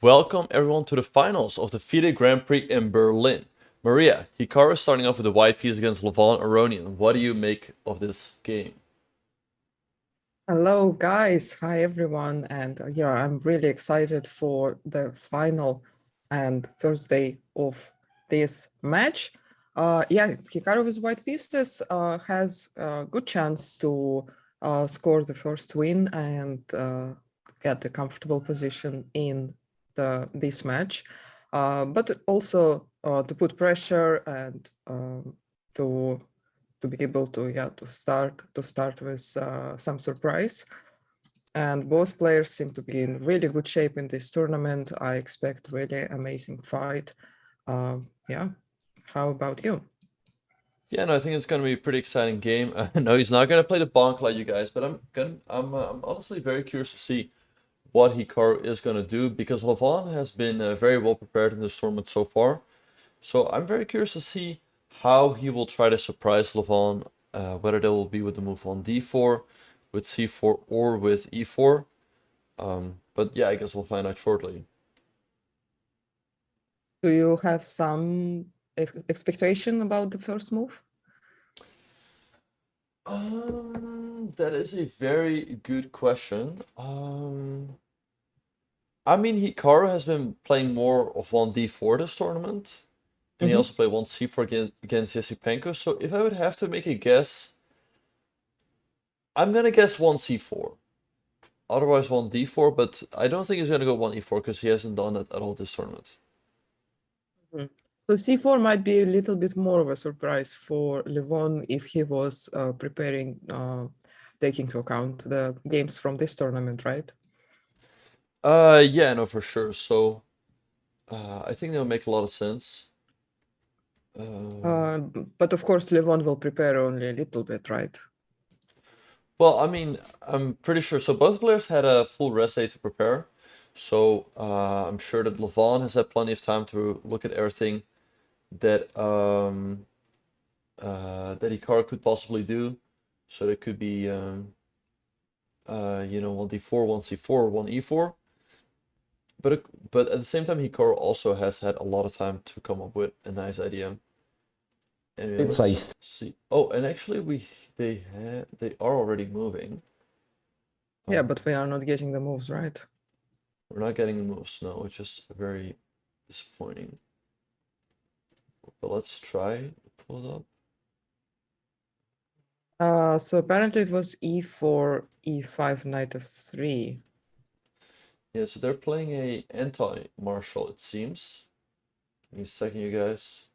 Welcome everyone to the finals of the FIDE Grand Prix in Berlin. Maria, Hikaru is starting off with a white piece against Levon Aronian. What do you make of this game? Hello, guys. Hi, everyone. And I'm really excited for the final and first day of this match. Hikaru with white pieces has a good chance to score the first win and get a comfortable position in this match, but also to put pressure and to be able to start with some surprise. And both players seem to be in really good shape in this tournament. I expect really amazing fight. How about you? Yeah, no, I think it's gonna be a pretty exciting game. No, he's not gonna play the bonk like you guys, but I'm honestly very curious to see what Hikaru is gonna do because Levon has been very well prepared in this tournament so far. So I'm very curious to see how he will try to surprise Levon, whether that will be with the move on d4, with c4, or with e4. But yeah, I guess we'll find out shortly. Do you have some expectation about the first move? That is a very good question. I mean, Hikaru has been playing more of 1d4 this tournament, and he also played 1c4 against Yesipenko. So if I would have to make a guess, I'm gonna guess 1c4. Otherwise 1d4, but I don't think he's gonna go 1e4 because he hasn't done that at all this tournament. So c4 might be a little bit more of a surprise for Levon if he was preparing, taking into account the games from this tournament, right? Yeah, no, for sure. So, I think that'll make a lot of sense. But of course, Levon will prepare only a little bit, right? Well, I mean, I'm pretty sure. So both players had a full rest day to prepare. So I'm sure that Levon has had plenty of time to look at everything that that Hikaru could possibly do. So there could be 1d4, 1c4, 1e4. But at the same time, Hikaru also has had a lot of time to come up with a nice idea. Anyway, It's let's see. Oh, and actually, they are already moving. Yeah, but we are not getting the moves, right? We're not getting the moves, no, which is very disappointing. But let's try to pull it up. So apparently it was e4, e5, knight f3. Yeah, so they're playing a anti-martial, it seems. Give me a second, you guys.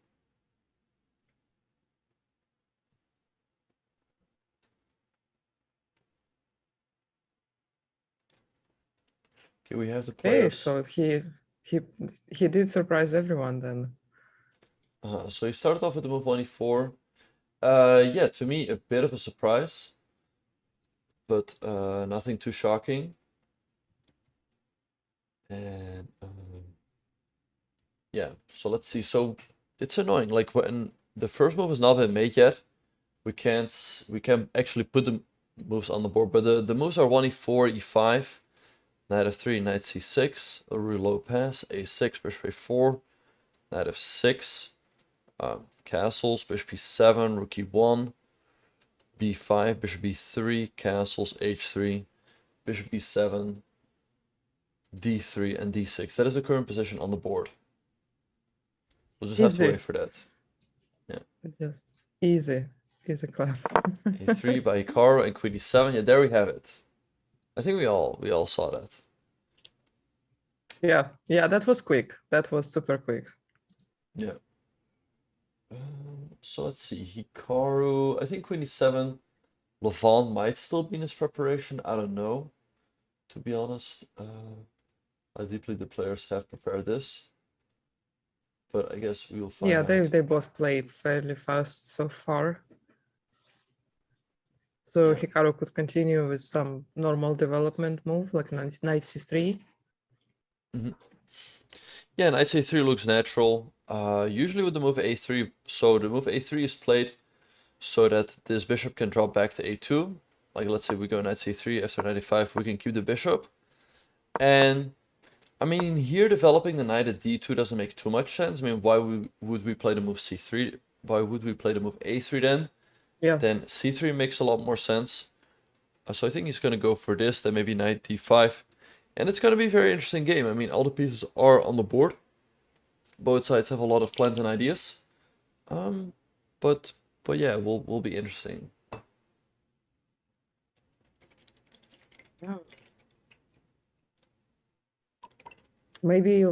Okay, we have the Okay, players. so he did surprise everyone then. So he started off with the move 1e4. Yeah, to me, a bit of a surprise, but nothing too shocking. And yeah, so let's see. So it's annoying, like when the first move has not been made yet, we can't actually put the moves on the board. But the moves are 1e4, e5, knight f3, knight c6, a really low pass, a6, bishop a4, knight f6, castles, bishop e7, rook e1, b5, bishop b3, castles, h3, bishop b7, d3, and d6. That is the current position on the board. We'll just have to wait for that. Yeah. Just easy clap. a3 by Hikaru and queen e7. Yeah, there we have it. I think we all saw that. Yeah, that was quick. That was super quick. Yeah. So let's see. Hikaru, I think queen e7. Levon might still be in his preparation. I don't know, to be honest. How deeply the players have prepared this. But I guess we will find out. Yeah, they both played fairly fast so far. So Yeah. Hikaru could continue with some normal development move like knight c3. Yeah, knight a3 looks natural. Usually with the move a3, so the move a3 is played so that this bishop can drop back to a2. Like let's say we go knight c3 after knight a5, we can keep the bishop. And I mean, here developing the knight at d2 doesn't make too much sense. I mean, why would we play the move c3? Why would we play the move a3 then? Yeah. Then c3 makes a lot more sense. So I think he's going to go for this, then maybe knight d5. And it's going to be a very interesting game. I mean, all the pieces are on the board. Both sides have a lot of plans and ideas. But yeah, will be interesting. Yeah. Maybe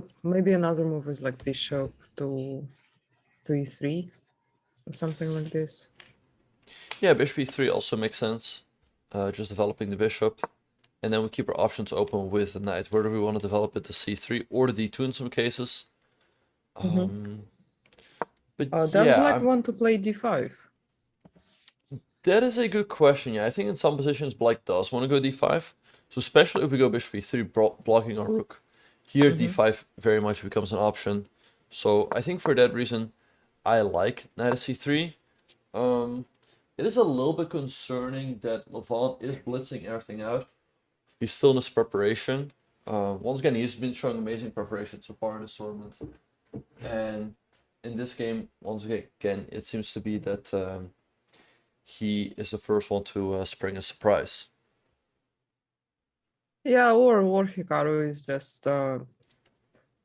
another move is like bishop to e3 or something like this. Yeah, bishop e3 also makes sense. Just developing the bishop. And then we keep our options open with the knight. Whether we want to develop it to c3 or the d2 in some cases. But Does yeah, black want to play d5? that is a good question. Yeah, I think in some positions black does want to go d5. So especially if we go bishop e3, blocking our rook. Here d5 very much becomes an option. So I think for that reason, I like knight at c3. It is a little bit concerning that Levant is blitzing everything out. He's still in his preparation. Once again, he's been showing amazing preparation so far in this tournament. And in this game, once again, it seems to be that he is the first one to spring a surprise. Yeah, or Hikaru is just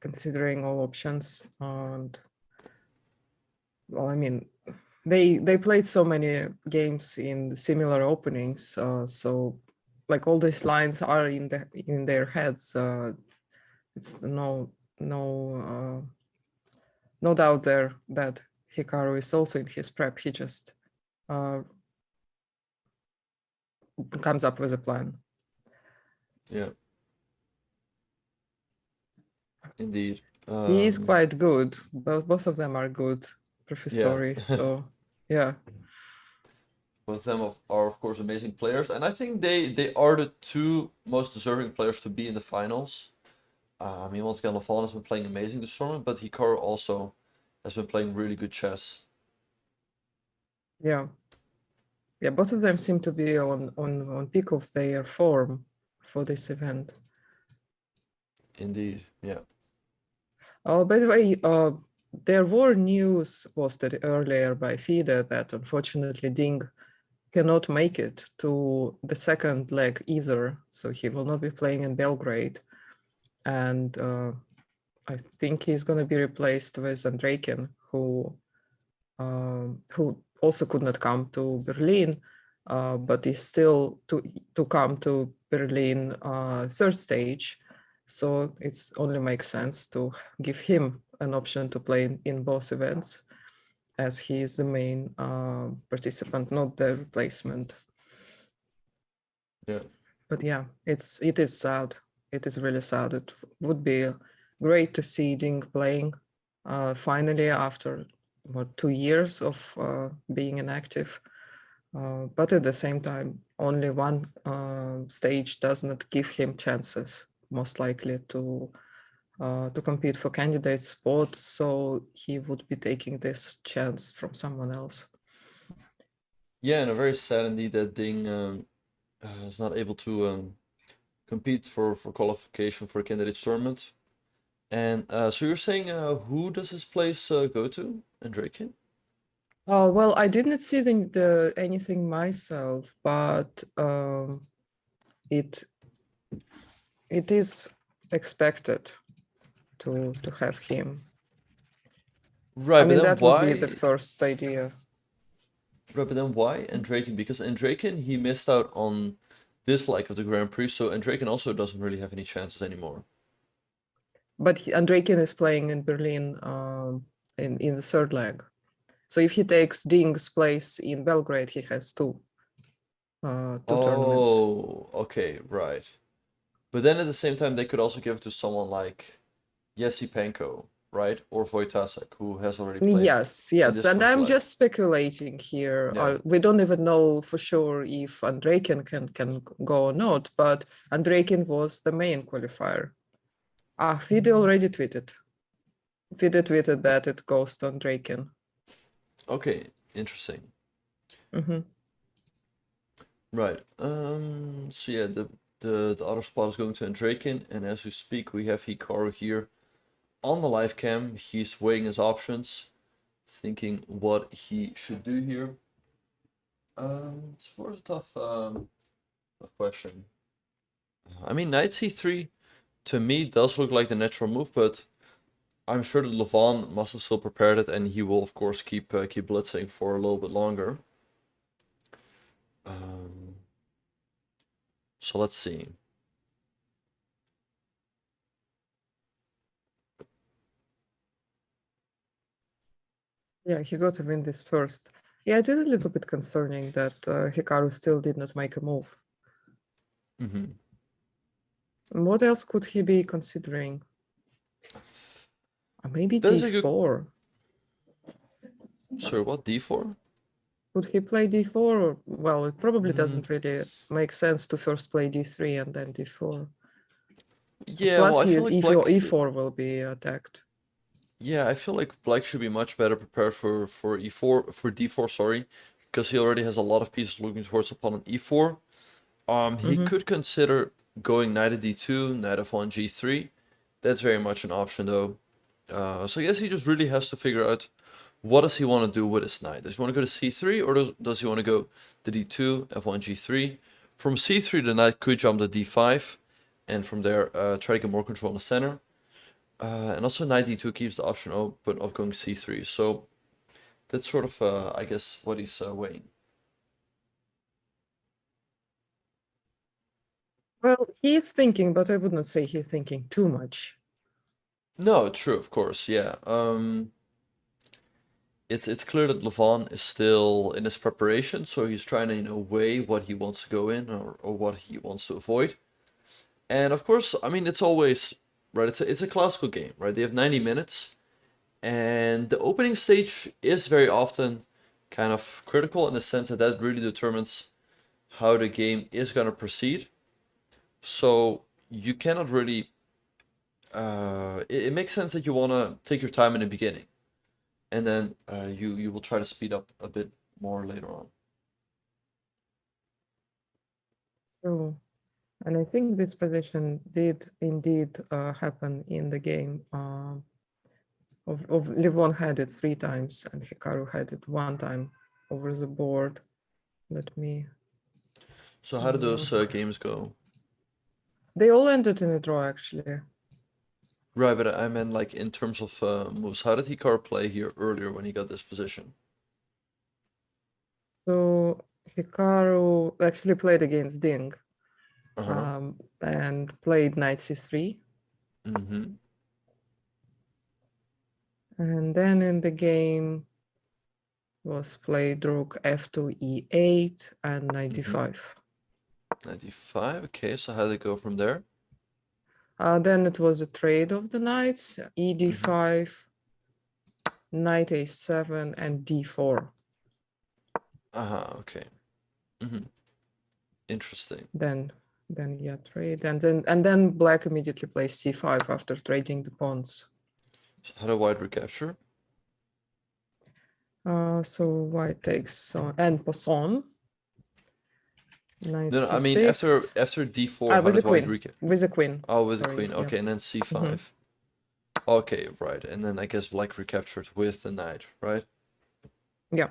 considering all options. And well, I mean, they played so many games in similar openings, so like all these lines are in their heads. It's no doubt there that Hikaru is also in his prep. He just comes up with a plan. Yeah. Indeed. He is quite good. Both of them are good professori. Yeah. So yeah. Both of them are of course amazing players, and I think they are the two most deserving players to be in the finals. I mean, once again, Lafon has been playing amazing this tournament, but Hikaru also has been playing really good chess. Yeah. Yeah, both of them seem to be on peak of their form for this event. Indeed, yeah. Oh, by the way, there were news posted earlier by FIDE that unfortunately Ding cannot make it to the second leg either, so he will not be playing in Belgrade. And I think he's going to be replaced with Andreikin, who also could not come to Berlin, but is still to come to Berlin third stage. So it's only makes sense to give him an option to play in both events, as he is the main participant, not the replacement. Yeah. But yeah, it is sad. It is really sad. It would be great to see Ding playing finally after 2 years of being inactive. But at the same time, only one stage does not give him chances, most likely to compete for candidate spot. So he would be taking this chance from someone else. Yeah, and a very sad indeed that Ding is not able to compete for qualification for the candidates tournament. And so you're saying who does his place go to? Andreikin? Oh, well, I didn't see anything myself, but it is expected to have him. Right, I but mean, then that would be why? the first idea. Right, but then why Andreikin? Because Andreikin, he missed out on this leg of the Grand Prix, so Andreikin also doesn't really have any chances anymore. But Andreikin is playing in Berlin in the third leg. So if he takes Ding's place in Belgrade, he has two tournaments. Oh, okay, right. But then at the same time, they could also give it to someone like Yesipenko, right? Or Wojtasek, who has already played Yes, in yes. this And first I'm leg. just speculating here. Yeah. We don't even know for sure if Andreikin can go or not, but Andreikin was the main qualifier. FIDE already tweeted. FIDE tweeted that it goes to Andreikin. Okay, interesting. Mm-hmm. Right. So yeah, the other spot is going to Endraken, and as we speak, we have Hikaru here on the live cam. He's weighing his options, thinking what he should do here. It's more a tough question. I mean, knight c3 to me does look like the natural move, but I'm sure that Levon must have still prepared it, and he will of course keep blitzing for a little bit longer. So let's see. Yeah, he got to win this first. Yeah, it is a little bit concerning that Hikaru still did not make a move. What else could he be considering? Maybe That is a good. d4. Sorry, what, d4? Would he play d4? Or, well, it probably doesn't really make sense to first play d3 and then d4. Yeah, Plus, well, I feel like e4, black. e4 will be attacked. Yeah, I feel like black should be much better prepared for e4 for d4, sorry, because he already has a lot of pieces looking towards opponent e4. He could consider going knight at d2, knight f1, g3. That's very much an option though. So I guess he just really has to figure out what does he want to do with his knight. Does he want to go to c3 or does he want to go to d2, f1, g3? From c3 the knight could jump to d5, and from there try to get more control in the center. And also knight d2 keeps the option open of going c3. So that's sort of, I guess, what he's weighing. Well, he is thinking, but I would not say he's thinking too much. No, true, of course, yeah. It's clear that Levon is still in his preparation, so he's trying to, weigh what he wants to go in or what he wants to avoid. And of course, I mean, it's always, right, it's a classical game, right? They have 90 minutes, and the opening stage is very often kind of critical in the sense that that really determines how the game is going to proceed. So you cannot really, it makes sense that you want to take your time in the beginning, and then you will try to speed up a bit more later on. True. And I think this position did indeed happen in the game. Of Levon had it 3 times and Hikaru had it 1 time over the board. Let me. So how did those games go? They all ended in a draw, actually. Right, but I meant like in terms of moves. How did Hikaru play here earlier when he got this position? So Hikaru actually played against Ding and played knight c3. And then in the game was played rook f2 e8 and knight d5. Knight d5, okay, so how did it go from there? Then it was a trade of the knights, e d5, knight a7, and d4. Okay. Interesting. Then yeah, trade, and then black immediately plays c5 after trading the pawns. So how did white recapture? So white takes and pawn. Knight No, c6. I mean after d4, how with did a white queen. With a queen. Oh, with Sorry, the queen. yeah. Okay, and then c5. Okay, right. And then I guess black recaptured with the knight, right? Yeah.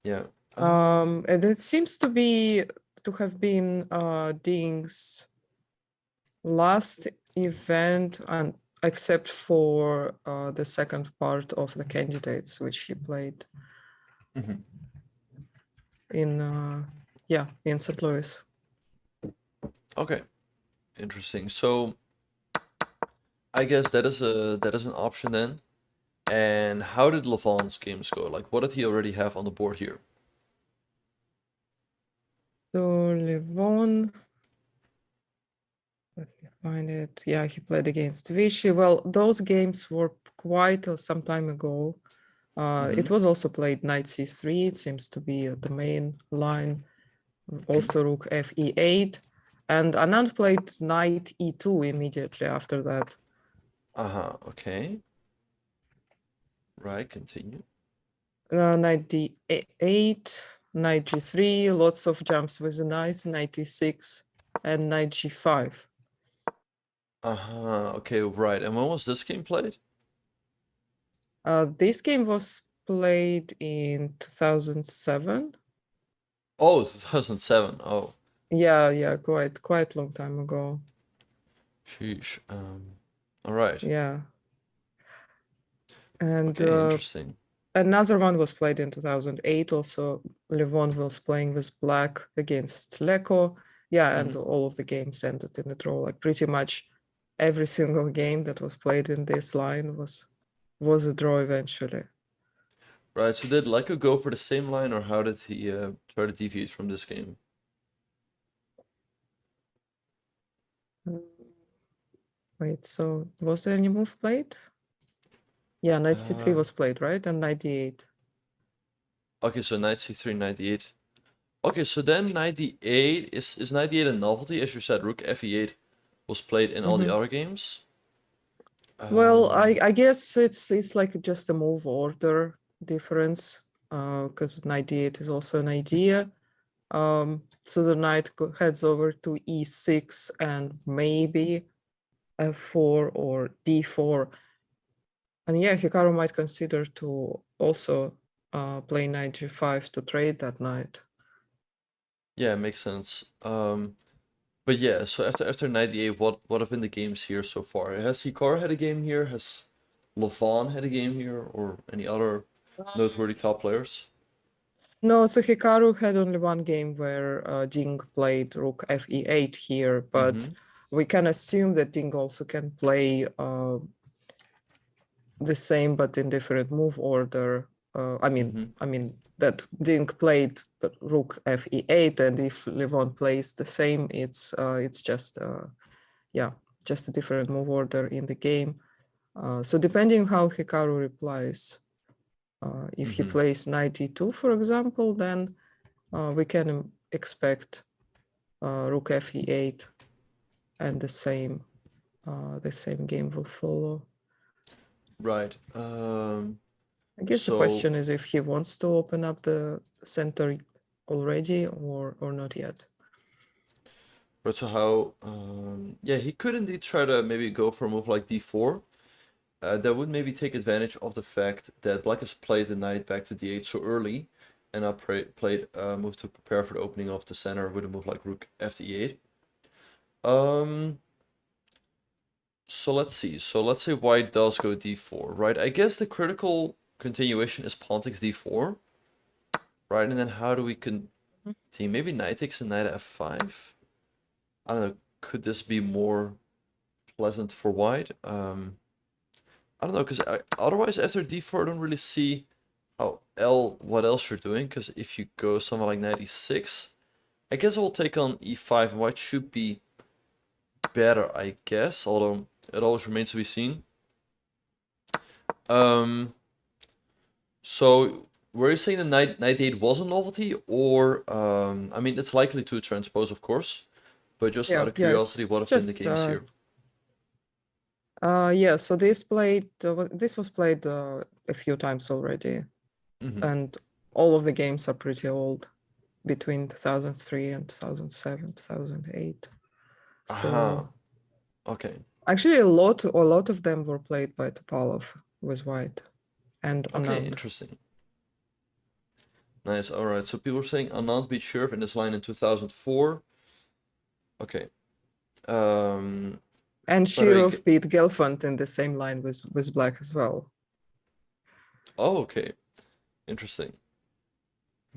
Yeah. And it seems to have been Ding's last event, and except for the second part of the candidates, which he played in St. Louis. Okay, interesting. So I guess that is an option then. And how did Levon's games go? Like, what did he already have on the board here? So Levon, let me find it. Yeah, he played against Vichy. Well, those games were quite some time ago. It was also played knight c3. It seems to be the main line. Also rook f e8. And Anand played knight e2 immediately after that. Okay. Right, continue. Knight d8, knight g3, lots of jumps with the knights, knight e6. and knight g5. Okay, right. And when was this game played? This game was played in 2007. Oh, 2007. Oh, Yeah, quite long time ago. sheesh. All right. Yeah. And Okay, interesting. another one was played in 2008. Also, Levon was playing with black against Leko. Yeah, and all of the games ended in a draw. Like pretty much every single game that was played in this line was a draw eventually. Right. So did Leko go for the same line, or how did he try to deviate from this game? Wait, so was there any move played? Yeah, knight c3 Uh, was played, right? And knight d8. Okay, so knight c3, knight d8. Okay, so then knight d8 is knight d8 a novelty? As you said, rook fe8 was played in all the other games. Well, I guess it's like just a move order difference, because knight d8 is also an idea. So the knight heads over to e6 and maybe f4 or d4. And yeah, Hikaru might consider to also play knight g5 to trade that knight. Yeah, makes sense. But yeah, so after knight d8, what have been the games here so far? Has Hikaru had a game here? Has Levon had a game here, or any other noteworthy top players? No, so Hikaru had only one game where Ding played rook fe8 here, but we can assume that Ding also can play the same but in different move order. I mean that Ding played the rook fe8, and if Levon plays the same, it's just just a different move order in the game. So depending how Hikaru replies, if he plays knight e2, for example, then we can expect rook fe8, and the same game will follow. Right. I guess the So question is if he wants to open up the center already or not yet. But so how, yeah, he could indeed try to maybe go for a move like d4. That would maybe take advantage of the fact that Black has played the knight back to d8 so early, and now played a move to prepare for the opening of the center with a move like rook f d8. So let's see. So let's say white does go d4, right? I guess the critical continuation is pawn takes d4, right? And then how do we continue? Maybe knight takes and knight f5. I don't know. Could this be more pleasant for white? I don't know, because otherwise after d4 I don't really see what else you're doing, because if you go somewhere like knight e6, I guess it will take on e5, and white should be better, I guess, although it always remains to be seen. So were you saying the knight e8 was a novelty, or I mean, it's likely to transpose, of course, but just out of curiosity, what have been the games here? Yeah, so this was played a few times already, and all of the games are pretty old, between 2003 and 2007, 2008. So okay. actually, a lot of them were played by Topalov with white and Okay, Anand. interesting. Nice. All right. So people are saying Anand beat Sheriff in this line in 2004. Okay. And but Shirov beat Gelfand in the same line with black as well. Oh, okay. Interesting.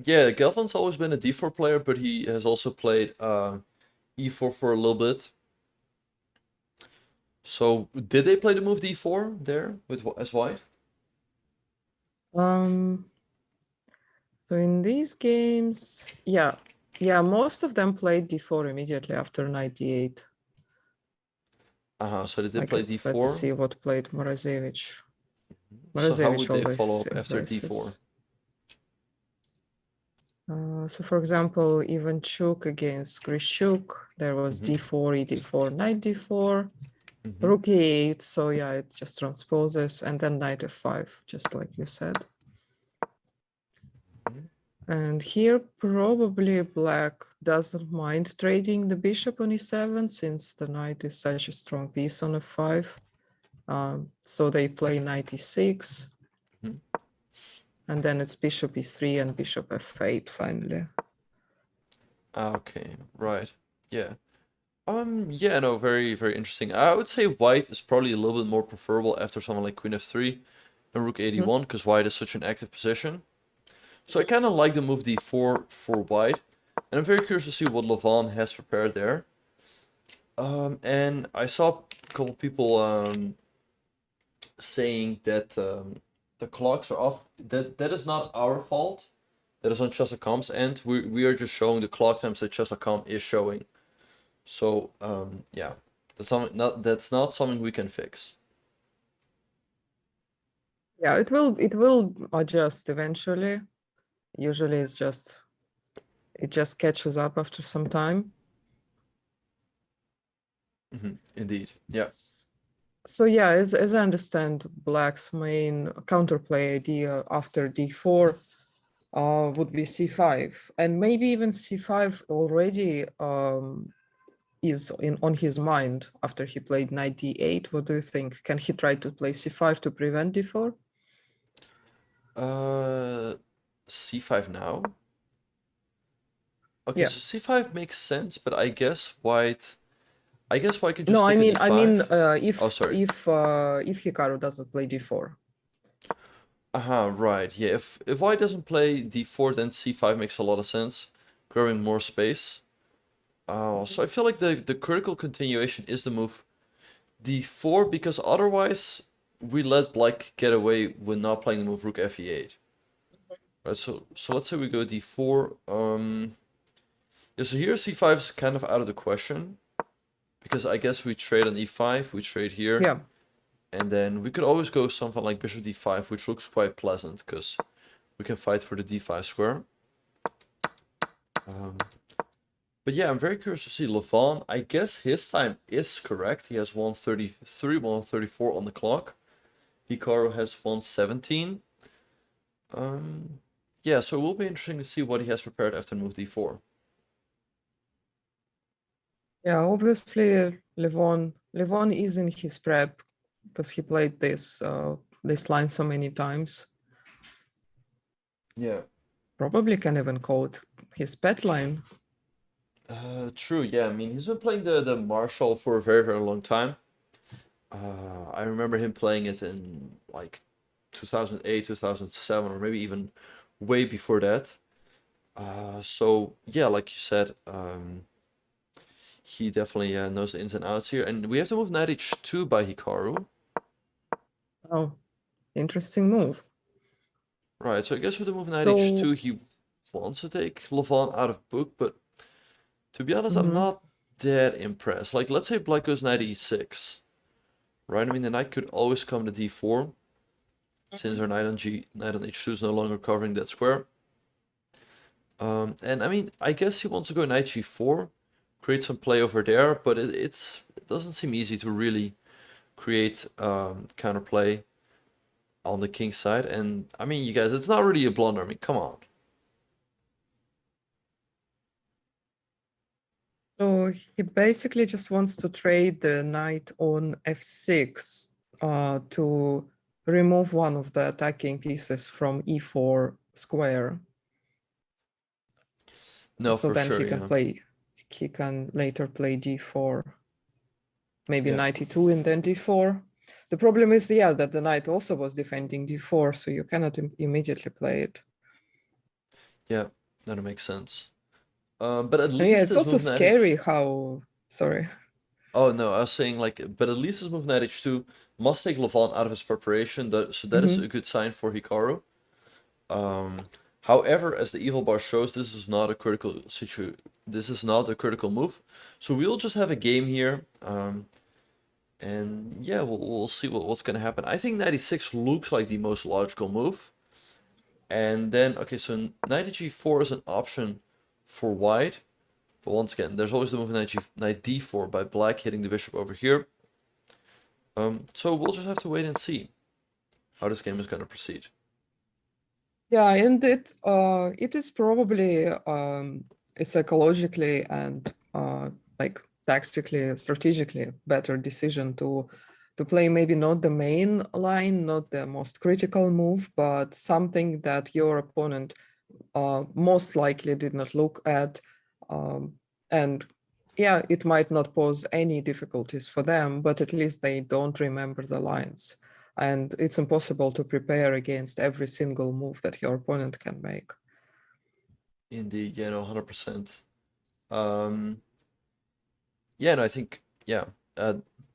Yeah, Gelfand's always been a d4 player, but he has also played e4 for a little bit. So did they play the move d4 there with as white? So in these games, yeah, most of them played d4 immediately after knight d8. So they did play d4. Let's see what played Morozevich. So how would Morozevich they follow always up after impresses. d4? So for example, Ivanchuk against Grishuk, there was d4, e4, knight d4, rook e8, so yeah, it just transposes, and then knight f5, just like you said. And here probably black doesn't mind trading the bishop on e7 since the knight is such a strong piece on f5. So they play knight e6. Mhm. And then it's bishop e3 and bishop f8 finally. Okay, right. Yeah. Yeah, no, very, very interesting. I would say white is probably a little bit more preferable after someone like queen f3 and rook a1 because white is such an active position. So I kind of like the move d4 for white. And I'm very curious to see what Levon has prepared there. And I saw a couple people saying that the clocks are off. That is not our fault. That is on Chess.com's end. We are just showing the clock times that Chess.com is showing. So yeah, that's not something we can fix. Yeah, it will adjust eventually. Usually it just catches up after some time. Indeed, yeah. So yeah, as I understand, black's main counterplay idea after d4 would be c5, and maybe even c5 already is on his mind after he played knight d8. What do you think? Can he try to play c5 to prevent d4? C5 now. Okay, Yeah. so C5 makes sense, but I guess white can just No, take on I mean, D5. Oh, sorry. if Hikaru doesn't play d4. Right. Yeah, if white doesn't play D4, then C5 makes a lot of sense, growing more space. So I feel like the critical continuation is the move D4 because otherwise we let black get away with not playing the move Rook Fe8. Right. So let's say we go D4. Yeah. So here C5 is kind of out of the question because I guess we trade on E5. We trade here. Yeah. And then we could always go something like bishop d5, which looks quite pleasant because we can fight for the d5 square. But yeah, I'm very curious to see Levon. I guess his time is correct. He has 133, 134 on the clock. Hikaru has 117. Yeah, so it will be interesting to see what he has prepared after move d4. Yeah, obviously Levon is in his prep because he played this line so many times. Yeah. Probably can even call it his pet line. True, yeah. I mean, he's been playing the Marshall for a very, very long time. I remember him playing it in like 2008, 2007, or maybe even way before that. So yeah, like you said, he definitely knows the ins and outs here. And we have to move knight h2 by Hikaru. Oh, interesting move. Right, so I guess with the move knight So h2, he wants to take Levon out of book, but to be honest, I'm not that impressed. Like, let's say black goes knight e6, right? I mean, the knight could always come to d4, since our knight on h2 is no longer covering that square. And I mean, I guess he wants to go knight g4, create some play over there, but it doesn't seem easy to really create counterplay on the king side. And I mean, you guys, it's not really a blunder. I mean, come on. So he basically just wants to trade the knight on f6 to remove one of the attacking pieces from e4 square. No, So for then sure, yeah. he can later play d4, maybe Yeah, knight e2 and then d4. The problem is, yeah, that the knight also was defending d4, so you cannot immediately play it. yeah, that makes sense. But at And yeah, least it's this also move knight scary how, sorry. Oh no, I was saying like, but at least this move knight h2 must take Levant out of his preparation. So that is a good sign for Hikaru. However, as the evil bar shows, this is not a critical This is not a critical move. So we'll just have a game here. And yeah, we'll see what's gonna happen. I think 96 looks like the most logical move. And then okay, so knight g4 is an option for white. But once again, there's always the move knight d4 by black hitting the bishop over here. So we'll just have to wait and see how this game is going to proceed. Yeah, and it is probably a psychologically and like tactically, strategically better decision to play maybe not the main line, not the most critical move, but something that your opponent most likely did not look at, and yeah, it might not pose any difficulties for them, but at least they don't remember the lines. And it's impossible to prepare against every single move that your opponent can make. Indeed, yeah, no, 100%. Yeah, no, I think, yeah,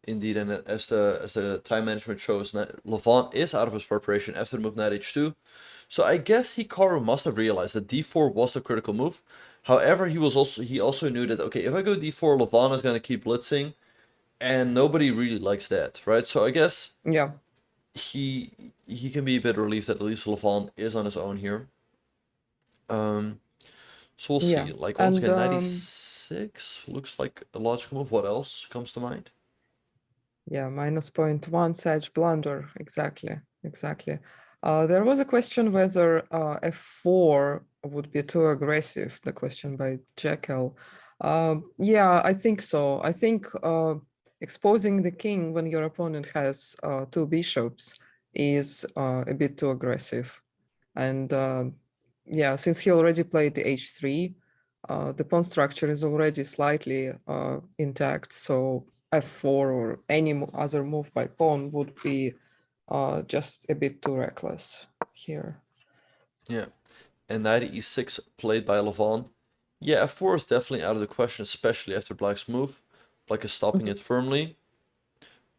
indeed, and as the time management shows, Levant is out of his preparation after the move knight h2. So I guess Hikaru must have realized that d4 was the critical move. However, he also knew that, okay, if I go d4, Levant is going to keep blitzing, and nobody really likes that, right? So I guess Yeah, he can be a bit relieved that at least Levant is on his own here. So we'll yeah. see. Like, once And again, 96 looks like a logical move. What else comes to mind? yeah, -0.1 Sage blunder. Exactly, exactly. There was a question whether f4 would be too aggressive, the question by Jekyll. Yeah, I think so. I think exposing the king when your opponent has two bishops is a bit too aggressive. And yeah, since he already played the h3, the pawn structure is already slightly intact, so f4 or any other move by pawn would be just a bit too reckless here. Yeah. And knight e6 played by Levant. Yeah, f4 is definitely out of the question, especially after black's move. Black is stopping it firmly.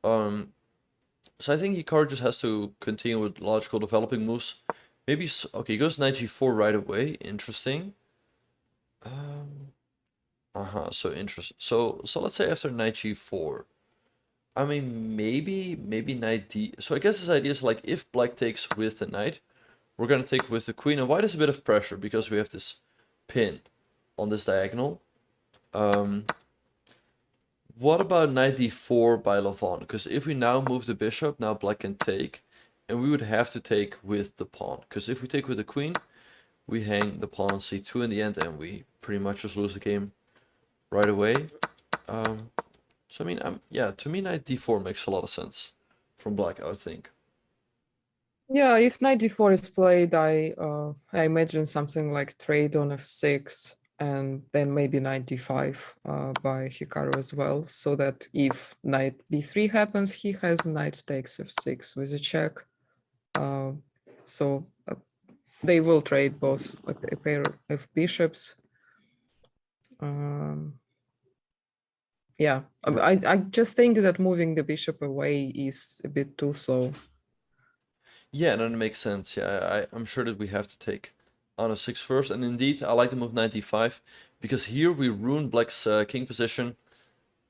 So I think Hikaru just has to continue with logical developing moves. Maybe, okay, he goes knight g4 right away. Interesting. So interesting. So let's say after knight g4. I mean, maybe knight d. So I guess his idea is like, if black takes with the knight, we're gonna take with the queen. And white is a bit of pressure because we have this pin on this diagonal. What about knight d4 by Levant? Because if we now move the bishop, now black can take, and we would have to take with the pawn. Because if we take with the queen, we hang the pawn on c2 in the end, and we pretty much just lose the game right away. So I mean, yeah, to me knight d4 makes a lot of sense from black, I would think. Yeah, if knight d4 is played, I imagine something like trade on f6 and then maybe knight d5 by Hikaru as well, so that if knight b3 happens, he has knight takes f6 with a check. So they will trade both a pair of bishops. Yeah, I just think that moving the bishop away is a bit too slow. Yeah, no, that makes sense. Yeah, I'm sure that we have to take on f6 first. And indeed, I like to move knight d5 because here we ruin black's king position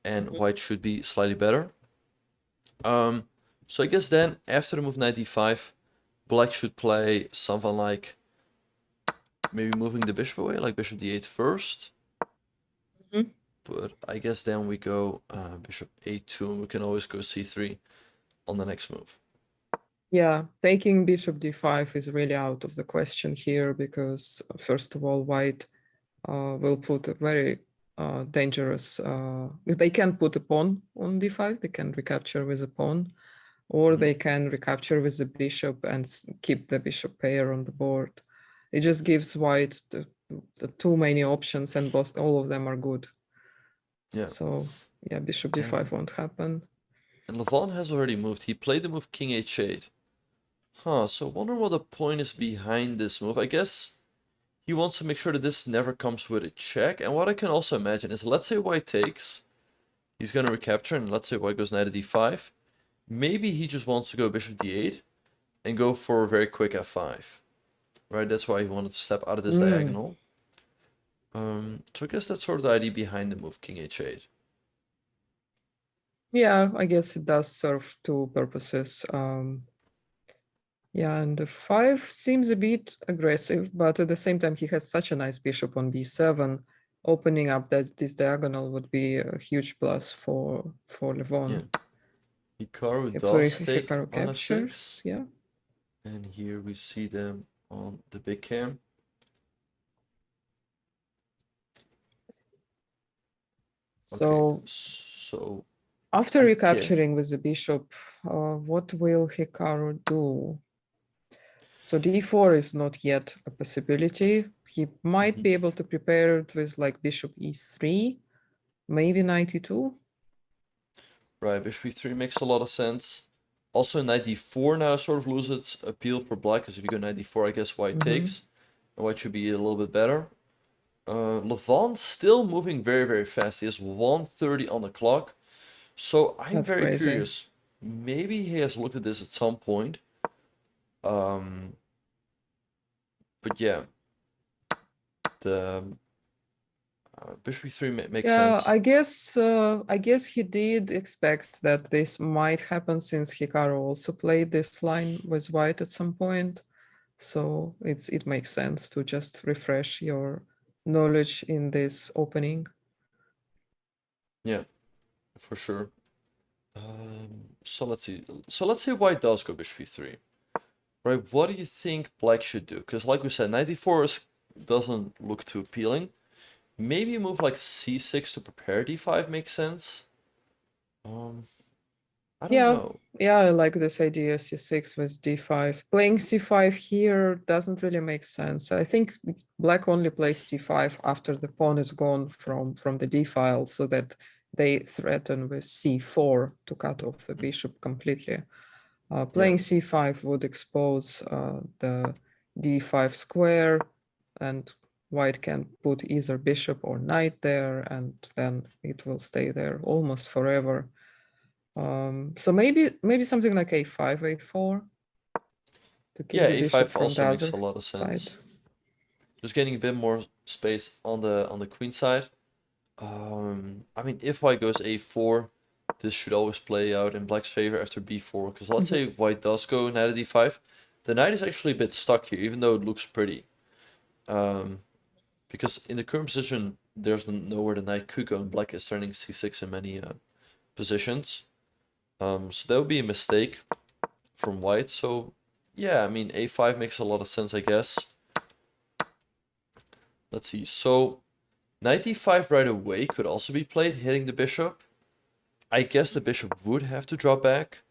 and white should be slightly better. So I guess then after the move knight d5, black should play something like maybe moving the bishop away, like bishop d8 first. But I guess then we go bishop a2, and we can always go c3 on the next move. Yeah, taking bishop d5 is really out of the question here because, first of all, white will put a very dangerous. If they can put a pawn on d5, they can recapture with a pawn, or they can recapture with the bishop and keep the bishop pair on the board. It just gives white the too many options, and all of them are good. Yeah. So yeah, bishop d5 won't happen. And Levant has already moved. He played the move king h8. So wonder what the point is behind this move. I guess he wants to make sure that this never comes with a check. And what I can also imagine is, let's say white takes, he's going to recapture, and let's say white goes knight to d5. Maybe he just wants to go bishop d8 and go for a very quick f5. Right, that's why he wanted to step out of this diagonal. So I guess that's sort of the idea behind the move king h8. Yeah, I guess it does serve two purposes. Yeah, and the 5 seems a bit aggressive, but at the same time, he has such a nice bishop on b7. Opening up this diagonal would be a huge plus for Levon. Yeah. Hikaru It's where does take Hikaru on captures, f6. yeah. And here we see them on the big cam. So so after I recapturing with the bishop, what will Hikaru do? So d4 is not yet a possibility. He might be able to prepare it with like bishop e3, maybe knight e2. Right, bishop e3 makes a lot of sense. Also, knight d4 now sort of loses its appeal for black, because if you go knight d4, I guess white takes. And white should be a little bit better. Levant's still moving very, very fast. He has 1:30 on the clock. So I'm That's very crazy. curious. Maybe he has looked at this at some point. But yeah, the bishop e3 makes sense. I guess he did expect that this might happen since Hikaru also played this line with white at some point. So it makes sense to just refresh your knowledge in this opening. Yeah, for sure. So let's see. So let's say white does go bishop e3. Right, what do you think black should do? Because like we said, knight d4 doesn't look too appealing. Maybe a move like c6 to prepare d5 makes sense. I don't know. Yeah, I like this idea, c6 with d5. Playing c5 here doesn't really make sense. I think black only plays c5 after the pawn is gone from the d file, so that they threaten with c4 to cut off the bishop completely. Playing c5 would expose the d5 square, and white can put either bishop or knight there, and then it will stay there almost forever. So maybe something like a5, a4 to keep the bishop a5 from also the makes other a lot of side. sense. Just getting a bit more space on the queen side. I mean, if white goes a4, this should always play out in black's favor after b4. Because let's say white does go knight at d5, the knight is actually a bit stuck here, even though it looks pretty. Because in the current position, there's nowhere the knight could go, and black is turning c6 in many positions. So that would be a mistake from white. So yeah, I mean, a5 makes a lot of sense, I guess. Let's see. So knight d5 right away could also be played, hitting the bishop. I guess the bishop would have to drop back,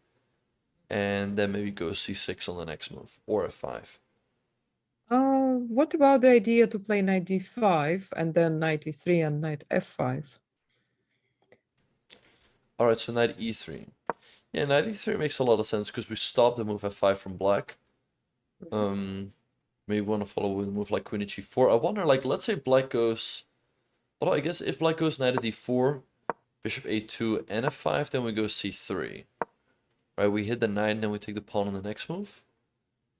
and then maybe go c6 on the next move, or f5. What about the idea to play knight d5 and then knight e3 and knight f5? Alright, so knight e3. Yeah, knight e3 makes a lot of sense because we stopped the move f5 from black. Maybe want to follow with a move like queen to g4. I wonder, like, let's say black goes... Although I guess if black goes knight to d4, bishop a2 and f5, then we go c3. Right, we hit the knight and then we take the pawn on the next move.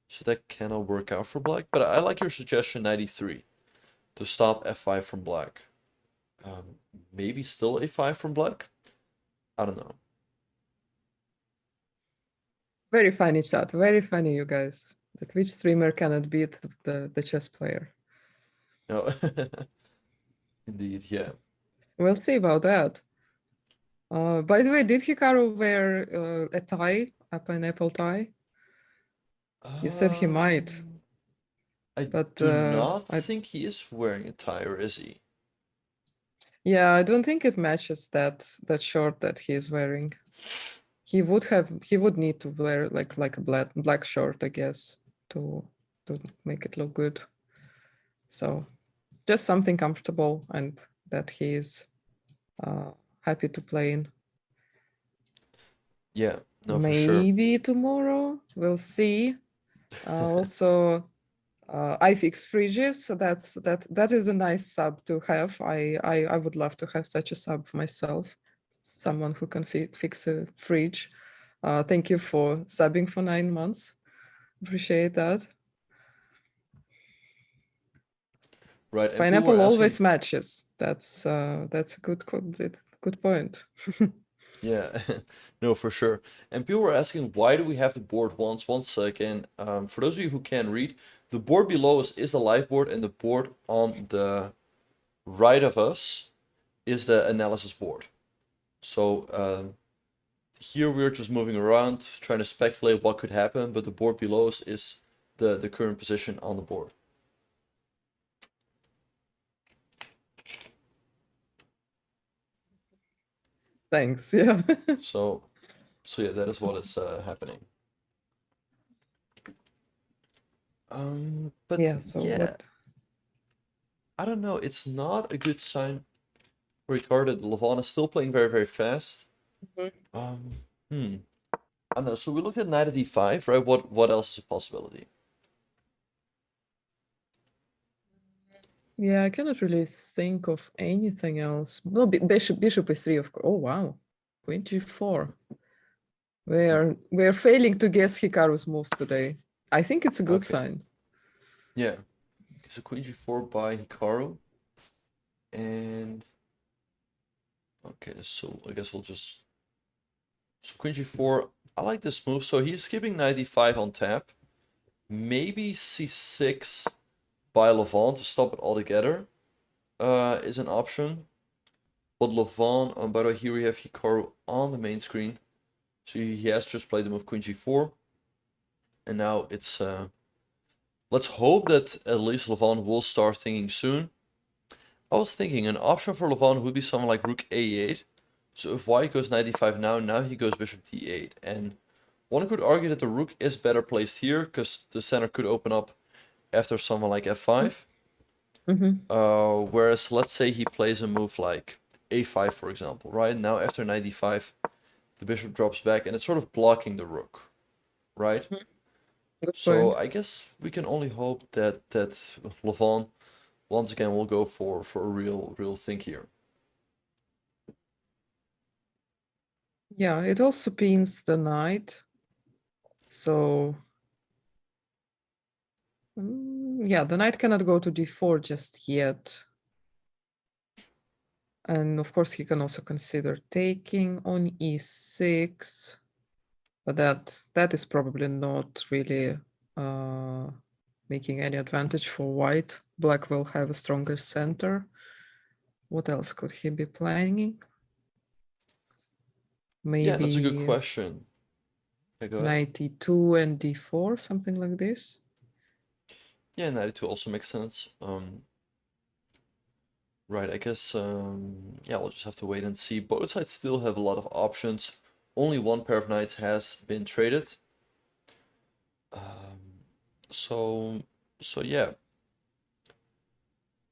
So that cannot work out for black. But I like your suggestion, knight e3, to stop f5 from black. Maybe still a5 from black? I don't know. Very funny chat, very funny, you guys. Like, which streamer cannot beat the chess player? No. Indeed, yeah. We'll see about that. By the way, did Hikaru wear a tie, a pineapple tie? He said he might, I but do not think he is wearing a tie, or is he? yeah, I don't think it matches that shirt that he is wearing. He would need to wear like a black shirt, I guess, to make it look good. So just something comfortable and that he is happy to play in. Yeah, no, for sure. Maybe tomorrow, we'll see. Also, I fix fridges, so that is a nice sub to have. I would love to have such a sub myself, someone who can fix a fridge. Thank you for subbing for 9 months. Appreciate that. Right, and Pineapple asking, always matches. That's a good point. yeah, no, for sure. And people were asking, why do we have the board once? One second. For those of you who can't read, the board below us is the live board, and the board on the right of us is the analysis board. So here we're just moving around, trying to speculate what could happen, but the board below us is the current position on the board. Thanks. Yeah. So yeah, that is what is happening. But Yeah. So yeah, what? I don't know. It's not a good sign for Hikaru that Levon is still playing very, very fast. I don't know. So we looked at knight at d5, right? What else is a possibility? Yeah, I cannot really think of anything else. Well, bishop e3, of course. Oh wow, queen g4. We're failing to guess Hikaru's moves today. I think it's a good Okay. sign. Yeah. So queen g4 by Hikaru. And okay, so I guess we'll just so queen g4. I like this move. So he's skipping knight d5 on tap. Maybe c6 by Levon to stop it altogether is an option. But Levon, by the way, here we have Hikaru on the main screen. So he has just played the move queen g4. And now it's let's hope that at least Levon will start thinking soon. I was thinking an option for Levon would be something like rook a8. So if white goes knight d5 now he goes bishop d8. And one could argue that the rook is better placed here because the center could open up after someone like f5. Whereas let's say he plays a move like a5, for example, right? Now after knight d5, the bishop drops back and it's sort of blocking the rook, right? Good So point. I guess we can only hope that Levon once again will go for a real think here. Yeah, it also pins the knight. So yeah, the knight cannot go to d4 just yet. And of course, he can also consider taking on e6, but that is probably not really making any advantage for white. Black will have a stronger center. What else could he be planning? Yeah, that's a good Maybe question. Yeah, go ahead. knight e2 and d4, something like this. Yeah, knight e2 also makes sense. Right, I guess yeah, we'll just have to wait and see. Both sides still have a lot of options. Only one pair of knights has been traded. So yeah.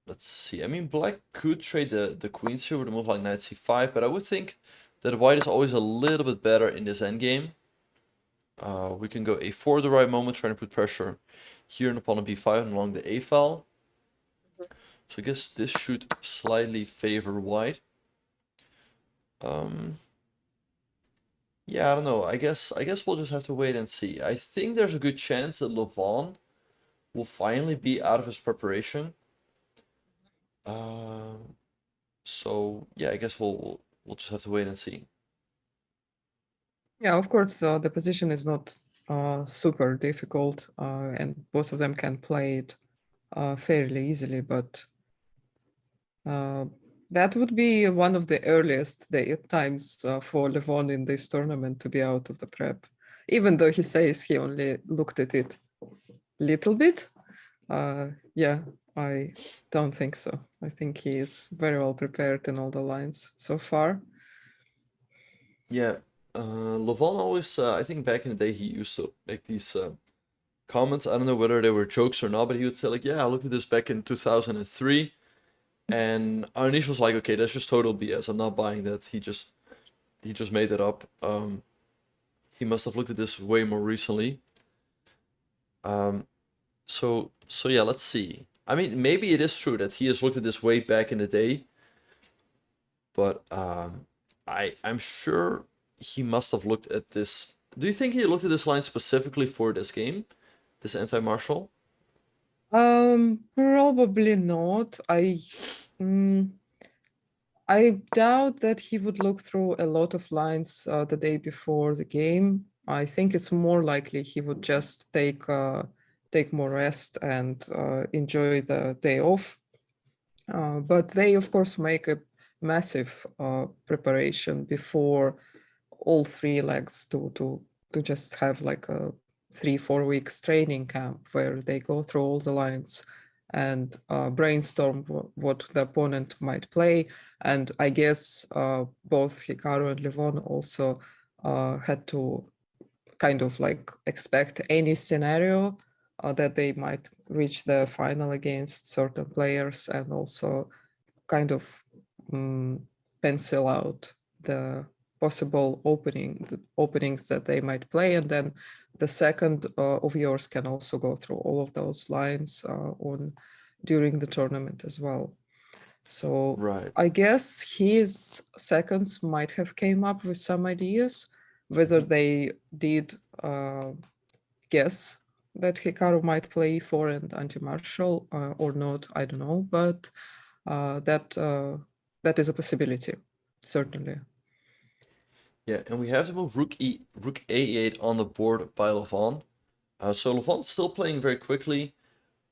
Let's see. I mean, black could trade the queens here with a move like knight c5, but I would think that white is always a little bit better in this endgame. We can go a4 at the right moment, trying to put pressure here on opponent b5 and along the a file. So I guess this should slightly favor white. Yeah, I don't know. I guess we'll just have to wait and see. I think there's a good chance that Levon will finally be out of his preparation. So yeah, I guess we'll just have to wait and see. Yeah, of course, the position is not super difficult, and both of them can play it fairly easily, but that would be one of the earliest times for Levon in this tournament to be out of the prep, even though he says he only looked at it little bit. Yeah, I don't think so. I think he is very well prepared in all the lines so far. Yeah, Levon always, I think back in the day, he used to make these comments. I don't know whether they were jokes or not, but he would say like, "Yeah, I looked at this back in 2003," and Anish was like, "Okay, that's just total BS. I'm not buying that. He just made that up. He must have looked at this way more recently." So yeah, let's see. I mean, maybe it is true that he has looked at this way back in the day, but I'm sure he must have looked at this. Do you think he looked at this line specifically for this game, this anti-martial? Probably not. I doubt that he would look through a lot of lines the day before the game. I think it's more likely he would just take more rest and enjoy the day off. But they, of course, make a massive preparation before all three legs to just have like a 3-4 weeks training camp where they go through all the lines and brainstorm what the opponent might play. And I guess both Hikaru and Levon also had to kind of like expect any scenario that they might reach the final against certain players, and also kind of pencil out the possible openings that they might play, and then the second of yours can also go through all of those lines on during the tournament as well. So Right. I guess his seconds might have came up with some ideas. Whether they did guess that Hikaru might play E4 and anti-martial or not, I don't know, but that is a possibility, certainly. Yeah, and we have to move rook A8 on the board by Levon. So Levon's still playing very quickly.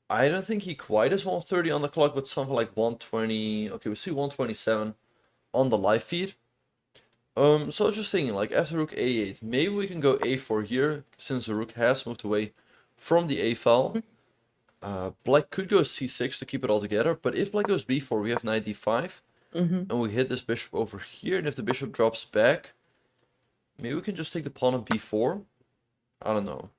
I don't think he quite is 130 on the clock, but something like 120. Okay, we see 127 on the live feed. So I was just thinking, like, after rook A8, maybe we can go A4 here, since the rook has moved away from the A file. Black could go C6 to keep it all together, but if black goes B4, we have knight D5, and we hit this bishop over here, and if the bishop drops back, maybe we can just take the pawn on B4. I don't know.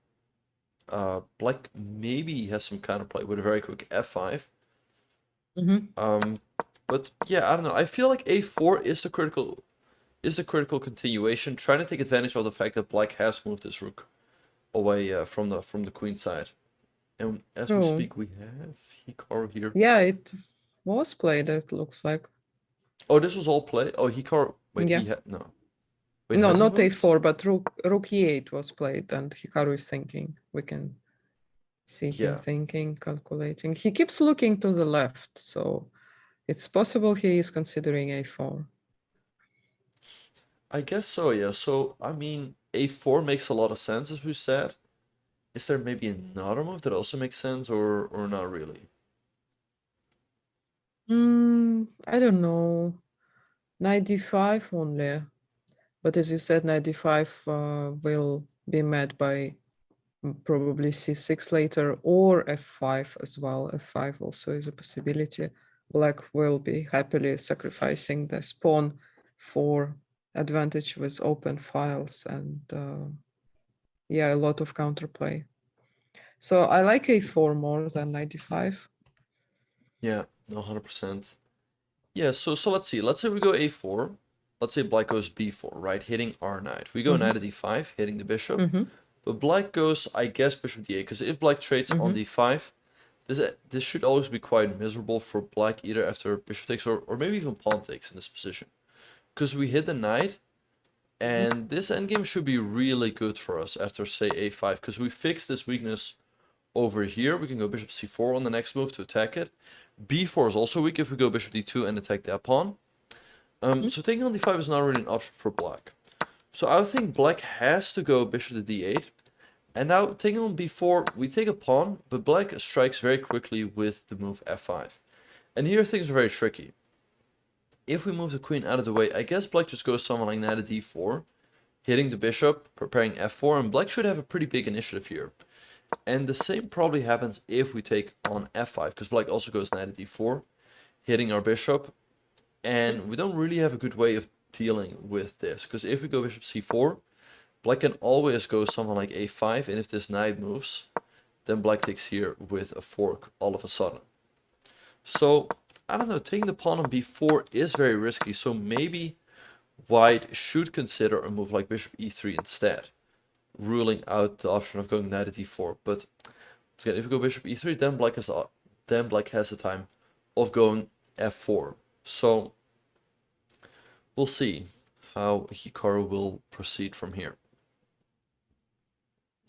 Black maybe has some counterplay with a very quick F5. But yeah, I don't know. I feel like A4 is the critical continuation, trying to take advantage of the fact that black has moved this rook away from the queen side. And as we speak, we have Hikaru here. Yeah, it was played, it looks like. Oh, this was all play. Oh, Hikaru. Wait, Yeah. he had no. Wait, No, has he not moved? A4, but rook E8 was played, and Hikaru is thinking. We can see him Yeah. thinking, calculating. He keeps looking to the left, so it's possible he is considering A4. I guess so, yeah. So, I mean, A4 makes a lot of sense, as we said. Is there maybe another move that also makes sense, or not really? I don't know. Knight D5 only. But as you said, knight D5 will be met by probably C6 later, or F5 as well. F5 also is a possibility. Black will be happily sacrificing the pawn for advantage with open files, and yeah, a lot of counterplay. So I like A4 more than knight D5. Yeah, no, 100%. Yeah, so let's see. Let's say we go A4. Let's say black goes B4, right? Hitting our knight. We go knight to D5, hitting the bishop. But black goes, I guess, bishop D8, because if black trades on D5, this should always be quite miserable for black, either after bishop takes or maybe even pawn takes in this position. Because we hit the knight, and this endgame should be really good for us after, say, A5, because we fix this weakness over here. We can go bishop C4 on the next move to attack it. B4 is also weak if we go bishop D2 and attack that pawn. So taking on D5 is not really an option for black. So I would think black has to go bishop to D8. And now taking on B4, we take a pawn, but black strikes very quickly with the move F5. And here things are very tricky. If we move the queen out of the way, I guess black just goes something like knight to D4, hitting the bishop, preparing F4, and black should have a pretty big initiative here. And the same probably happens if we take on F5, because black also goes knight to D4, hitting our bishop. And we don't really have a good way of dealing with this, because if we go bishop C4, black can always go something like A5, and if this knight moves, then black takes here with a fork all of a sudden. So, I don't know, taking the pawn on B4 is very risky, so maybe white should consider a move like bishop E3 instead, ruling out the option of going knight to D4. But again, if we go bishop E3, then black has the time of going F4. So, we'll see how Hikaru will proceed from here.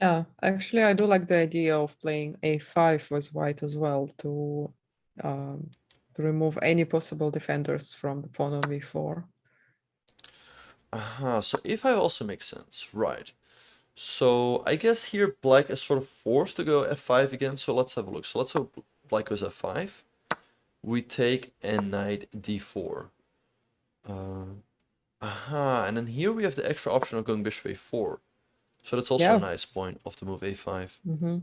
Yeah, actually, I do like the idea of playing A5 with white as well to remove any possible defenders from the pawn on B4. So A5 also makes sense, right? So I guess here black is sort of forced to go F5 again, so let's have a look. So let's hope black goes F5. We take a knight D4. And then here we have the extra option of going bishop A4. So that's also Yeah. a nice point of the move a5. Mm-hmm.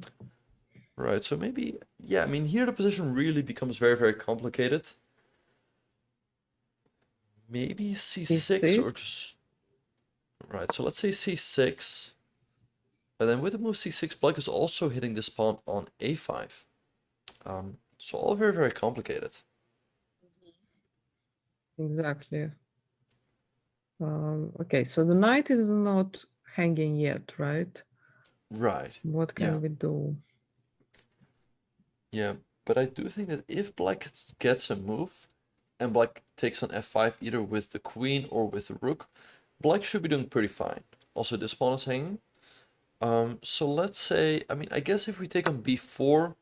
Right, so maybe, yeah, I mean, here the position really becomes very, very complicated. Maybe c6 or just... Right, so let's say c6. And then with the move c6, black is also hitting this pawn on a5. So all very, very complicated. Exactly. Okay, so the knight is not hanging yet, right? Right. What can Yeah. we do? Yeah, but I do think that if black gets a move and black takes on f5 either with the queen or with the rook, black should be doing pretty fine. Also, this pawn is hanging. So let's say, I mean, I guess if we take on b4,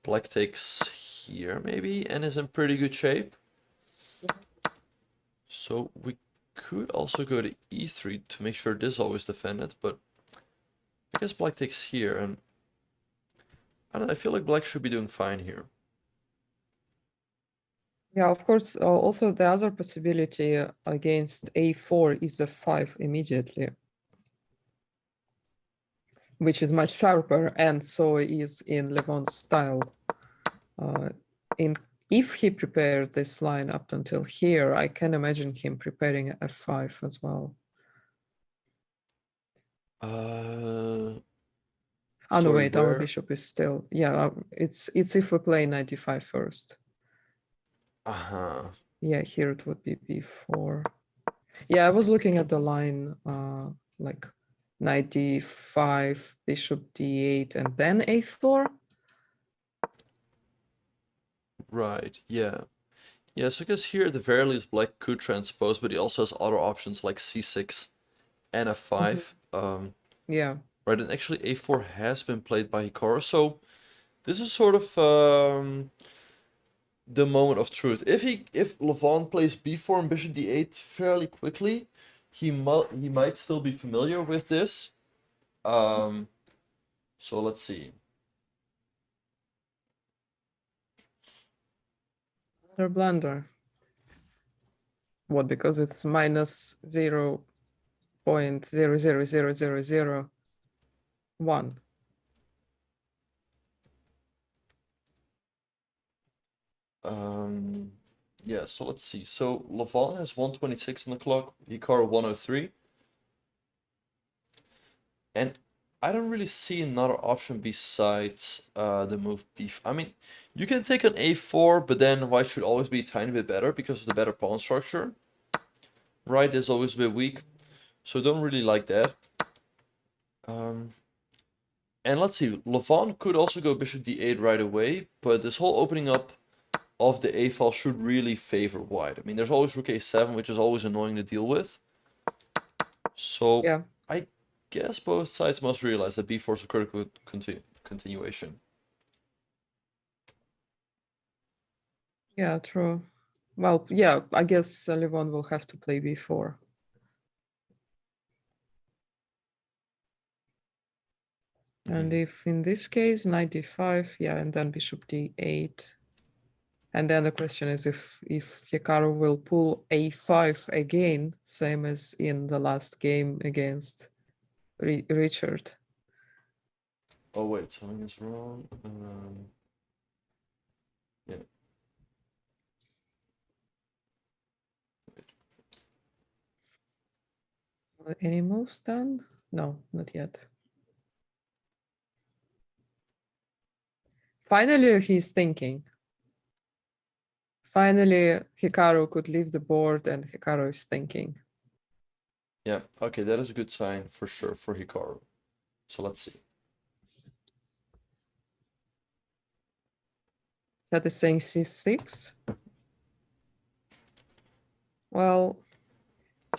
black takes here maybe and is in pretty good shape. So we could also go to e3 to make sure this is always defended, but I guess black takes here, and I don't know, I feel like black should be doing fine here. Yeah, of course. Also, the other possibility against a4 is f5 immediately, which is much sharper, and so is in Levon's style. If he prepared this line up until here, I can imagine him preparing f5 as well. Oh no, Sorry, wait, our where? bishop is still, yeah, it's if we play knight d5 first. Uh-huh. Yeah, here it would be b4. Yeah, I was looking at the line like knight d5, bishop d8, and then a4. Right, yeah. Yeah, so I guess here at the very least black could transpose, but he also has other options like c6 and f5. Yeah. Right, and actually a4 has been played by Hikaru, so this is sort of the moment of truth. If Levon plays b4 and bishop d8 fairly quickly, he might still be familiar with this. So let's see. Another blunder. What? Because it's minus 0.000001. Yeah, so let's see. So Levon has 126 on the clock, Hikaru 103. And I don't really see another option besides the move b5. I mean, you can take an a4, but then white should always be a tiny bit better because of the better pawn structure. Right is always a bit weak, so don't really like that. And let's see, Levon could also go bishop d8 right away, but this whole opening up of the a file should really favor white. I mean, there's always rook a7, which is always annoying to deal with. So Yeah. I guess both sides must realize that b4 is a critical continuation. Yeah, true. Well, yeah, I guess Levon will have to play b4. And if in this case, knight d5, yeah, and then bishop d8. And then the question is if Hikaru will pull a5 again, same as in the last game against Richard. Oh wait, something is wrong. Yeah. Any moves done? No, not yet. Finally, he's thinking. Finally, Hikaru could leave the board and Hikaru is thinking. Yeah, okay, that is a good sign for sure for Hikaru. So let's see. That is saying c6. Well,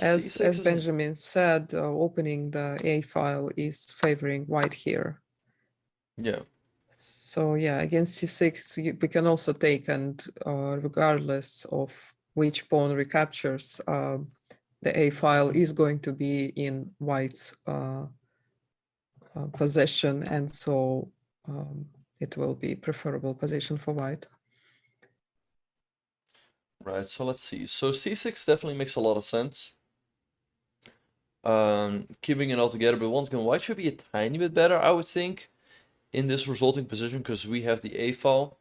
as Benjamin said, opening the A file is favoring white here. Yeah. So yeah, against c6, we can also take, and regardless of which pawn recaptures, the A file is going to be in white's possession, and so it will be preferable position for white. Right, so let's see. So c6 definitely makes a lot of sense. keeping it all together. But once again, white should be a tiny bit better, I would think, in this resulting position because we have the A file.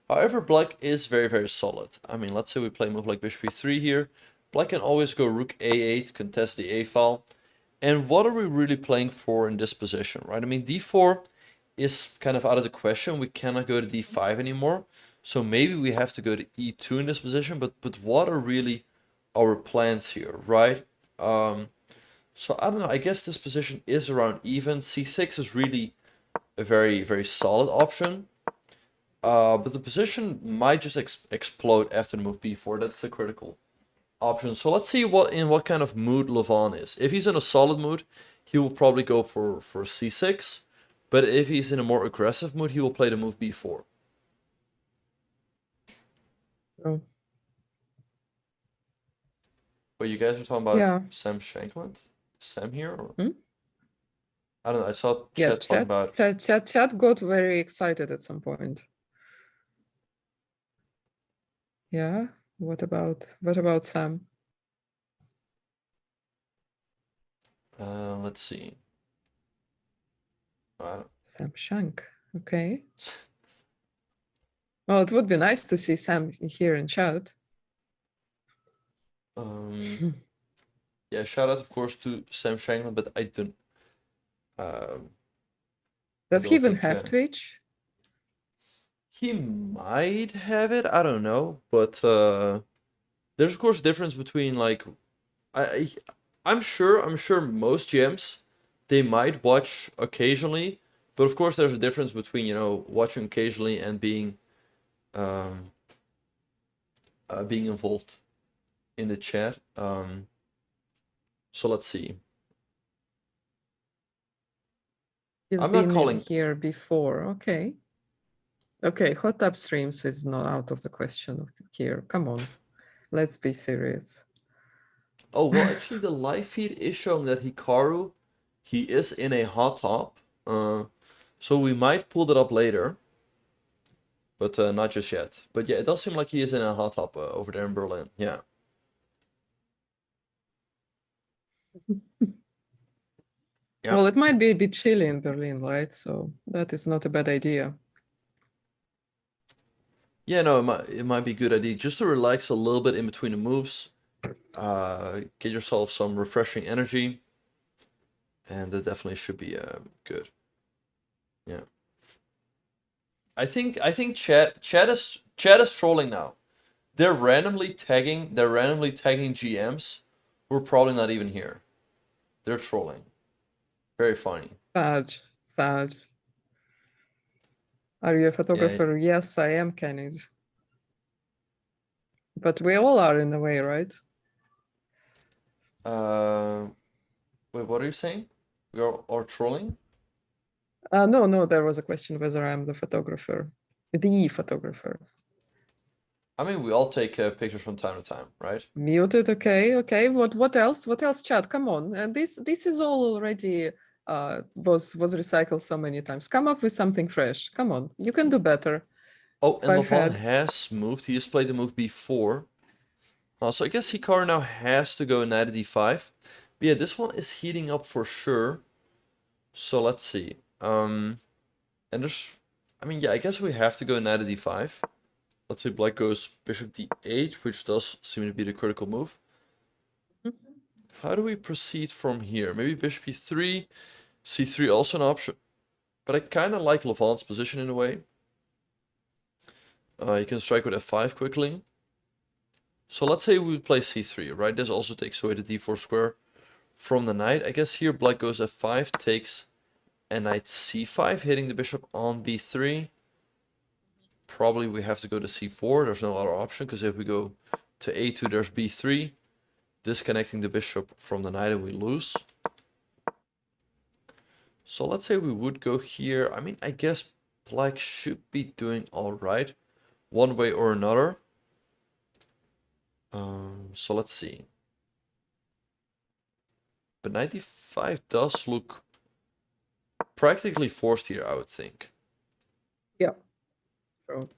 However, black is very, very solid. I mean, let's say we play a move like bishop e3 here. Black can always go rook a8, contest the A file. And what are we really playing for in this position, right? I mean, d4 is kind of out of the question. We cannot go to d5 anymore. So maybe we have to go to e2 in this position. But what are really our plans here, right? So I don't know. I guess this position is around even. c6 is really a very, very solid option. But the position might just explode after the move b4. That's the critical option. So let's see what kind of mood Levon is. If he's in a solid mood, he will probably go for c6. But if he's in a more aggressive mood, he will play the move b4. Oh. But you guys are talking about Yeah. Sam Shankland? Sam here? Or? Hmm? I don't know. I saw Yeah, chat talking about... Chat got very excited at some point. Yeah, what about Sam? Let's see. Sam Shank, okay. Well, it would be nice to see Sam here in chat. Yeah, shout out, of course, to Sam Shankland, but I don't... Does he even have Twitch? He might have it, I don't know, but there's of course a difference between like I'm sure most GMs they might watch occasionally, but of course there's a difference between, you know, watching occasionally and being involved in the chat. So let's see. You've been calling here before, okay. Okay, hot tub streams is not out of the question here. Come on, let's be serious. Oh, well, actually, the live feed is showing that Hikaru, he is in a hot tub. So we might pull that up later. But not just yet. But yeah, it does seem like he is in a hot tub over there in Berlin. Yeah. Yeah. Well, it might be a bit chilly in Berlin, right? So that is not a bad idea. Yeah, no, it might be a good idea just to relax a little bit in between the moves. Get yourself some refreshing energy. And that definitely should be good. Yeah. I think chat is trolling now. They're randomly tagging GMs who are probably not even here. They're trolling. Very funny. Sad. Are you a photographer? Yeah. Yes, I am, Kennedy. But we all are in a way, right? Wait, what are you saying? We are trolling? No, there was a question whether I'm the photographer. The photographer. I mean, we all take pictures from time to time, right? Muted, okay. What else? What else, chat? Come on. And this is all already was recycled so many times. Come up with something fresh. Come on, you can do better. Oh, and Levon has moved. He has played the move before. So I guess Hikaru now has to go knight d5. But yeah, this one is heating up for sure. So let's see. And there's, I mean, yeah, I guess we have to go knight d5. Let's say black goes bishop d8, which does seem to be the critical move. How do we proceed from here? Maybe bishop e3, c3 also an option. But I kind of like Levon's position in a way. You can strike with f5 quickly. So let's say we play c3, right? This also takes away the d4 square from the knight. I guess here black goes f5, takes a knight c5, hitting the bishop on b3. Probably we have to go to c4. There's no other option, because if we go to a2, there's b3. Disconnecting the bishop from the knight and we lose. So let's say we would go here. I mean, I guess black should be doing all right, one way or another. So let's see. But knight d5 does look practically forced here, I would think. Yeah. So,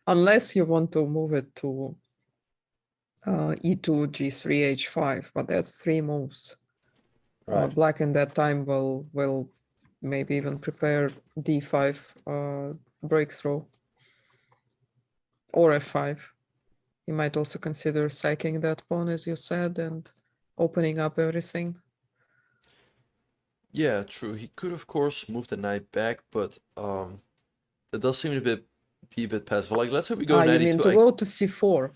unless you want to move it to e2, g3, h5, but that's 3 moves. Right. Black in that time will maybe even prepare d5 breakthrough or f5. You might also consider sacking that pawn, as you said, and opening up everything. Yeah, true. He could, of course, move the knight back, but that does seem be a bit passive. Like, let's say we go You knight mean e2. to go to c4?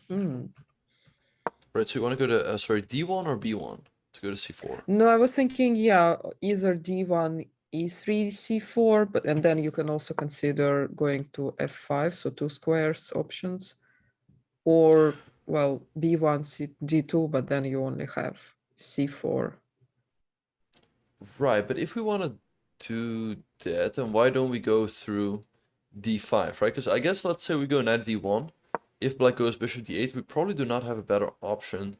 Right, so you want to go to, sorry, d1 or b1 to go to c4? No, I was thinking, yeah, either d1, e3, c4, but and then you can also consider going to f5, so 2 squares options, or well, b1, d2, but then you only have c4. Right, but if we want to do that, then why don't we go through d5, right? Because I guess let's say we go knight d1. If black goes bishop d8, we probably do not have a better option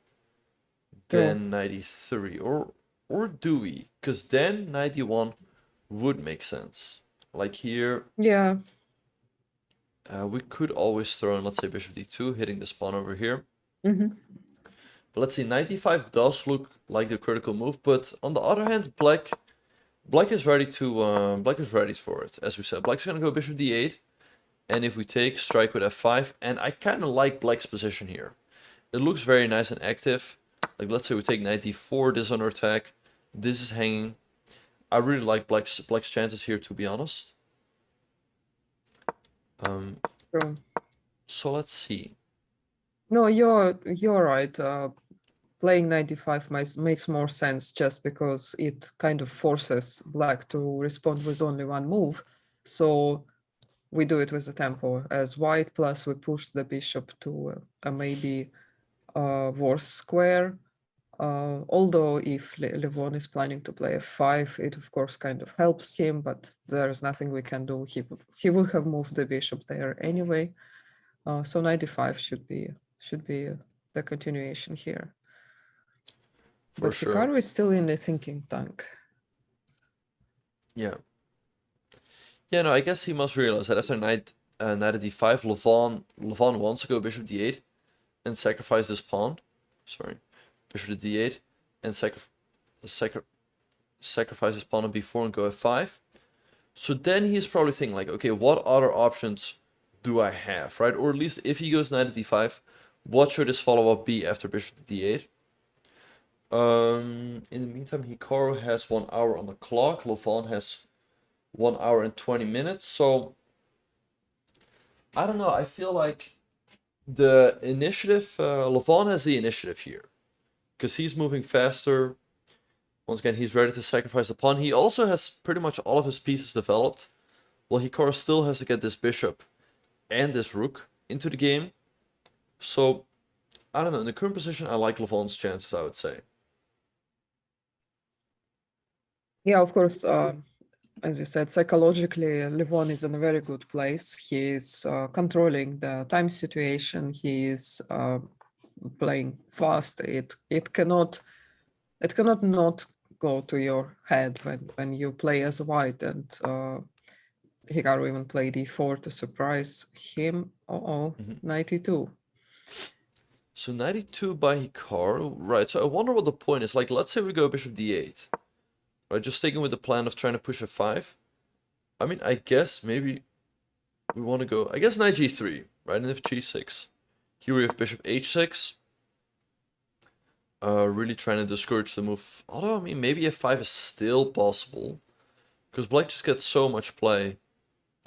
than knight e3, or do we? Because then knight d1 would make sense. Like here, Yeah. we could always throw in, let's say, bishop d2, hitting the pawn over here. Mm-hmm. But let's see, knight d5 does look like the critical move, but on the other hand, black is ready to black is ready for it. As we said, black's gonna go bishop d8, and if we take, strike with f5, and I kind of like black's position here. It looks very nice and active. Like, let's say we take knight d4, this under attack, this is hanging. I really like black's chances here, to be honest. True. So let's see. No, you're right. Playing 95 makes more sense just because it kind of forces black to respond with only one move. So we do it with the tempo as white, plus we push the bishop to a maybe worse square. Although if Levon is planning to play f5, it of course kind of helps him, but there's nothing we can do. He would have moved the bishop there anyway. So 95 should be the continuation here. For But sure. Hikaru is still in the thinking tank. Yeah. Yeah, no, I guess he must realize that after knight at d5, Levon wants to go bishop d8 and sacrifice this pawn. Sorry, bishop to d8 and sacrifice his pawn on b4 and go f5. So then he's probably thinking like, okay, what other options do I have, right? Or at least if he goes knight at d5, what should his follow-up be after bishop to d8? In the meantime, Hikaru has 1 hour on the clock. Levon has 1 hour and 20 minutes. So I don't know. I feel like the initiative, Levon has the initiative here because he's moving faster. Once again, he's ready to sacrifice the pawn. He also has pretty much all of his pieces developed. Well, Hikaru still has to get this bishop and this rook into the game. So I don't know. In the current position, I like Levon's chances, I would say. Yeah, of course. As you said, psychologically, Levon is in a very good place. He is controlling the time situation. He is playing fast. It cannot not go to your head when you play as white, and Hikaru even played e4 to surprise him. 92. So 92 by Hikaru. Right, so I wonder what the point is. Like, let's say we go bishop d8. Right, just sticking with the plan of trying to push f5. I mean, I guess maybe we want to go, I guess knight g3, right? And if g6. Here we have bishop h6. Really trying to discourage the move. Although, I mean, maybe f5 is still possible. Because black just gets so much play.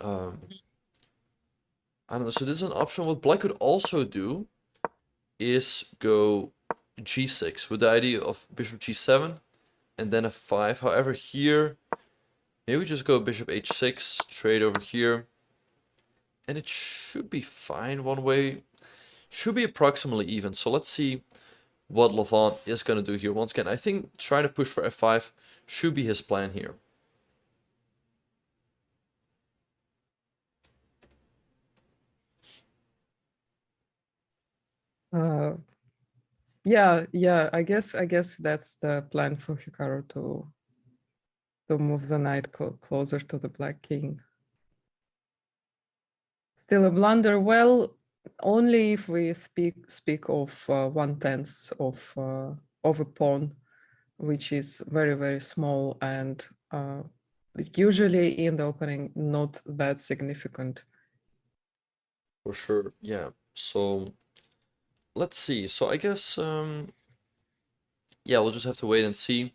I don't know, so this is an option. What black could also do is go g6 with the idea of bishop g7 and then f5. However, here, maybe just go bishop h6, trade over here. And it should be fine one way. Should be approximately even. So let's see what Levon is going to do here. Once again, I think trying to push for f5 should be his plan here. Yeah, I guess that's the plan for Hikaru to move the knight closer to the black king. Still a blunder. Well, only if we speak of 1/10 of a pawn. which is very, very small and usually in the opening not that significant. For sure, yeah. So let's see. So I guess yeah, we'll just have to wait and see.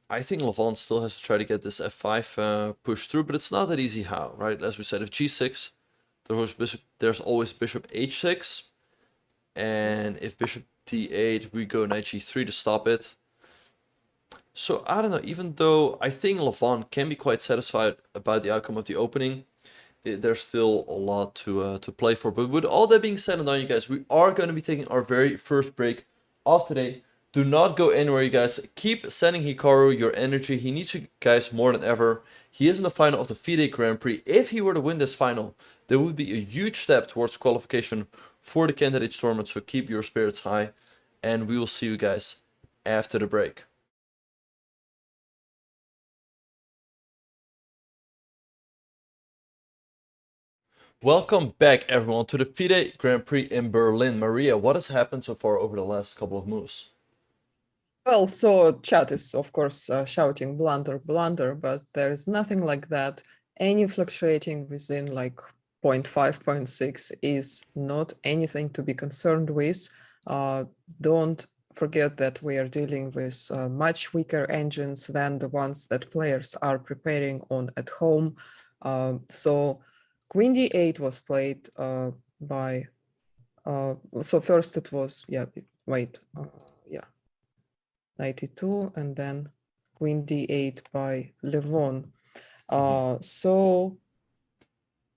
I think Levant still has to try to get this f5 pushed through, but it's not that easy how, right? As we said, if g6, there's always bishop h6, and if bishop d8, we go knight g3 to stop it. So I don't know, even though I think Levant can be quite satisfied about the outcome of the opening, there's still a lot to play for. But with all that being said and done, you guys, we are going to be taking our very first break of today. Do not go anywhere, you guys. Keep sending Hikaru your energy. He needs you guys more than ever. He is in the final of the FIDE Grand Prix. If he were to win this final, there would be a huge step towards qualification for the Candidates Tournament. So keep your spirits high. And we will see you guys after the break. Welcome back, everyone, to the FIDE Grand Prix in Berlin. Maria, what has happened so far over the last couple of moves? Well, so chat is, of course, shouting blunder, blunder, but there is nothing like that. Any fluctuating within like 0.5, 0.6 is not anything to be concerned with. Don't forget that we are dealing with much weaker engines than the ones that players are preparing on at home. So Queen d8 was played by, so first it was, yeah, yeah, 92, and then Queen d8 by Levon. So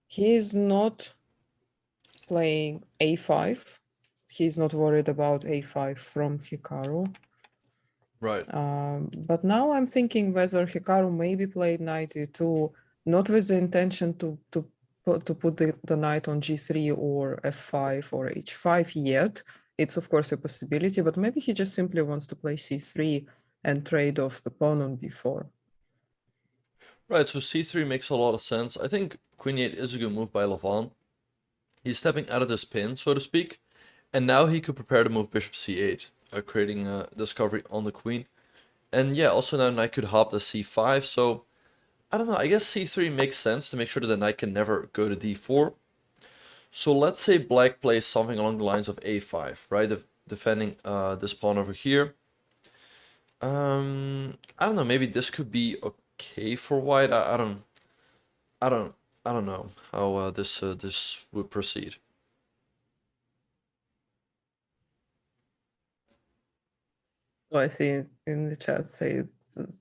he's not playing a5. He's not worried about a5 from Hikaru. Right. But now I'm thinking whether Hikaru maybe played knight e2, not with the intention to put the knight on g3 or f5 or h5 yet. It's of course a possibility, but maybe he just simply wants to play c3 and trade off the pawn on b4. Right, so c3 makes a lot of sense. I think queen e8 is a good move by Levant. He's stepping out of this pin, so to speak, and now he could prepare to move bishop c8, creating a discovery on the queen. And yeah, also now knight could hop to c5, so I don't know, I guess c3 makes sense to make sure that the knight can never go to d4. So let's say black plays something along the lines of a5, right? Defending this pawn over here. I don't know, maybe this could be okay for white. I don't know how this would proceed. So I see in the chat says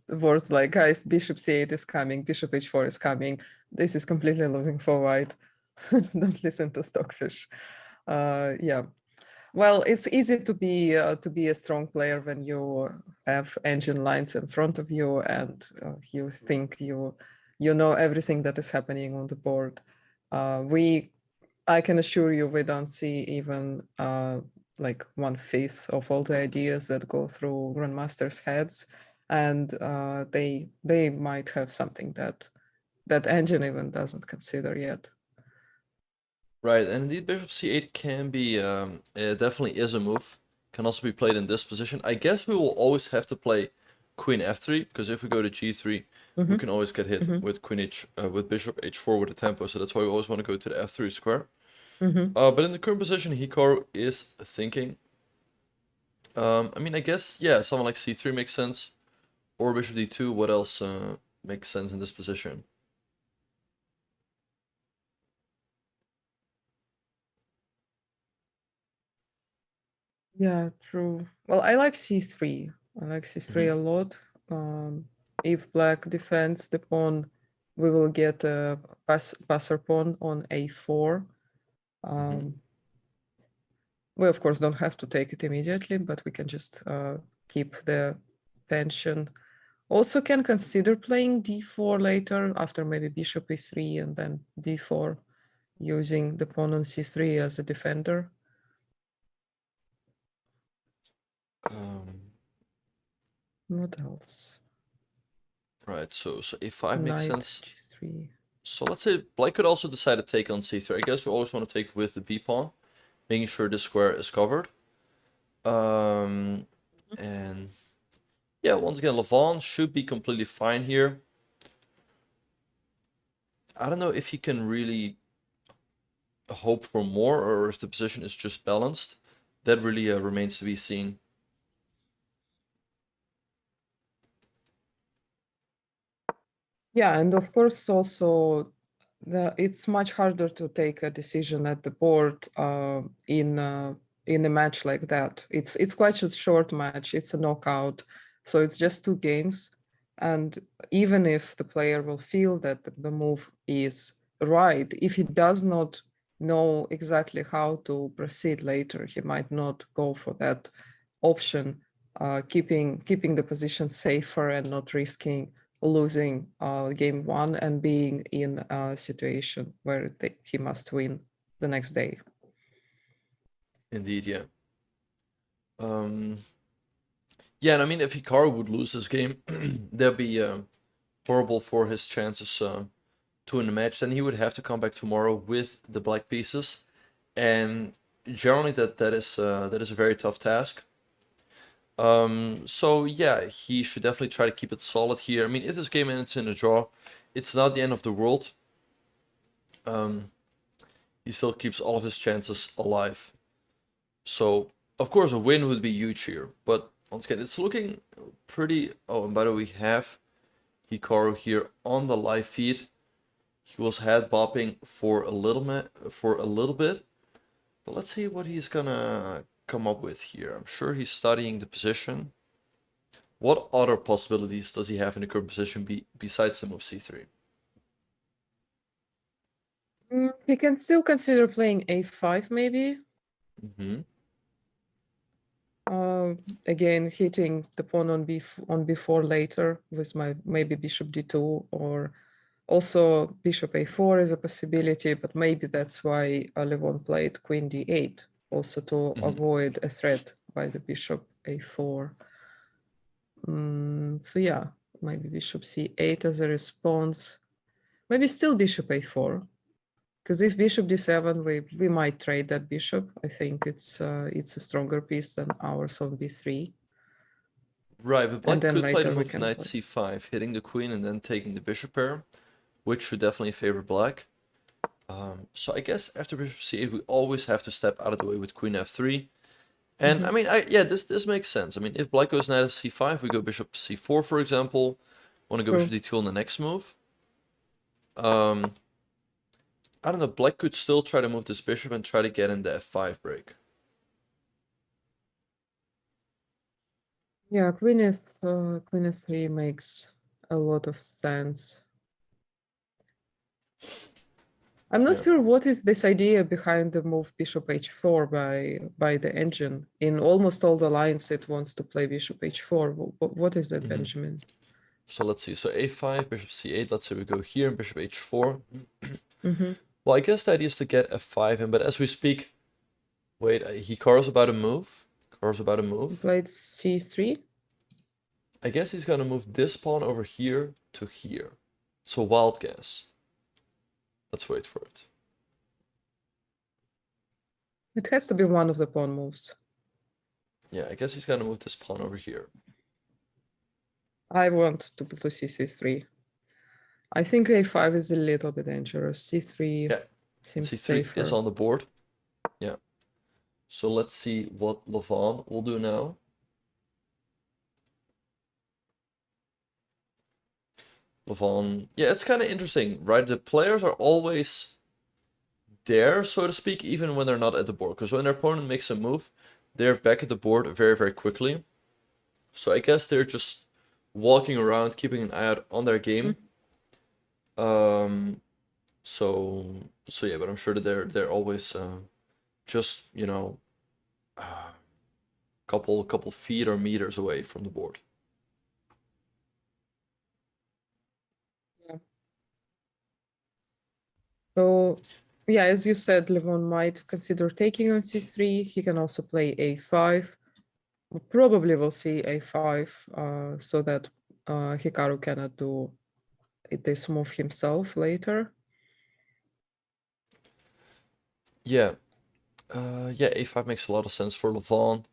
words like, guys, bishop c8 is coming, bishop h4 is coming. This is completely losing for white. Don't listen to Stockfish. Yeah. Well, it's easy to be a strong player when you have engine lines in front of you and you think you know everything that is happening on the board. I can assure you, we don't see even like 1/5 of all the ideas that go through grandmasters' heads, and they might have something that engine even doesn't consider yet. Right, and indeed bishop c8 can be, it definitely is a move. Can also be played in this position. I guess we will always have to play queen f3, because if we go to g3, we can always get hit with with bishop h4 with a tempo, so that's why we always want to go to the f3 square. But in the current position, Hikaru is thinking. I mean, I guess, yeah, someone like c3 makes sense, or bishop d2. What else makes sense in this position? Yeah, true. Well, I like c3. I like c3 a lot. If black defends the pawn, we will get a passer pawn on a4. We, of course, don't have to take it immediately, but we can just keep the tension. Also can consider playing d4 later after maybe bishop e3 and then d4, using the pawn on c3 as a defender. What else? Right, so a5 makes Knight sense. g3. So let's say black could also decide to take on c3. I guess we always want to take with the b pawn, making sure this square is covered. And yeah, once again, Levon should be completely fine here. I don't know if he can really hope for more or if the position is just balanced. That really remains to be seen. Yeah, and of course also it's much harder to take a decision at the board in a match like that. It's quite a short match. It's a knockout, so it's just 2 games. And even if the player will feel that the move is right, if he does not know exactly how to proceed later, he might not go for that option, keeping the position safer and not risking losing game one and being in a situation where he must win the next day. Indeed, yeah. Yeah, and I mean, if Hikaru would lose this game, that'd be horrible for his chances to win the match. Then he would have to come back tomorrow with the black pieces, and generally that is a very tough task. So yeah, he should definitely try to keep it solid here. I mean, if this game ends in a draw, it's not the end of the world. He still keeps all of his chances alive. So of course a win would be huge here, but once again, it's looking pretty. Oh, and by the way, we have Hikaru here on the live feed. He was head bopping for a little bit, but let's see what he's gonna come up with here. I'm sure he's studying the position. What other possibilities does he have in the current position besides the move c3? He can still consider playing a5 maybe. Mm-hmm. Again, hitting the pawn on b4 later with maybe bishop d2, or also bishop a4 is a possibility, but maybe that's why Levon played queen d8, also to avoid a threat by the bishop a4. So yeah, maybe bishop c8 as a response. Maybe still bishop a4, because if bishop d7, we might trade that bishop. I think it's a stronger piece than ours on b3. Right, but And black then could play the later we move can knight play. c5, hitting the queen and then taking the bishop pair, which should definitely favor black. So I guess after bishop c8, we always have to step out of the way with queen f3. And I mean, yeah, this makes sense. I mean, if black goes knight c5, we go bishop c4, for example. Want to go bishop d2 on the next move. I don't know, black could still try to move this bishop and try to get in the f5 break. Yeah, queen f3 makes a lot of sense. I'm not sure what is this idea behind the move bishop h4 by the engine. In almost all the lines, it wants to play bishop h4. What is that, Benjamin? So let's see. So a5, bishop c8. Let's say we go here and bishop h4. Mm-hmm. Well, I guess the idea is to get f5 in, but as we speak, wait, Hikaru's about to move. Hikaru's about to move. Played c3. I guess he's gonna move this pawn over here to here. It's a wild guess. Let's wait for it. It has to be one of the pawn moves. Yeah, I guess he's gonna move this pawn over here. I want to c3. I think a5 is a little bit dangerous. c3 Yeah, seems c3 safer. is on the board. Yeah. So let's see what Levon will do now. Levon, yeah, it's kind of interesting, right? The players are always there, so to speak, even when they're not at the board. Because when their opponent makes a move, they're back at the board very, very quickly. So I guess they're just walking around, keeping an eye out on their game. So yeah, but I'm sure that they're always just, you know, couple feet or meters away from the board. Yeah. So yeah, as you said, Levon might consider taking on c3. He can also play a5. We probably will see a5 so that Hikaru cannot do this move himself later. Yeah. Yeah, a5 makes a lot of sense for Levon.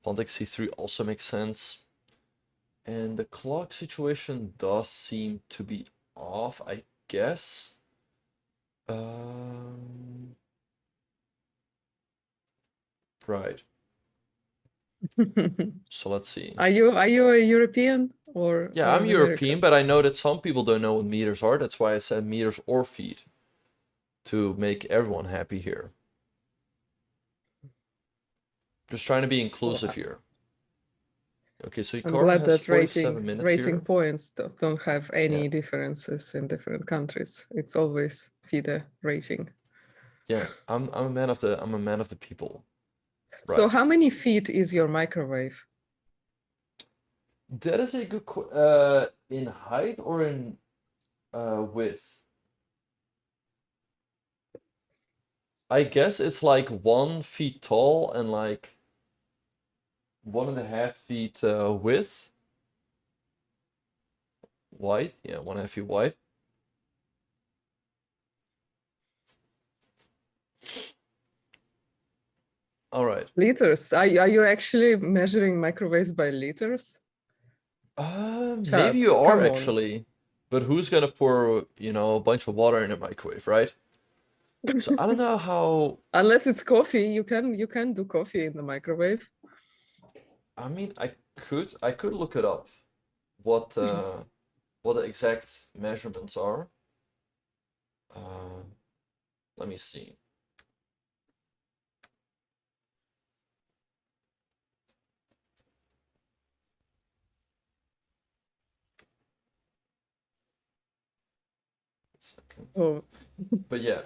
Pawn takes c3 also makes sense. And the clock situation does seem to be off, I guess. Right. So let's see. Are you a European or Yeah, I'm an European, American? but I know that some people don't know what meters are. That's why I said meters or feet to make everyone happy here. Just trying to be inclusive here. Okay, so I'm Hikaru glad has that 47 minutes rating here. points don't have any Yeah. differences in different countries. It's always FIDE rating. Yeah, I'm a man of the people. So Right. how many feet is your microwave? That is a good in height or in width? I guess it's like 1 feet tall and like 1.5 feet width. Wide, yeah, 1.5 feet wide. All right. Liters. Are you actually measuring microwaves by liters? Maybe Chat, you are come on. actually, but who's gonna pour, a bunch of water in a microwave, right? So I don't know how. Unless it's coffee, you can do coffee in the microwave. I mean, I could look it up, what the exact measurements are. Uh, Let me see. Second. Oh, But yeah,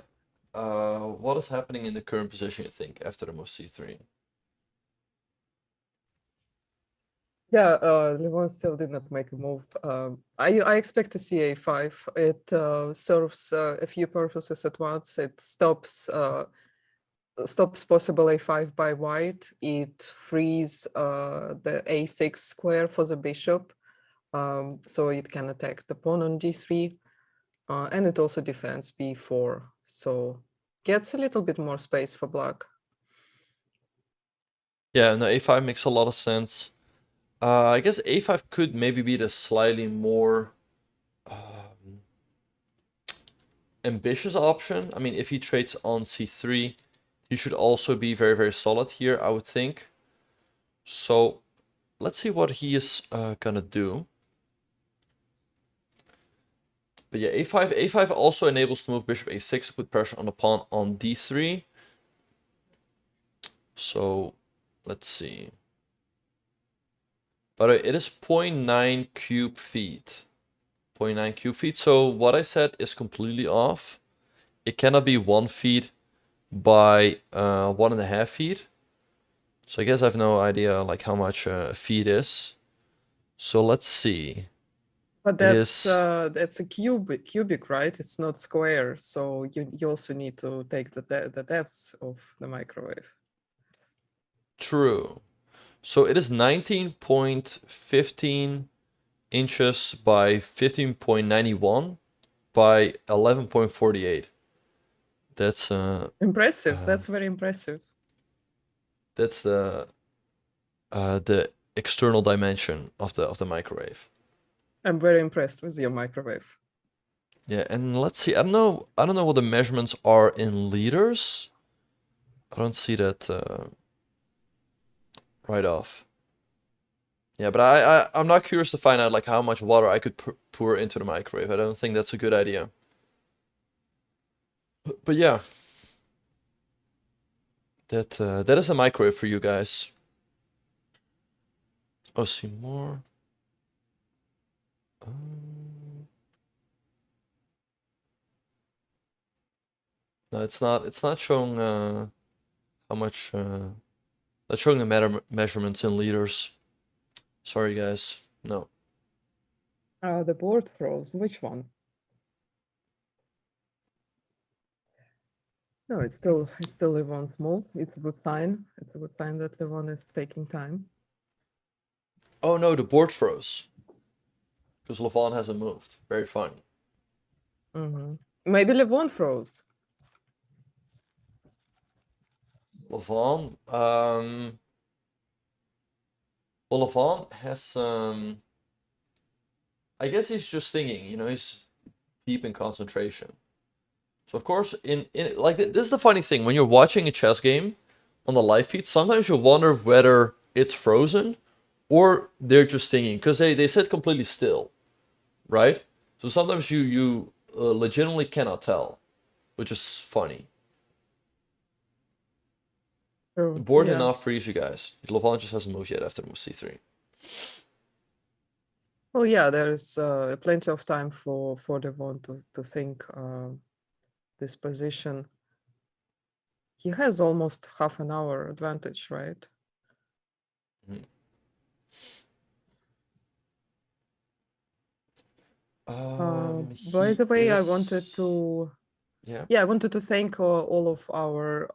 what is happening in the current position, you think, after the move c3? yeah, Levon still did not make a move. I expect to see a5. It serves a few purposes at once. It stops possible a5 by white. It frees the a6 square for the bishop, so it can attack the pawn on d3, and it also defends b4, so gets a little bit more space for black. Yeah, no, a5 makes a lot of sense. I guess a5 could maybe be the slightly more ambitious option. I mean, if he trades on c3, he should also be very, very solid here, I would think. So let's see what he is gonna do. But yeah, a5 also enables to move bishop a6 to put pressure on the pawn on d3. So let's see. By the way, it is 0.9 cube feet. 0.9 cube feet. So what I said is completely off. It cannot be 1 feet by 1.5 feet. So I guess I have no idea like how much a feet is. So let's see. But It that's is a cubic, right? It's not square, so you also need to take the depths of the microwave. true. So it is 19.15 inches by 15.91 by 11.48. That's Impressive. That's very impressive. that's the external dimension of the microwave. I'm very impressed with your microwave. Yeah, and let's see. I don't know what the measurements are in liters. I don't see that right off. Yeah, but I'm not curious to find out like how much water I could pour into the microwave. I don't think that's a good idea. But yeah, that is a microwave for you guys. Oh, see more. No, it's not. It's not showing how much. Not showing the measurements in liters. Sorry, guys. No. The board froze. Which one? No, it's still Levon's move. It's a good sign. It's a good sign that Levon is taking time. Oh no, the board froze. Because Levon hasn't moved. Very funny. Maybe Levon froze. Levon, Well, Levant has I guess he's just thinking, you know, he's deep in concentration. So of course, in like this is the funny thing when you're watching a chess game on the live feed. Sometimes you wonder whether it's frozen or they're just thinking because they sit completely still, right? So sometimes you legitimately cannot tell, which is funny. The True. board did Yeah. not freeze you guys. Levant just hasn't moved yet after move c3. Well, yeah, there is plenty of time for Devon to think this position. He has almost half an hour advantage, right? Mhm. By He the way, I wanted is to, yeah. I wanted to thank all of our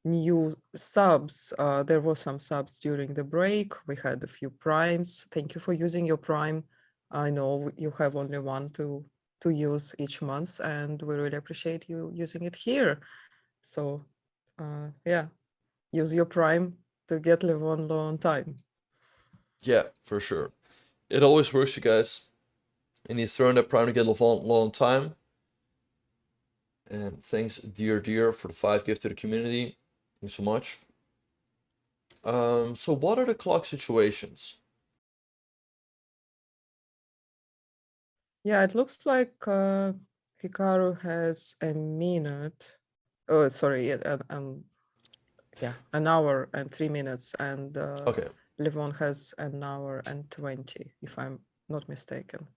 new subs. There was some subs during the break. We had a few primes. Thank you for using your prime. I know you have only one to use each month, and we really appreciate you using it here. So, yeah, use your prime to get Levon low on time. Yeah, for sure. It always works, you guys. And he's throwing that prime to get Levant low on time. And thanks, dear, for the 5 gift to the community. Thanks so much. So what are the clock situations? Yeah, it looks like Hikaru has a minute. Oh, sorry, yeah, an hour and 3 minutes, and Okay. Levon has an hour and 20, if I'm not mistaken.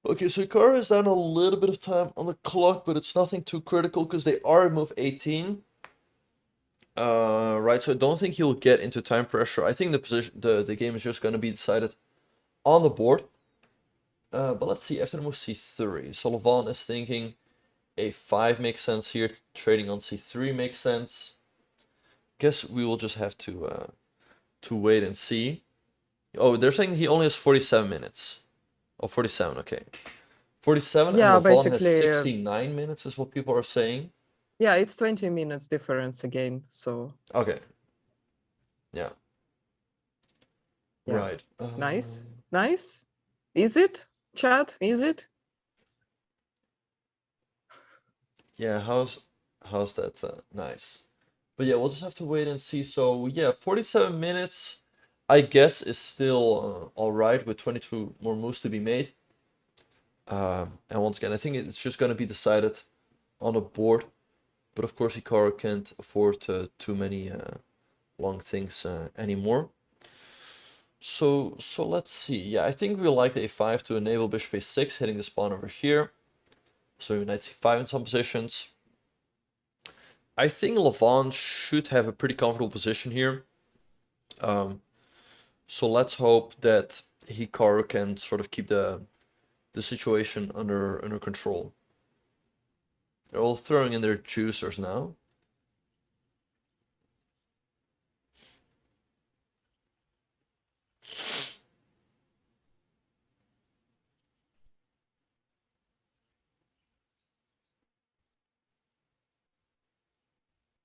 Okay, so Hikaru has down a little bit of time on the clock, but it's nothing too critical because they are at move 18. Right, so I don't think he'll get into time pressure. I think the game is just gonna be decided on the board. But let's see, after the move c3, Sullivan is thinking a5 makes sense here, trading on c3 makes sense. Guess we will just have to wait and see. Oh, they're saying he only has 47 minutes. Oh, 47, okay. 47 and Yeah, Levon has basically, 69 minutes is what people are saying. yeah, it's 20 minutes difference again, so Okay. Yeah. yeah. Right. Nice, nice. Is it, chat? Is it? Yeah, how's that? Nice. But yeah, we'll just have to wait and see. So yeah, 47 minutes, I guess, is still all right with 22 more moves to be made. And once again, I think it's just going to be decided on a board. But of course, Hikaru can't afford too many long things anymore. So let's see. Yeah, I think we'll like the a5 to enable bishop a6, hitting the pawn over here. So knight c5 in some positions. I think Levant should have a pretty comfortable position here. So let's hope that Hikaru can sort of keep the situation under control. They're all throwing in their juicers now.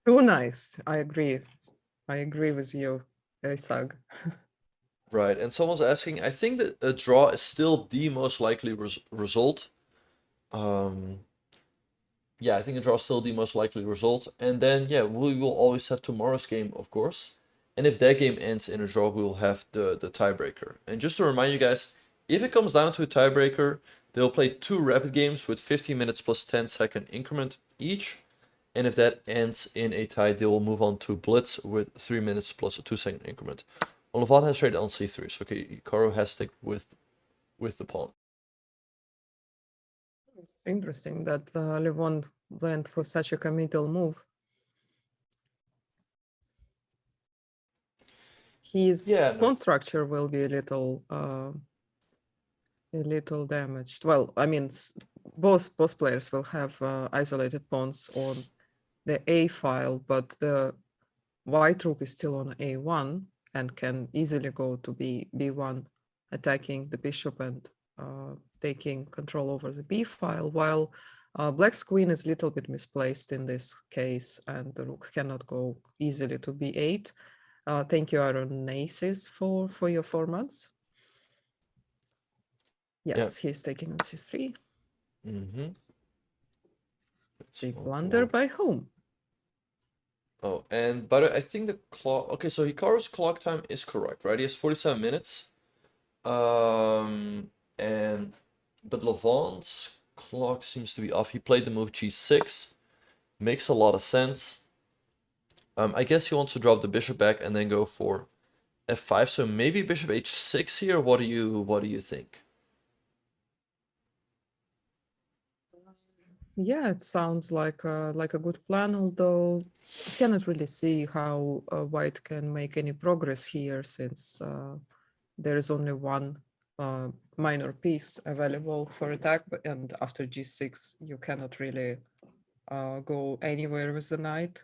Too nice. I agree. I agree with you, Isag. Right, and someone's asking, I think that a draw is still the most likely result. Yeah, I think a draw is still the most likely result. And then, yeah, we will always have tomorrow's game, of course. And if that game ends in a draw, we will have the tiebreaker. And just to remind you guys, if it comes down to a tiebreaker, they'll play 2 rapid games with 15 minutes plus 10-second increment each. And if that ends in a tie, they will move on to blitz with 3 minutes plus a 2-second increment. Levant has traded on c3, so okay, Hikaru has to stick with the pawn. Interesting that Levon went for such a committal move. His Yeah, no. pawn structure will be a little damaged. Well, I mean, both players will have isolated pawns on the A file, but the white rook is still on A1 and can easily go to B1, attacking the bishop and taking control over the B file, while black's queen is a little bit misplaced in this case, and the rook cannot go easily to B8. Thank you, Aronasis, for your 4 months. Yes, he's taking on c3. Mm-hmm. Big blunder by whom? Oh, and by the way, I think the clock. Okay, so Hikaru's clock time is correct, right? He has 47 minutes. And but Levant's clock seems to be off. He played the move g6. Makes a lot of sense. I guess he wants to drop the bishop back and then go for f5. So maybe bishop h6 here. What do you think? Yeah, it sounds like a good plan, although I cannot really see how White can make any progress here, since there is only one minor piece available for attack, and after g6 you cannot really go anywhere with the knight.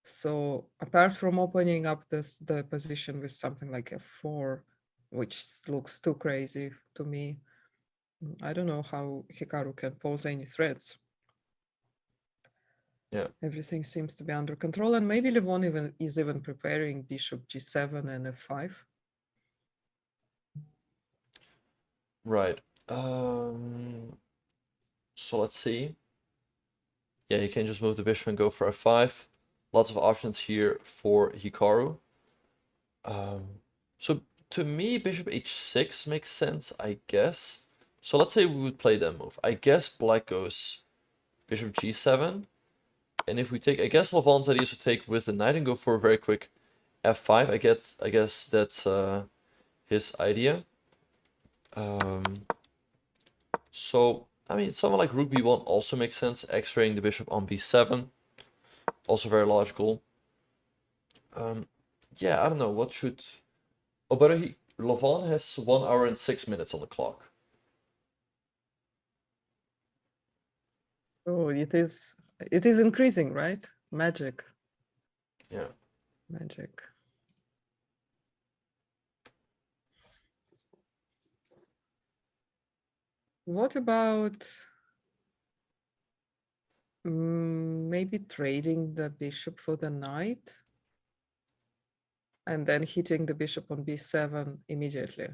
So apart from opening up the position with something like f4, which looks too crazy to me, I don't know how Hikaru can pose any threats. Yeah. Everything seems to be under control, and maybe Levon is even preparing bishop g7 and f5. Right. So let's see. Yeah, you can just move the bishop and go for f5. Lots of options here for Hikaru. So to me, bishop h6 makes sense, I guess. So let's say we would play that move. I guess black goes bishop g7. And if we take, I guess Levant's idea is to take with the knight and go for a very quick f5. I guess that's his idea. So, I mean, something like rook b1 also makes sense. X-raying the bishop on b7. Also very logical. Yeah, I don't know. What should... Oh, but Levant has 1 hour and 6 minutes on the clock. Oh, it is increasing, right? Magic. Yeah. Magic. What about maybe trading the bishop for the knight and then hitting the bishop on b7 immediately?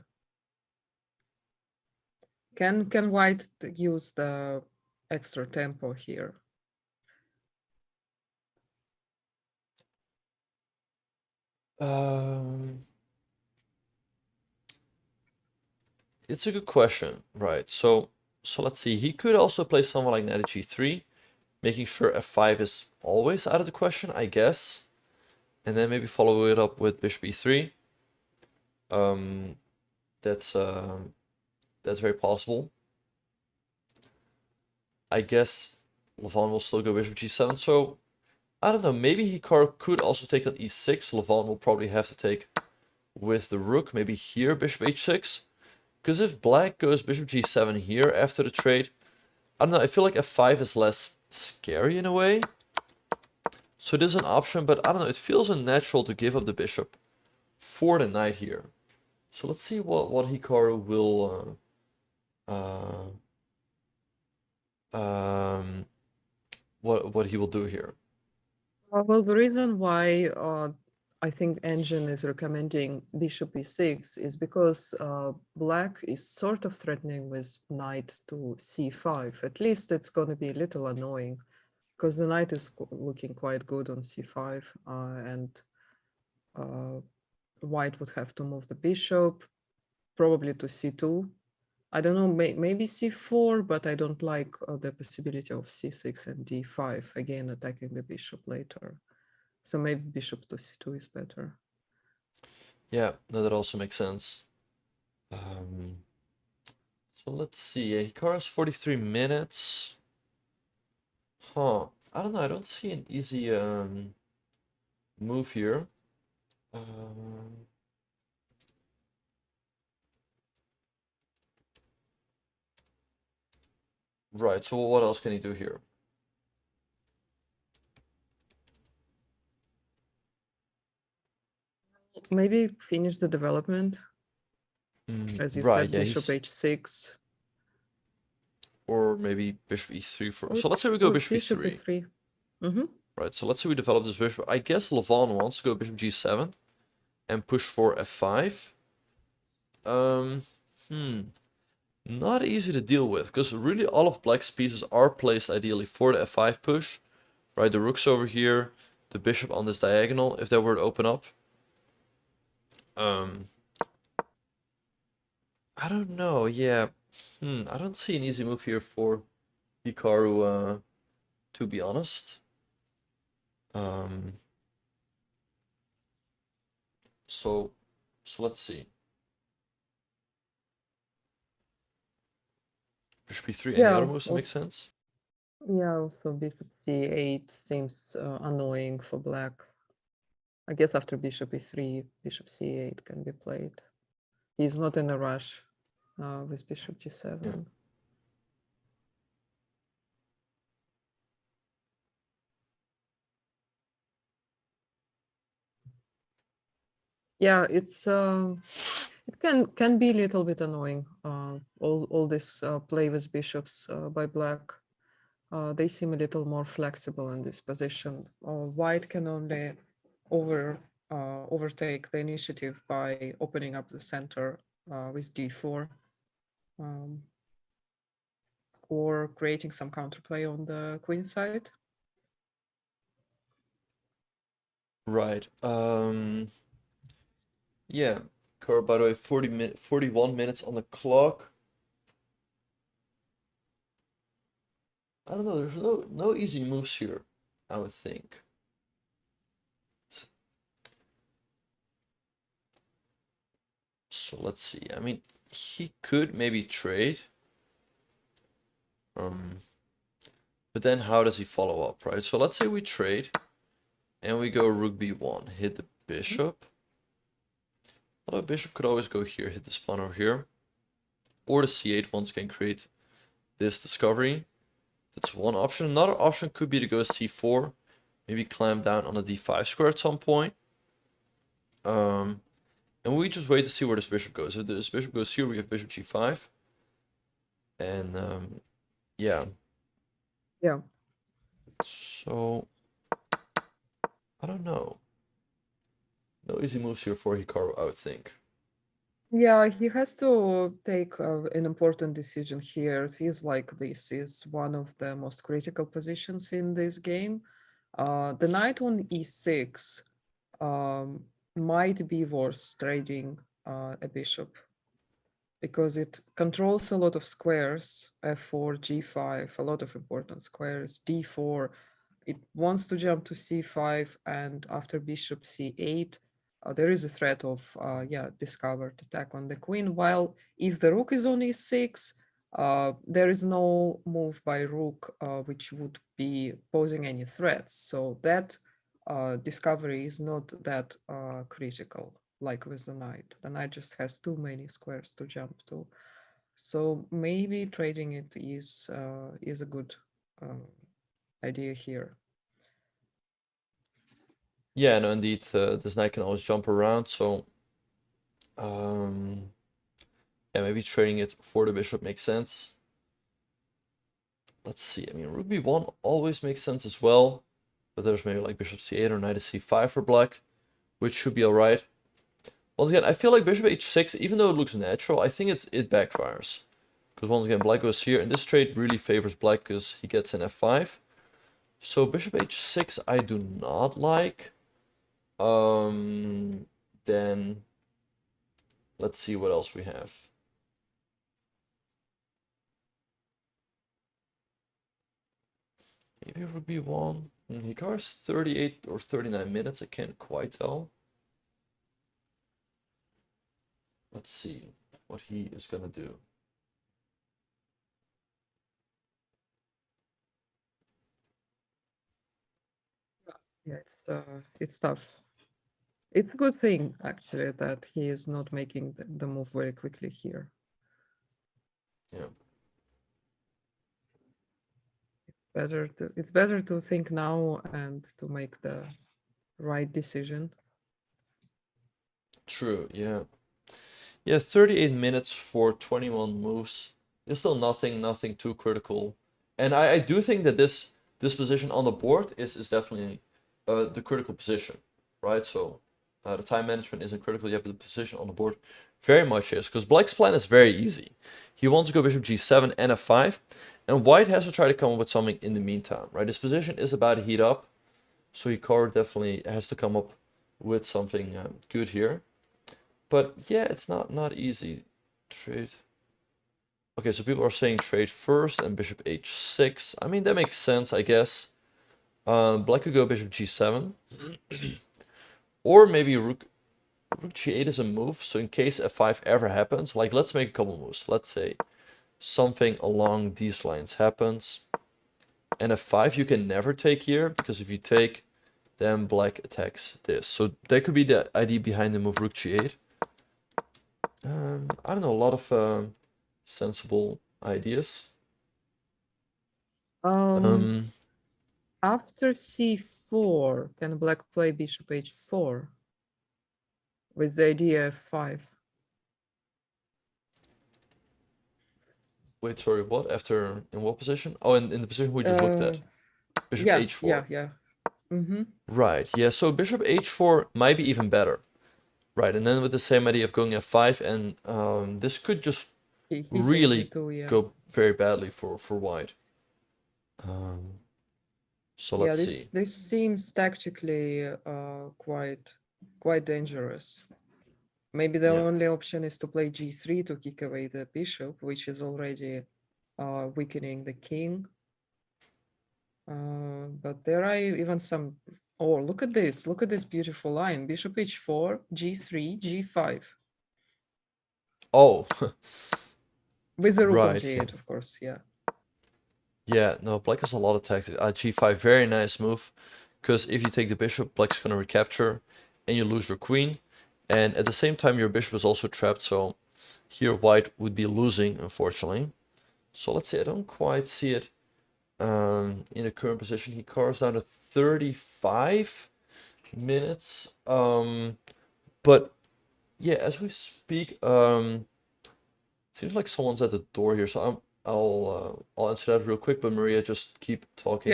Can White use the extra tempo here? It's a good question, right? So let's see. He could also play someone like knight g3, making sure f5 is always out of the question, I guess. And then maybe follow it up with bishop e3. That's very possible. I guess Levant will still go bishop g7. So I don't know. Maybe Hikaru could also take on e6. Levant will probably have to take with the rook. Maybe here bishop h6. Because if black goes bishop g7 here after the trade, I don't know, I feel like f5 is less scary in a way. So it is an option, but I don't know, it feels unnatural to give up the bishop for the knight here. So let's see what Hikaru will what he will do here. Well, the reason why I think Engine is recommending bishop e6 is because black is sort of threatening with knight to c5. At least it's going to be a little annoying because the knight is looking quite good on c5, and white would have to move the bishop probably to c2. I don't know, maybe c4, but I don't like the possibility of c6 and d5, again attacking the bishop later. So maybe bishop to c2 is better. Yeah, no, that also makes sense. So let's see. Hikaru's 43 minutes. Huh. I don't know. I don't see an easy move here. Right. So what else can he do here? Maybe finish the development. As you Right. said, Yeah. bishop h6. Or maybe bishop e3 for. Or, So let's say we go bishop bishop e3. e3. Mm-hmm. Right. So let's say we develop this bishop. I guess Levant wants to go bishop g7. and push for f5. Not easy to deal with, because really all of black's pieces are placed ideally for the f5 push. Right, the rook's over here, the bishop on this diagonal, if that were to open up. I don't know, yeah. I don't see an easy move here for Hikaru, to be honest. So let's see. Bishop b3, any other moves that make sense? Yeah, also bishop c8 seems annoying for black. I guess after bishop e3, bishop c8 can be played. He's not in a rush with bishop g7. Yeah. Yeah, it's it can be a little bit annoying. All this play with bishops by black, they seem a little more flexible in this position. White can only overtake the initiative by opening up the center with d4, or creating some counterplay on the queen side. Right. Yeah. Hikaru, by the way, 41 minutes on the clock. I don't know, there's no easy moves here, I would think. So let's see. I mean, he could maybe trade. But then how does he follow up, right? So let's say we trade and we go rook b1, hit the bishop. Although bishop could always go here, hit this pawn over here. Or the c8 once again create this discovery. That's one option. Another option could be to go c4, maybe climb down on the d5 square at some point. And we just wait to see where this bishop goes. If this bishop goes here, we have bishop g5. And yeah. Yeah. So I don't know. No easy moves here for Hikaru, I would think. Yeah, he has to take an important decision here. It feels like this is one of the most critical positions in this game. The knight on e6 might be worth trading a bishop, because it controls a lot of squares, f4, g5, a lot of important squares, d4. It wants to jump to c5, and after bishop c8, there is a threat of discovered attack on the queen, while if the rook is on e6, there is no move by rook which would be posing any threats. So that discovery is not that critical, like with the knight. The knight just has too many squares to jump to. So maybe trading it is a good idea here. Yeah, no, indeed, this knight can always jump around, so yeah, maybe trading it for the bishop makes sense. Let's see. I mean, rook b1 always makes sense as well, but there's maybe like bishop c8 or knight to c5 for black, which should be all right. Once again, I feel like bishop h6, even though it looks natural, I think it backfires. Because once again, black goes here, and this trade really favors black because he gets an f5. So bishop h6 I do not like. Then let's see what else we have. Maybe rook b1. Hikaru's 38 or 39 minutes, I can't quite tell. Let's see what he is gonna do. Yeah, it's tough. It's a good thing actually that he is not making the move very quickly here. Yeah. It's better to think now and to make the right decision. True, yeah. Yeah, 38 minutes for 21 moves. It's still nothing too critical. And I do think that this position on the board is definitely the critical position, right? So the time management isn't critical yet, but the position on the board very much is. Because Black's plan is very easy. He wants to go bishop g7 and f5, and white has to try to come up with something in the meantime, right? His position is about to heat up, so Hikaru definitely has to come up with something good here. But yeah, it's not easy. Trade. Okay, so people are saying trade first and bishop h6. I mean, that makes sense, I guess. Black could go bishop g7. Or maybe rook g8 is a move, so in case f5 ever happens, like let's make a couple moves. Let's say something along these lines happens. And f5 you can never take here, because if you take, then black attacks this. So that could be the idea behind the move rook g8. I don't know, a lot of sensible ideas. After c4, can black play bishop h4 with the idea f5? Wait, sorry, what? After, in what position? Oh, in the position we just looked at. Bishop Yeah, h4. yeah. Mm-hmm. Right, yeah, so bishop h4 might be even better. Right, and then with the same idea of going f5, and this could just really go very badly for white. So let's see. This seems tactically quite dangerous. Maybe the only option is to play g3 to kick away the bishop, which is already weakening the king. But there are even some. Oh, look at this! Look at this beautiful line: bishop h4, g3, g5. Oh, with the rook on right. g8, of course. Yeah. Yeah, no, black has a lot of tactics. G5, very nice move, because if you take the bishop, black's gonna recapture, and you lose your queen, and at the same time your bishop is also trapped. So here white would be losing, unfortunately. So let's see. I don't quite see it in the current position. He carves down to 35 minutes. But yeah, as we speak, it seems like someone's at the door here, so I'll answer that real quick. But Maria, just keep talking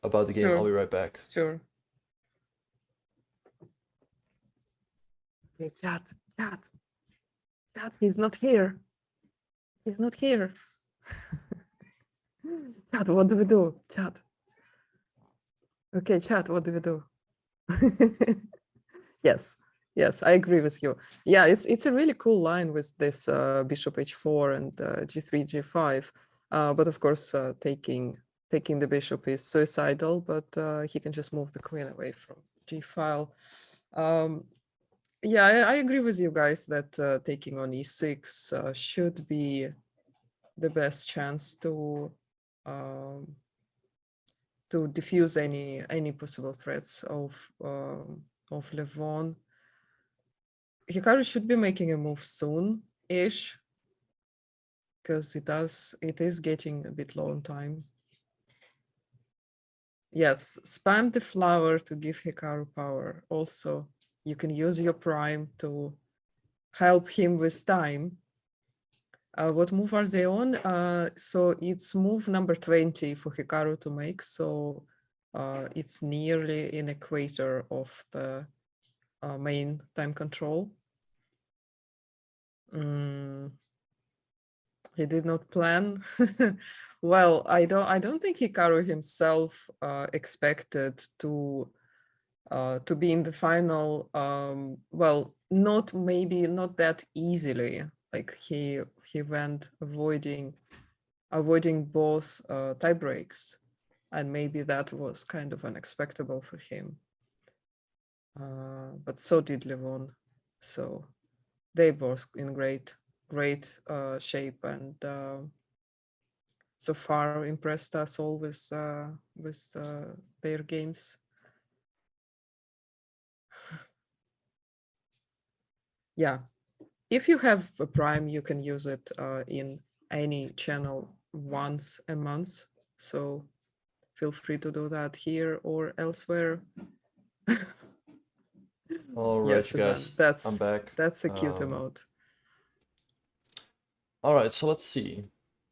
about the game. Sure. I'll be right back. Sure. Hey, chat, he's not here. He's not here. Chat, what do we do? Chat. Okay, chat, what do we do? Yes, I agree with you. Yeah, it's a really cool line with this bishop h4 and g3, g5. But of course, taking the bishop is suicidal, but he can just move the queen away from g-file. Yeah, I agree with you guys that taking on e6 should be the best chance to diffuse any possible threats of Levon. Hikaru should be making a move soon-ish, because it is getting a bit low on time. Yes, spam the flower to give Hikaru power. Also, you can use your prime to help him with time. What move are they on? So it's move number 20 for Hikaru to make. So it's nearly in equator of the main time control. He did not plan. Well, I don't think Hikaru himself expected to be in the final. Well, maybe not that easily. Like he went avoiding both tie breaks, and maybe that was kind of unexpected for him. But so did Levon. So they both in great shape, and so far impressed us all with their games. Yeah, if you have a prime, you can use it in any channel once a month, so feel free to do that here or elsewhere. All right, yes, guys, I'm back. That's a cute emote. All right, so let's see.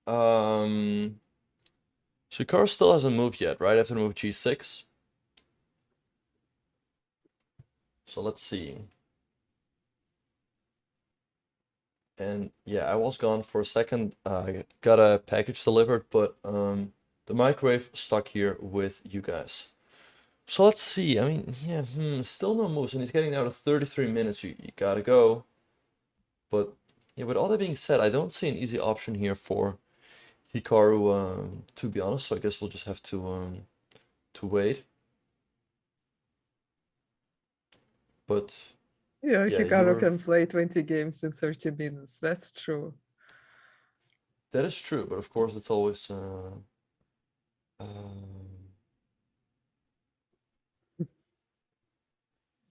So Hikaru still hasn't moved yet, right? After the move g6. So let's see. And yeah, I was gone for a second. I got a package delivered, but the microwave stuck here with you guys. So let's see. I mean, yeah, still no moves, and he's getting down to 33 minutes. You gotta go. But yeah, with all that being said, I don't see an easy option here for Hikaru, to be honest. So I guess we'll just have to wait. But Yeah, yeah, Hikaru can play 20 games in 30 minutes. That's true. that is true. But of course, it's always um,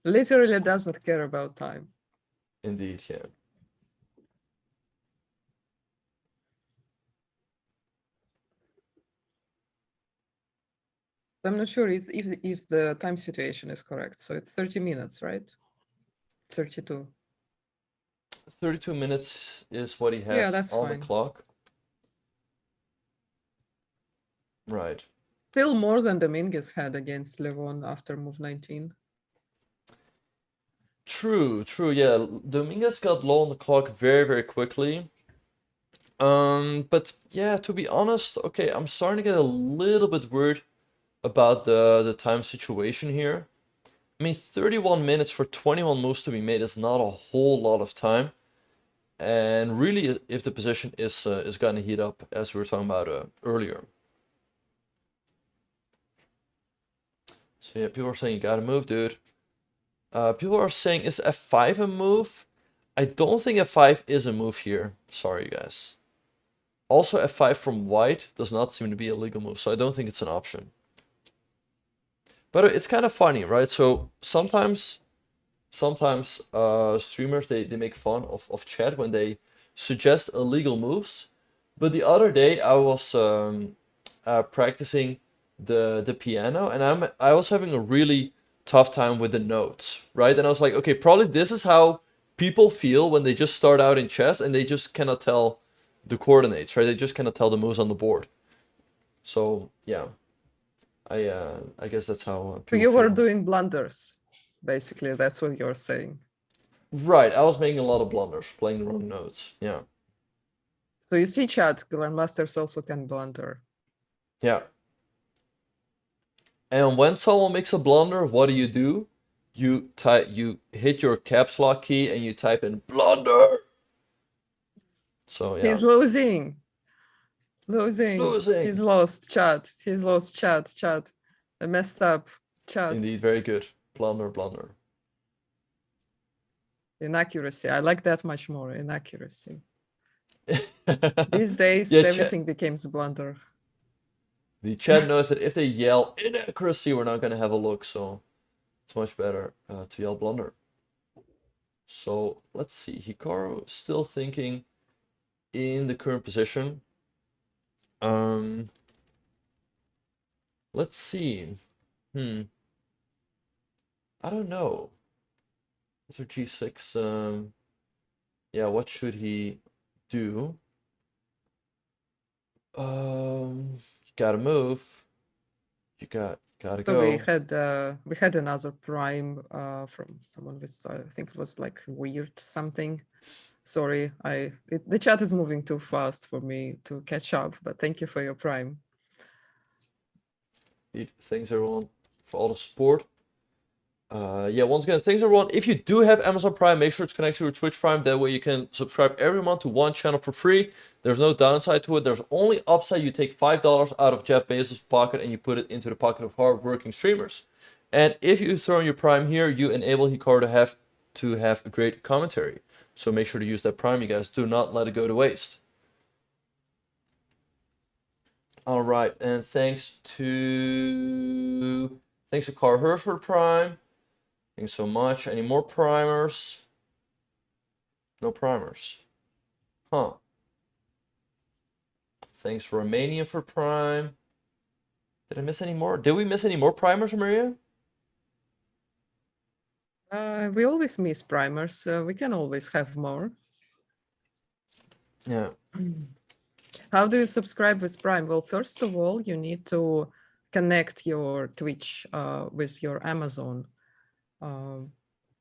Literally doesn't care about time. indeed, yeah. I'm not sure if the time situation is correct. So it's 30 minutes, right? 32. 32 minutes is what he Yeah, has that's on the fine. clock. Right. Still more than Dominguez had against Levon after move 19. True, true. Yeah, Dominguez got low on the clock very, very quickly. But yeah, to be honest, okay, I'm starting to get a little bit worried about the time situation here. I mean, 31 minutes for 21 moves to be made is not a whole lot of time. And really, if the position is gonna heat up, as we were talking about earlier. So yeah, people are saying you gotta move, dude. People are saying is F5 a move? I don't think F5 is a move here. Sorry, guys. Also, F5 from white does not seem to be a legal move, so I don't think it's an option. But it's kind of funny, right? So sometimes streamers they make fun of chat when they suggest illegal moves. But the other day I was practicing the piano, and I was having a really tough time with the notes, right? And I was like, okay, probably this is how people feel when they just start out in chess and they just cannot tell the coordinates, right? They just cannot tell the moves on the board. So yeah, I guess that's how So people you were feel. doing blunders. Basically, that's what you're saying. Right, I was making a lot of blunders, playing the wrong notes. Yeah. So you see, chat, grandmasters also can blunder. Yeah. And when someone makes a blunder, what do? You hit your caps lock key and you type in blunder. So yeah. He's losing. Losing. Losing. He's lost, chat. He's lost, chat. I messed up, chat. Indeed, very good. Blunder. Inaccuracy. I like that much more. Inaccuracy. These days, Yeah, everything becomes blunder. the chat knows that if they yell inaccuracy, we're not gonna have a look, so it's much better to yell blunder. So let's see. Hikaru still thinking in the current position. Let's see. I don't know. Is G6? Yeah, what should he do? You gotta move. You gotta So go. we had another prime from someone with I think it was like weird something. Sorry, the chat is moving too fast for me to catch up, but thank you for your prime. Thanks everyone for all the support. Yeah, once again, thanks everyone. If you do have Amazon Prime, make sure it's connected to your Twitch Prime. That way you can subscribe every month to one channel for free. There's no downside to it. There's only upside. You take $5 out of Jeff Bezos' pocket and you put it into the pocket of hard-working streamers. And if you throw in your Prime here, you enable Hikaru to have a great commentary. So make sure to use that Prime, you guys. Do not let it go to waste. All right, and thanks to Carl Hirsch for Prime. Thanks so much. Any more primers? No primers. Huh. Thanks Romanian for Prime. Did I miss any more? Did we miss any more primers, Maria? We always miss primers. We can always have more. Yeah. How do you subscribe with Prime? Well, first of all, you need to connect your Twitch with your Amazon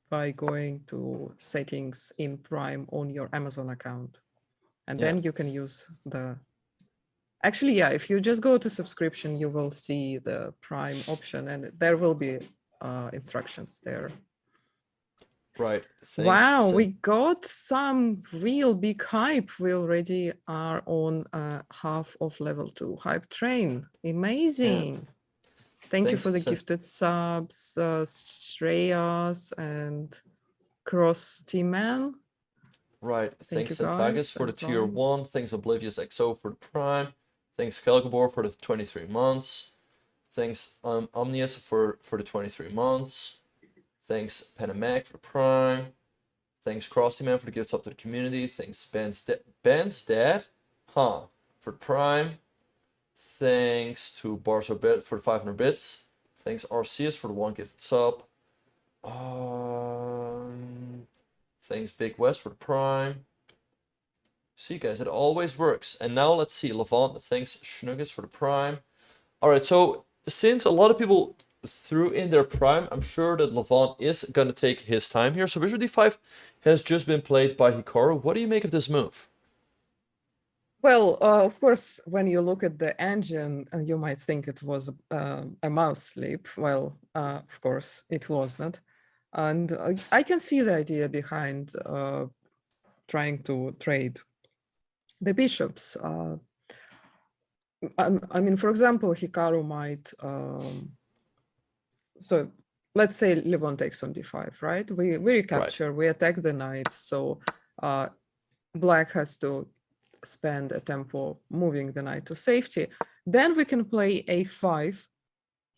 by going to settings in Prime on your Amazon account. And Yeah. then you can use the... Actually, yeah, if you just go to subscription, you will see the Prime option and there will be instructions there. Right. Thanks. Wow, we got some real big hype. We already are on half of level 2 hype train. Amazing. Thank you for the gifted subs, Shreyas and Cross T-Man. Right. Thank you, Thanks Tagus guys. for the and tier Prime. 1. Thanks Oblivious XO for the Prime. Thanks Kelgabor for the 23 months. Thanks Omnius for the 23 months. Thanks Panamac for the Prime. Thanks Crossyman for the gifts up to the community. Thanks Ben's Dad, for the Prime. Thanks to Barso Bit for the 500 bits. Thanks Arceus for the 1 gifted sub. Thanks Big West for the Prime. See guys, it always works. And now let's see, Levant, thanks Schnuggets for the Prime. Alright, so since a lot of people threw in their Prime, I'm sure that Levant is gonna take his time here. So Bishop D5 has just been played by Hikaru. What do you make of this move? Well, of course, when you look at the engine, you might think it was a mouse sleep. Well, of course, it wasn't. And I can see the idea behind trying to trade the bishops. I mean, for example, Hikaru might... so let's say Levon takes on d5, right? We recapture, we attack the knight. So Black has to spend a tempo moving the knight to safety. Then we can play a5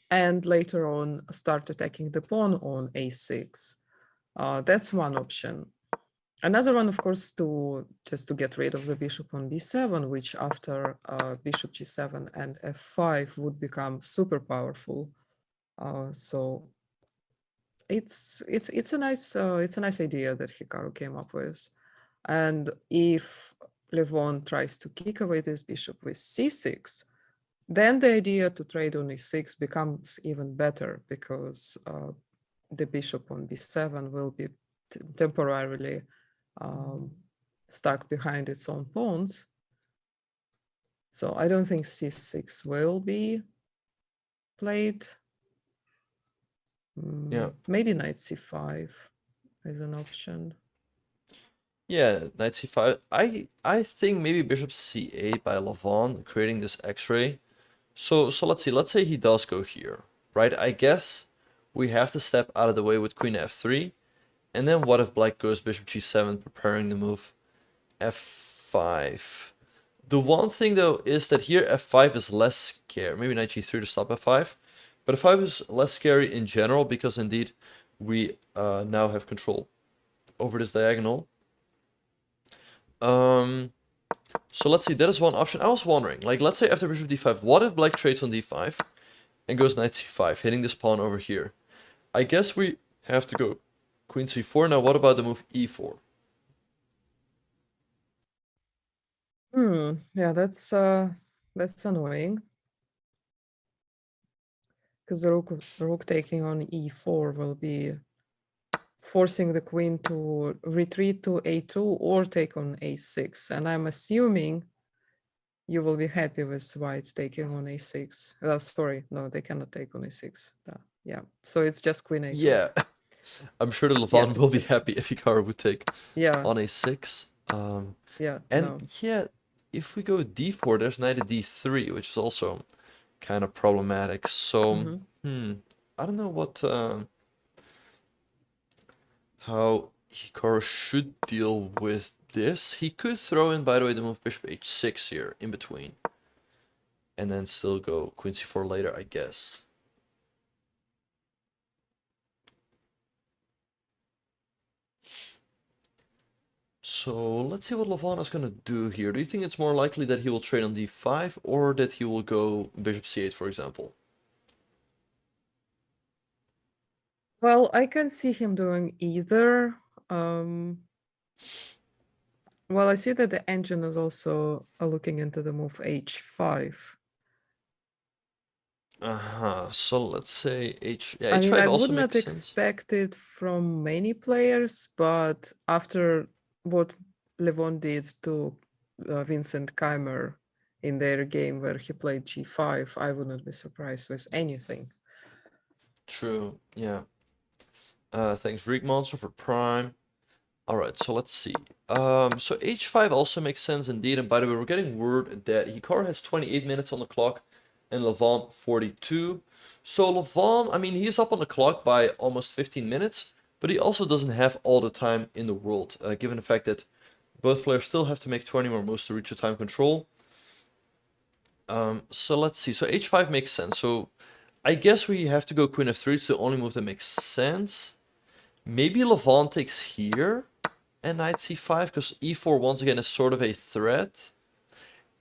and later on start attacking the pawn on a6. That's one option. Another one, of course, just to get rid of the bishop on b7, which after bishop g7 and f5 would become super powerful. So it's a nice idea that Hikaru came up with. And if Levon tries to kick away this bishop with c6, then the idea to trade on e6 becomes even better because the bishop on b7 will be temporarily stuck behind its own pawns. So I don't think c6 will be played. Yeah. Maybe knight c5 is an option. Yeah, knight c5. I think maybe bishop c8 by Levon, creating this x-ray. So let's see. Let's say he does go here, right? I guess we have to step out of the way with queen f3. And then what if black goes bishop g7, preparing the move f5? The one thing though is that here f5 is less scary. Maybe knight g3 to stop f5. But f5 is less scary in general because indeed we now have control over this diagonal. So let's see, that is one option. I was wondering, like, let's say after bishop d5, what if black trades on d5 and goes knight c5, hitting this pawn over here? I guess we have to go queen c4. Now, what about the move e4? Yeah, that's annoying. Because the rook taking on e4 will be forcing the queen to retreat to a2 or take on a6. And I'm assuming you will be happy with white taking on a6. Sorry, no, they cannot take on a6. Yeah, so it's just queen a2. Yeah, I'm sure the Levant will be happy if Hikaru would take on a6. Yeah, if we go d4, there's knight at d3, which is also kind of problematic. So, I don't know what how Hikaru should deal with this. He could throw in, by the way, the move bishop h6 here in between. And then still go queen c4 later, I guess. So let's see what Levant is going to do here. Do you think it's more likely that he will trade on d5 or that he will go bishop c8, for example? Well, I can see him doing either. Well, I see that the engine is also looking into the move h5. So let's say I mean, h5 I also would not makes sense. expect it from many players, but after what Levon did to Vincent Keimer in their game where he played g5, I would not be surprised with anything. True, yeah. Thanks Reek Monster for Prime. Alright, so let's see. So h5 also makes sense indeed, and by the way, we're getting word that Hikaru has 28 minutes on the clock and Levon 42. So Levon, I mean, he's up on the clock by almost 15 minutes, but he also doesn't have all the time in the world, given the fact that both players still have to make 20 more moves to reach a time control. So let's see. So h5 makes sense. So I guess we have to go queen f3. It's the only move that makes sense. Maybe Levon takes here and knight c5 because e4 once again is sort of a threat.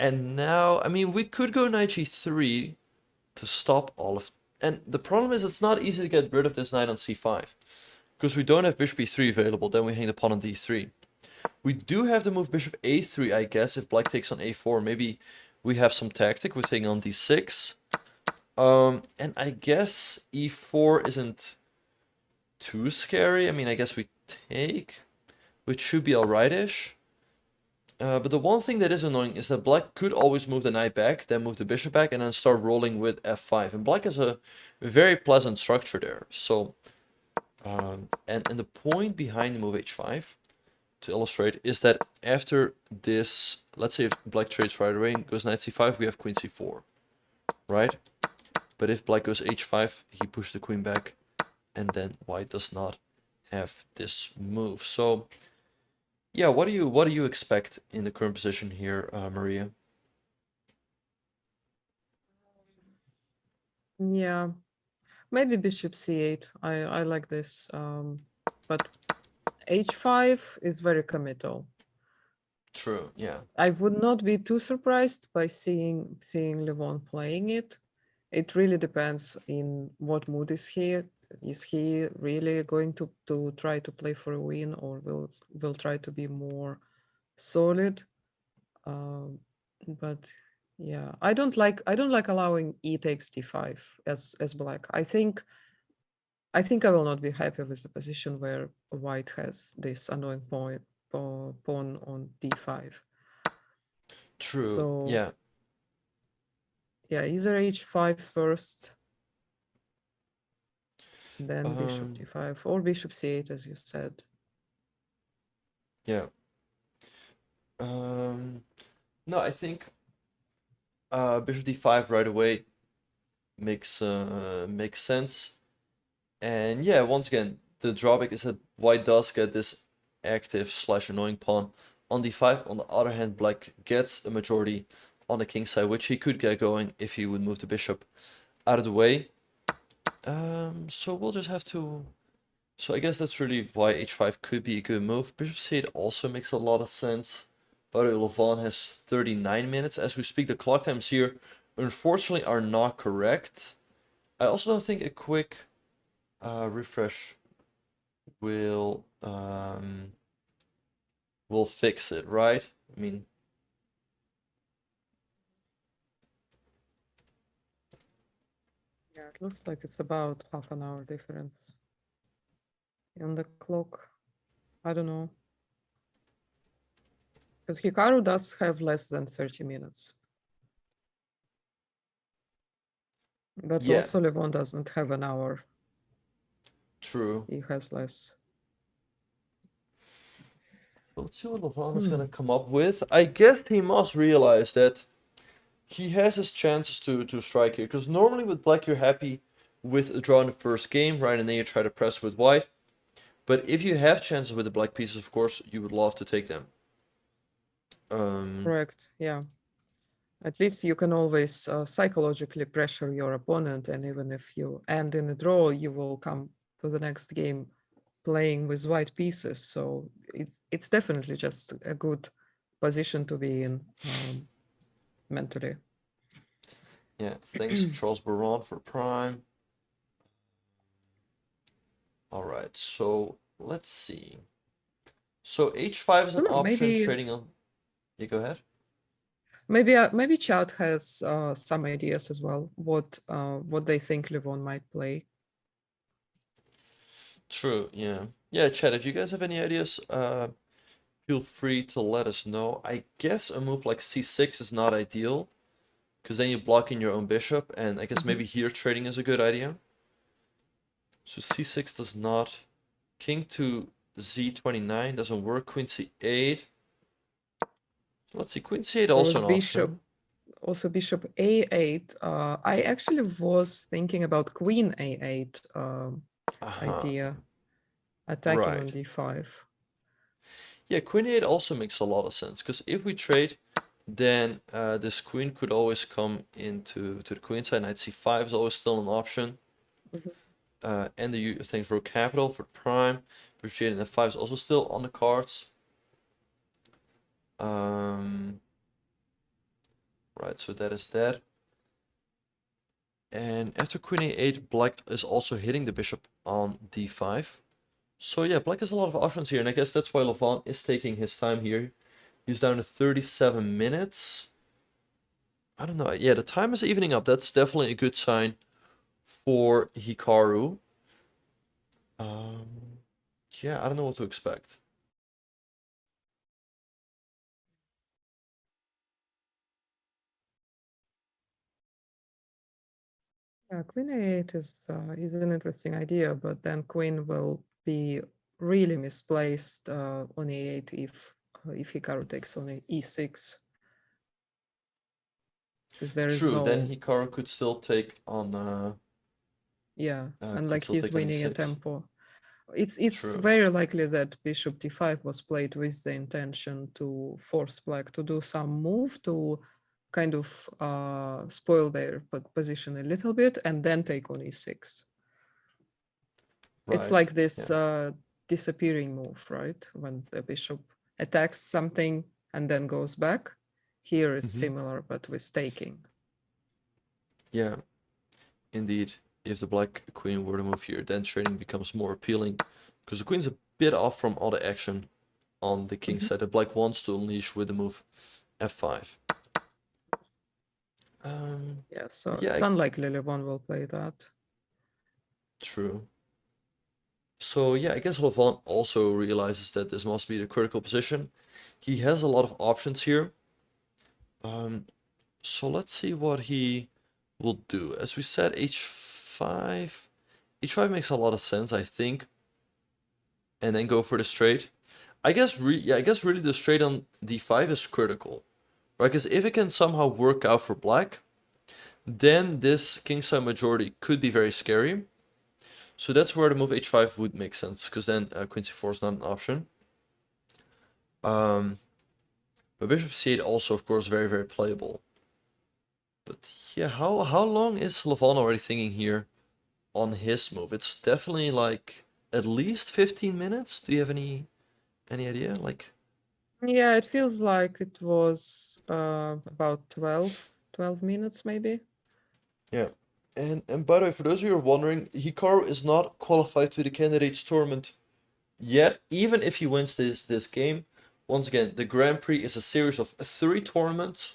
And now, I mean, we could go knight g3 to stop all of... And the problem is it's not easy to get rid of this knight on c5 because we don't have bishop e3 available. Then we hang the pawn on d3. We do have to move bishop a3, I guess, if black takes on a4. Maybe we have some tactic with taking on d6. And I guess e4 isn't too scary. I mean, I guess we take, which should be alright-ish. But the one thing that is annoying is that black could always move the knight back, then move the bishop back, and then start rolling with f5. And black has a very pleasant structure there. So, and the point behind the move h5, to illustrate, is that after this, let's say if black trades right away and goes knight c5, we have queen c4, right? But if black goes h5, he pushes the queen back, and then white does not have this move. So yeah, what do you expect in the current position here, Maria? Yeah, maybe bishop c8. I like this, but h5 is very committal. True, yeah. I would not be too surprised by seeing Levon playing it. It really depends in what mood is he. Is he really going to try to play for a win, or will try to be more solid? But yeah, I don't like allowing e takes d5 as black. I think I will not be happy with the position where white has this annoying pawn on d5. True, So yeah. yeah, either h5 first, then bishop Um, d5, or bishop c8, as you said. yeah. No, I think bishop d5 right away makes sense. And yeah, once again, the drawback is that white does get this active slash annoying pawn on d5. On the other hand, black gets a majority on the king side, which he could get going if he would move the bishop out of the way. So we'll just have to... So I guess that's really why h5 could be a good move. Bishop c8 also makes a lot of sense. By the way, Levon has 39 minutes. As we speak, the clock times here, unfortunately, are not correct. I also don't think a quick refresh will fix it, right? I mean, Yeah, it looks like it's about half an hour difference on the clock. I don't know. Because Hikaru does have less than 30 minutes. But yeah, also Levon doesn't have an hour. true. He has less. Let's see what Levon is gonna come up with. I guess he must realize that he has his chances to strike here, because normally with black you're happy with a draw in the first game, right, and then you try to press with white. But if you have chances with the black pieces, of course, you would love to take them. Correct, yeah. At least you can always psychologically pressure your opponent, and even if you end in a draw, you will come to the next game playing with white pieces. So it's definitely just a good position to be in mentally. Yeah, thanks Charles Baron for Prime. All right, so let's see. So h5 is an option, Maybe trading on... Yeah, go ahead. Maybe chat has some ideas as well. What they think Levon might play. True, yeah. Yeah, chat, if you guys have any ideas, feel free to let us know. I guess a move like c6 is not ideal, because then you're blocking your own bishop, and I guess maybe here trading is a good idea. So c6 does not. King to z29 doesn't work. Queen c8. Let's see, Queen c8 also an option. Also bishop a8. I actually was thinking about queen a8 idea, attacking on Right. d5. Yeah, Queen a8 also makes a lot of sense, because if we trade, then this queen could always come into the queen side. Knight c5 is always still an option. And the things rook capital for prime. Bishop and f5 is also still on the cards. Right, so that is that. And after queen a8, black is also hitting the bishop on d5. So yeah, black has a lot of options here, and I guess that's why Levon is taking his time here. He's down to 37 minutes. I don't know. Yeah, the time is evening up. That's definitely a good sign for Hikaru. Yeah, I don't know what to expect. Yeah, queen a8 is an interesting idea, but then queen will be really misplaced on a8 if Hikaru takes on e6. Because there is True, then no, Hikaru could still take on and could like still he's take on winning a e6. tempo. It's True. very likely that bishop d5 was played with the intention to force black to do some move to kind of spoil their position a little bit and then take on e6. It's Right. like this Yeah. disappearing move, right? When the bishop attacks something and then goes back. Here is similar, but with taking. Yeah. Indeed. If the black queen were to move here, then trading becomes more appealing, because the queen's a bit off from all the action on the king side. The black wants to unleash with the move f5. Yeah, so Yeah, it's unlikely Levon will play that. true. So yeah, I guess Levon also realizes that this must be the critical position. He has a lot of options here. So let's see what he will do. As we said, h5. h5 makes a lot of sense, I think. And then go for the straight. I guess really the straight on d5 is critical, right? Because if it can somehow work out for black, then this kingside majority could be very scary. So that's where the move h5 would make sense, because then queen c4 is not an option. But bishop c8 also, of course, very, very playable. But yeah, how long is Levon already thinking here on his move? It's definitely like at least 15 minutes. Do you have any idea? Like, Yeah, it feels like it was about 12 minutes maybe. yeah. And by the way, for those of you who are wondering, Hikaru is not qualified to the candidates tournament yet. Even if he wins this game, once again, the Grand Prix is a series of three tournaments.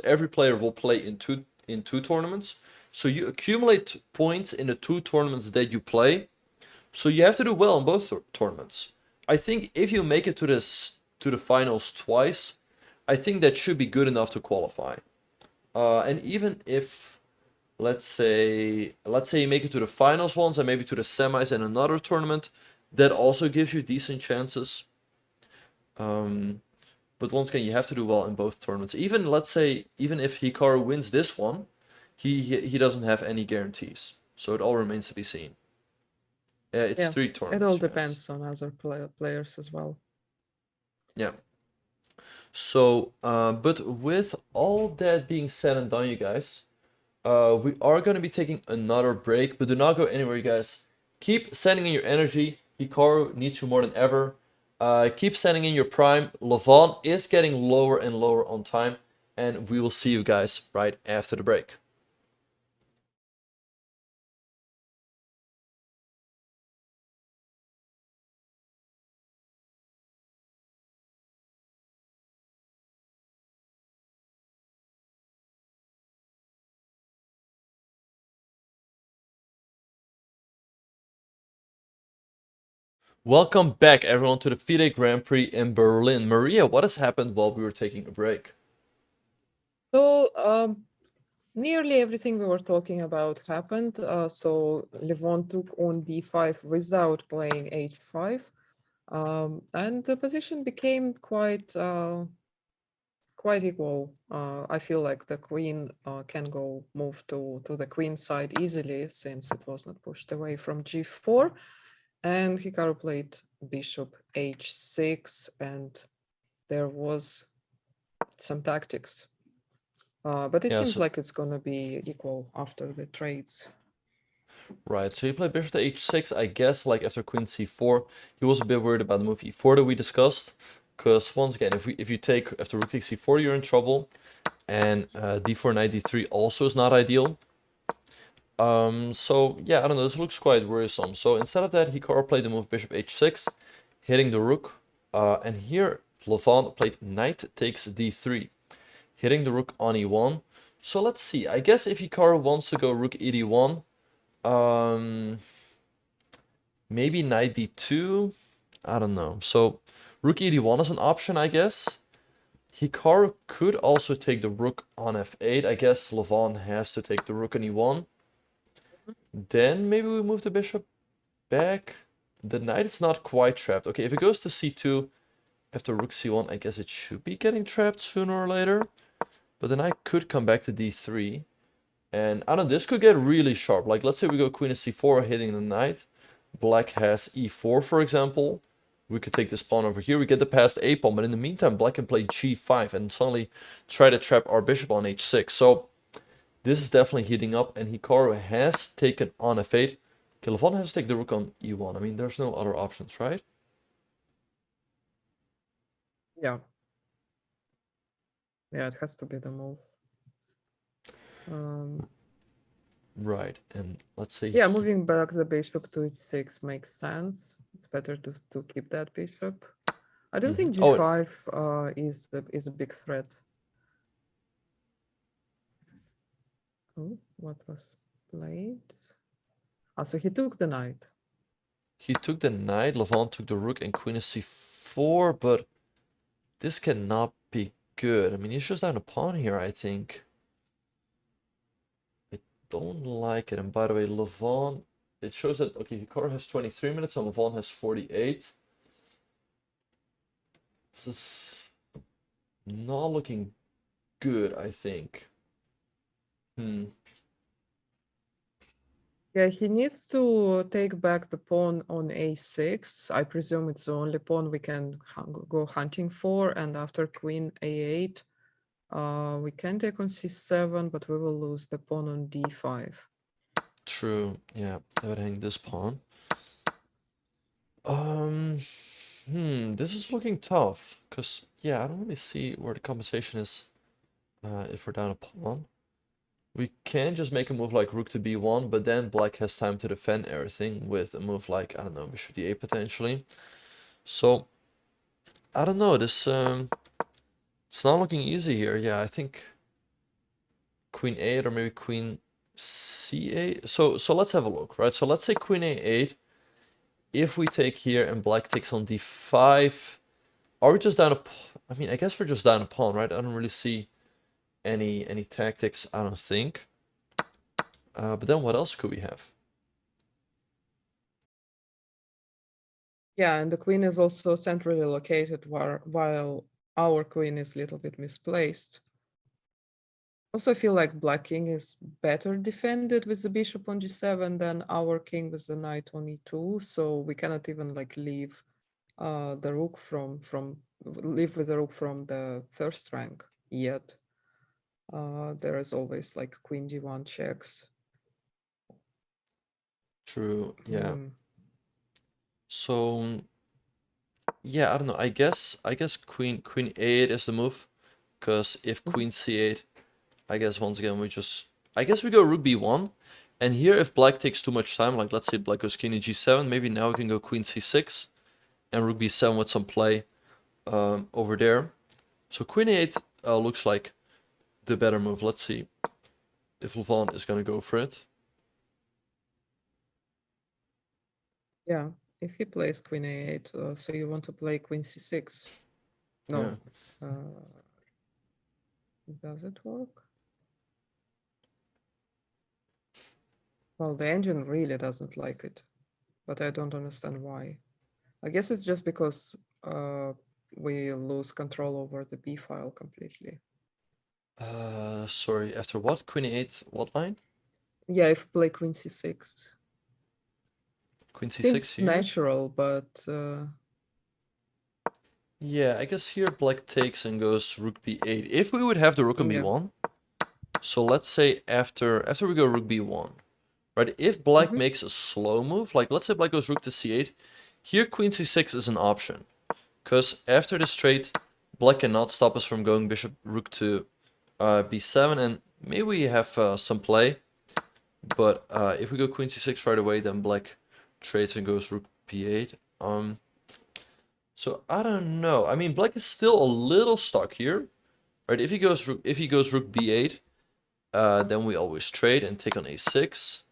Every player will play in two tournaments. So you accumulate points in the two tournaments that you play. So you have to do well in both tournaments. I think if you make it to the finals twice, I think that should be good enough to qualify. And even if let's say you make it to the finals once and maybe to the semis in another tournament, that also gives you decent chances. But once again, you have to do well in both tournaments. Even let's say even if Hikaru wins this one, he doesn't have any guarantees. So it all remains to be seen. It's Yeah, three it all tournaments, you guys. depends on other players as well. Yeah. So, but with all that being said and done, you guys, we are going to be taking another break, but do not go anywhere, you guys. Keep sending in your energy. Hikaru needs you more than ever. Keep sending in your prime. Levon is getting lower and lower on time, and we will see you guys right after the break. Welcome back, everyone, to the FIDE Grand Prix in Berlin. Maria, what has happened while we were taking a break? So nearly everything we were talking about happened. So Levon took on b5 without playing h5, and the position became quite equal. I feel like the queen can go move to the queen side easily since it was not pushed away from g4, and Hikaru played bishop h6, and there was some tactics. But it Yeah, seems so like it's gonna be equal after the trades. right, so he played bishop to h6. I guess like after queen c4, he was a bit worried about the move e4 that we discussed. Because once again, if you take after rook takes c4, you're in trouble, and d4 knight d3 also is not ideal. So yeah, I don't know. This looks quite worrisome. So instead of that, Hikaru played the move bishop h6, hitting the rook, and here Levon played knight takes d3, hitting the rook on e1. So let's see. I guess if Hikaru wants to go rook e d1, maybe knight b2. I don't know. So rook e d1 is an option, I guess. Hikaru could also take the rook on f8. I guess Levon has to take the rook on e1. Then maybe we move the bishop back. The knight is not quite trapped. Okay, if it goes to c2 after rook c1, I guess it should be getting trapped sooner or later. But the knight could come back to d3. And I don't know, this could get really sharp. Like, let's say we go queen to c4, hitting the knight. Black has e4, for example. We could take this pawn over here. We get the passed a pawn, but in the meantime, black can play g5 and suddenly try to trap our bishop on h6. So this is definitely heating up, and Hikaru has taken on f8. Levon has to take the rook on e1. I mean, there's no other options, right? Yeah. Yeah, it has to be the move. Right, and let's say Yeah, moving back the bishop to h6 makes sense. It's better to keep that bishop. I don't think Oh, g5 is a big threat. Oh, what was played? So he took the knight. he took the knight, Levon took the rook, and queen is c4, but this cannot be good. I mean, he's just down a pawn here, I think. I don't like it. And by the way, Levon, it shows that, okay, Hikaru has 23 minutes and Levon has 48. This is not looking good, I think. Yeah, he needs to take back the pawn on a6. I presume it's the only pawn we can go hunting for. And after queen a8, we can take on c7, but we will lose the pawn on d5. True, yeah, I would hang this pawn. This is looking tough, because, yeah, I don't really see where the compensation is if we're down a pawn. We can just make a move like rook to b1, but then black has time to defend everything with a move like, I don't know, bishop d8 potentially. So, I don't know, this, it's not looking easy here. Yeah, I think queen a8 or maybe queen c8. So let's have a look, right? So let's say queen a8. If we take here and black takes on d5, are we just down a... I mean, I guess we're just down a pawn, right? I don't really see any tactics, I don't think. But then what else could we have? Yeah, and the queen is also centrally located while our queen is a little bit misplaced. Also, I feel like black king is better defended with the bishop on g7 than our king with the knight on e2. So we cannot even like leave the rook leave with the rook from the first rank yet. There is always like queen d1 checks. True, yeah. So yeah, I don't know. I guess queen a8 is the move, because if queen c8, I guess once again I guess we go rook b1, and here if black takes too much time, like let's say black goes king to g7, maybe now we can go queen c6 and rook b7 with some play over there. So queen a8 looks like the better move. Let's see if Levon is gonna go for it. Yeah, If he plays queen a8, so you want to play queen c6? No. Does it work? Well, the engine really doesn't like it, but I don't understand why. I guess it's just because we lose control over the b file completely. Sorry, after what? Queen e8, what line? Yeah, if play queen c6. Queen c6 Seems here? natural, but Yeah, I guess here black takes and goes rook b8. If we would have the rook on yeah. b1, so let's say after we go rook b1, right? If black makes a slow move, like let's say black goes rook to c8, here queen c6 is an option. Because after this trade, black cannot stop us from going bishop rook to b7, and maybe we have some play. But if we go queen c6 right away, then black trades and goes rook b8. So I don't know. I mean, black is still a little stuck here, right? If he goes rook b8, then we always trade and take on a6,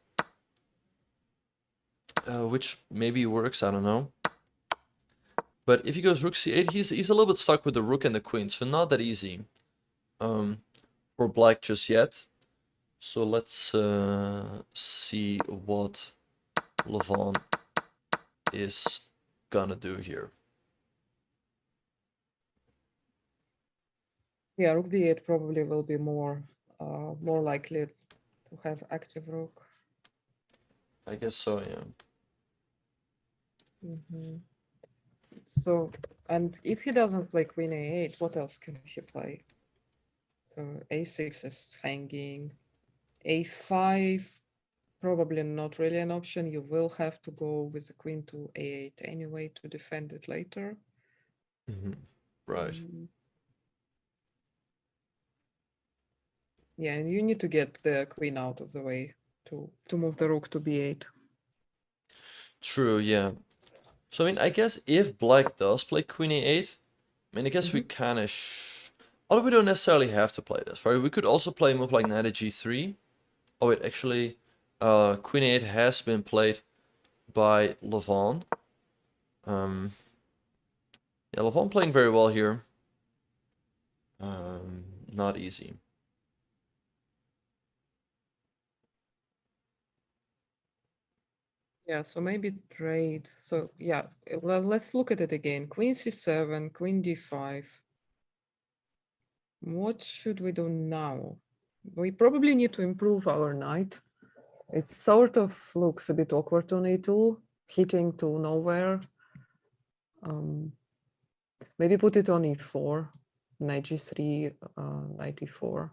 which maybe works. I don't know. But if he goes rook c8, he's a little bit stuck with the rook and the queen, so not that easy for black just yet. So let's see what Levon is gonna do here. Yeah, rook b8 probably will be more likely to have active rook. I guess so, yeah. So, and if he doesn't play queen a8, what else can he play? a6 is hanging. a5, probably not really an option. You will have to go with the queen to a8 anyway to defend it later. Right. Yeah, and you need to get the queen out of the way to move the rook to b8. True, yeah. So, I mean, I guess if black does play queen e8, I mean, I guess we kind of... Although we don't necessarily have to play this, right? We could also play a move like knight at g3. Oh, wait, actually, queen e8 has been played by Levon. Yeah, Levon playing very well here. Not easy. Yeah, so maybe trade. So yeah, well, let's look at it again. Queen c7, queen d5. What should we do now? We probably need to improve our knight. It sort of looks a bit awkward on a2, hitting to nowhere. Maybe put it on e4, knight g3, knight e4.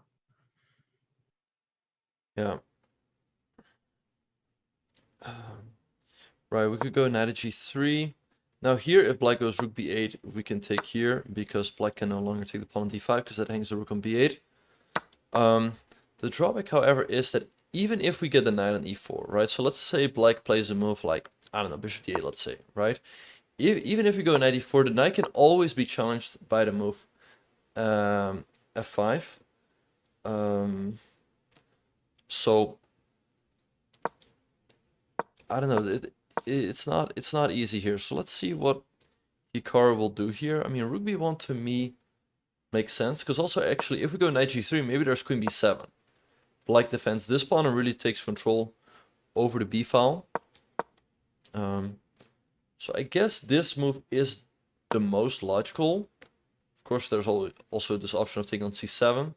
Yeah. Right, we could go knight at g3. Now here, if black goes rook b8, we can take here, because black can no longer take the pawn on d5, because that hangs the rook on b8. The drawback, however, is that even if we get the knight on e4, right? So let's say black plays a move like, I don't know, bishop d8, let's say, right? Even if we go knight e4, the knight can always be challenged by the move f5. So I don't know. It's not easy here. So let's see what Hikaru will do here. I mean, rook b1 to me makes sense, because also actually if we go knight g3, maybe there's queen b7. Black defends this pawn and really takes control over the b file. So I guess this move is the most logical. Of course, there's also this option of taking on c7,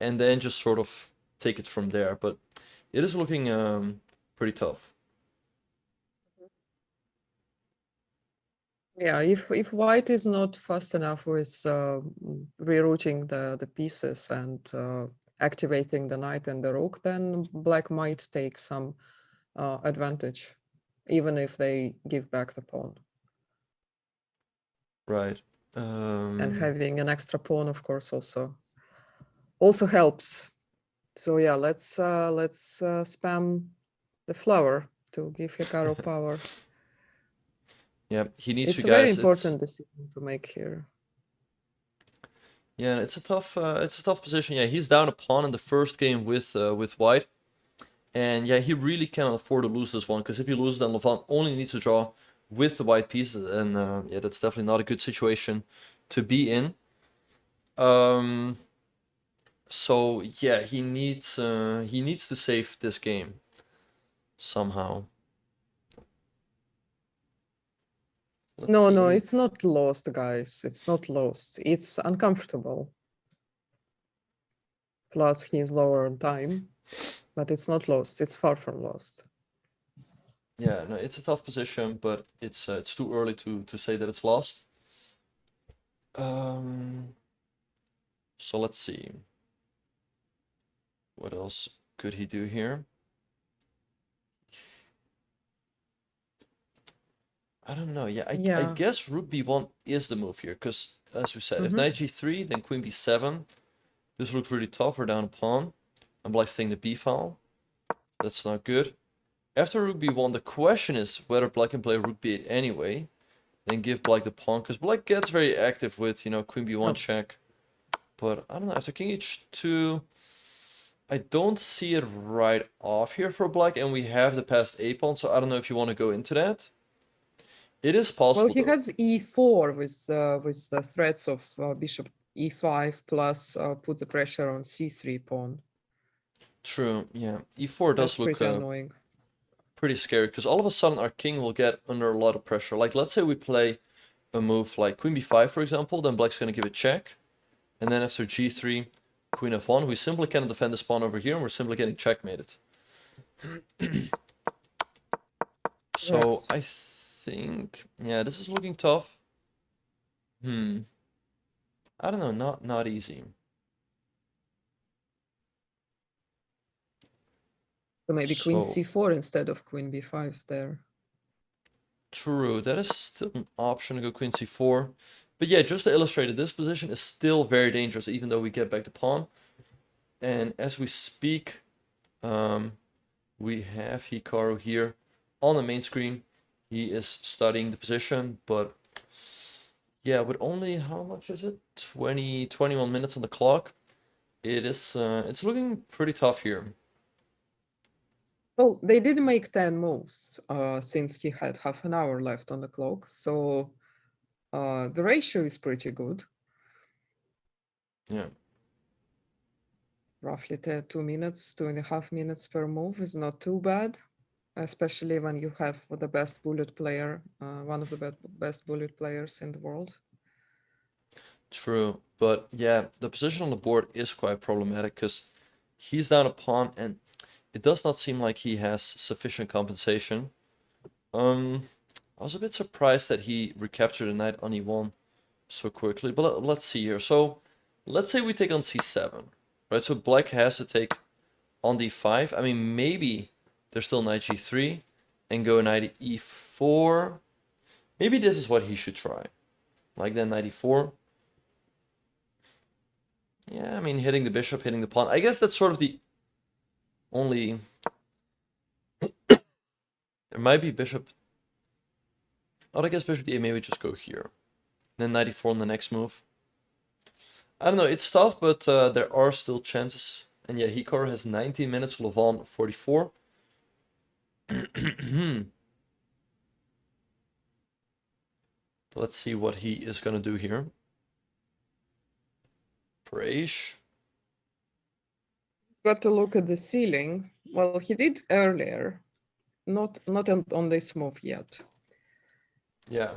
and then just sort of take it from there. But it is looking pretty tough. Yeah, if white is not fast enough with rerouting the pieces and activating the knight and the rook, then black might take some advantage, even if they give back the pawn. Right. And having an extra pawn, of course, also helps. So yeah, let's spam the flower to give Hikaru power. Yeah, he needs It's you a very guys. important decision to make here. Yeah, it's a tough position. Yeah, he's down a pawn in the first game with white, and yeah, he really cannot afford to lose this one, because if he loses, then Levon only needs to draw with the white pieces, and yeah, that's definitely not a good situation to be in. So yeah, he needs to save this game somehow. Let's No, see. no, it's not lost, guys. It's not lost. It's uncomfortable. Plus, he's lower on time, but it's not lost. It's far from lost. Yeah, no, it's a tough position, but it's too early to say that it's lost. So let's see. What else could he do here? I don't know. Yeah, I Yeah. guess rook b1 is the move here, because as we said, if Mhm. knight g3, then queen b7. This looks really tough. We're down a pawn. And black's taking the b file. That's not good. After rook b1, the question is whether black can play rook b8 anyway, then give black the pawn, because black gets very active with, you know, queen b1 Oh. check. But I don't know, after king h2, I don't see it right off here for black, and we have the passed a pawn, so I don't know if you want to go into that. It is Well, possible he though. has e4 with the threats of bishop e5 plus put the pressure on c3 pawn. True, yeah. e4 That's does look pretty annoying. pretty scary, because all of a sudden our king will get under a lot of pressure. Like, let's say we play a move like queen b5, for example, then black's going to give a check. And then after g3, queen f1, we simply cannot defend this pawn over here, and we're simply getting checkmated. So I think, yeah, this is looking tough. I don't know, not easy. So maybe queen So c4 instead of queen b5 there. true, that is still an option to go queen c4. But yeah, just to illustrate it, this position is still very dangerous, even though we get back the pawn. And as we speak, we have Hikaru here on the main screen. He is studying the position, but yeah, with only, how much is it? 21 minutes on the clock. It's looking pretty tough here. Well, they did make 10 moves since he had half an hour left on the clock. So the ratio is pretty good. Yeah. Roughly 2 minutes, 2.5 minutes per move is not too bad, especially when you have the best bullet player, one of the best bullet players in the world. True, but yeah, the position on the board is quite problematic because he's down a pawn and it does not seem like he has sufficient compensation. I was a bit surprised that he recaptured the knight on e1 so quickly, but let's see here. So let's say we take on c7, right? So black has to take on d5. I mean, maybe there's still knight g3 and go knight e4. Maybe this is what he should try. Like then knight e4. Yeah, I mean, hitting the bishop, hitting the pawn. I guess that's sort of the only... There might be bishop... Oh, I guess bishop d8, maybe just go here. Then knight e4 on the next move. I don't know, it's tough, but there are still chances. And yeah, Hikaru has 19 minutes, Levon 44. Let's see what he is going to do here. Prix. Got to look at the ceiling. Well, he did earlier, not on this move yet. Yeah.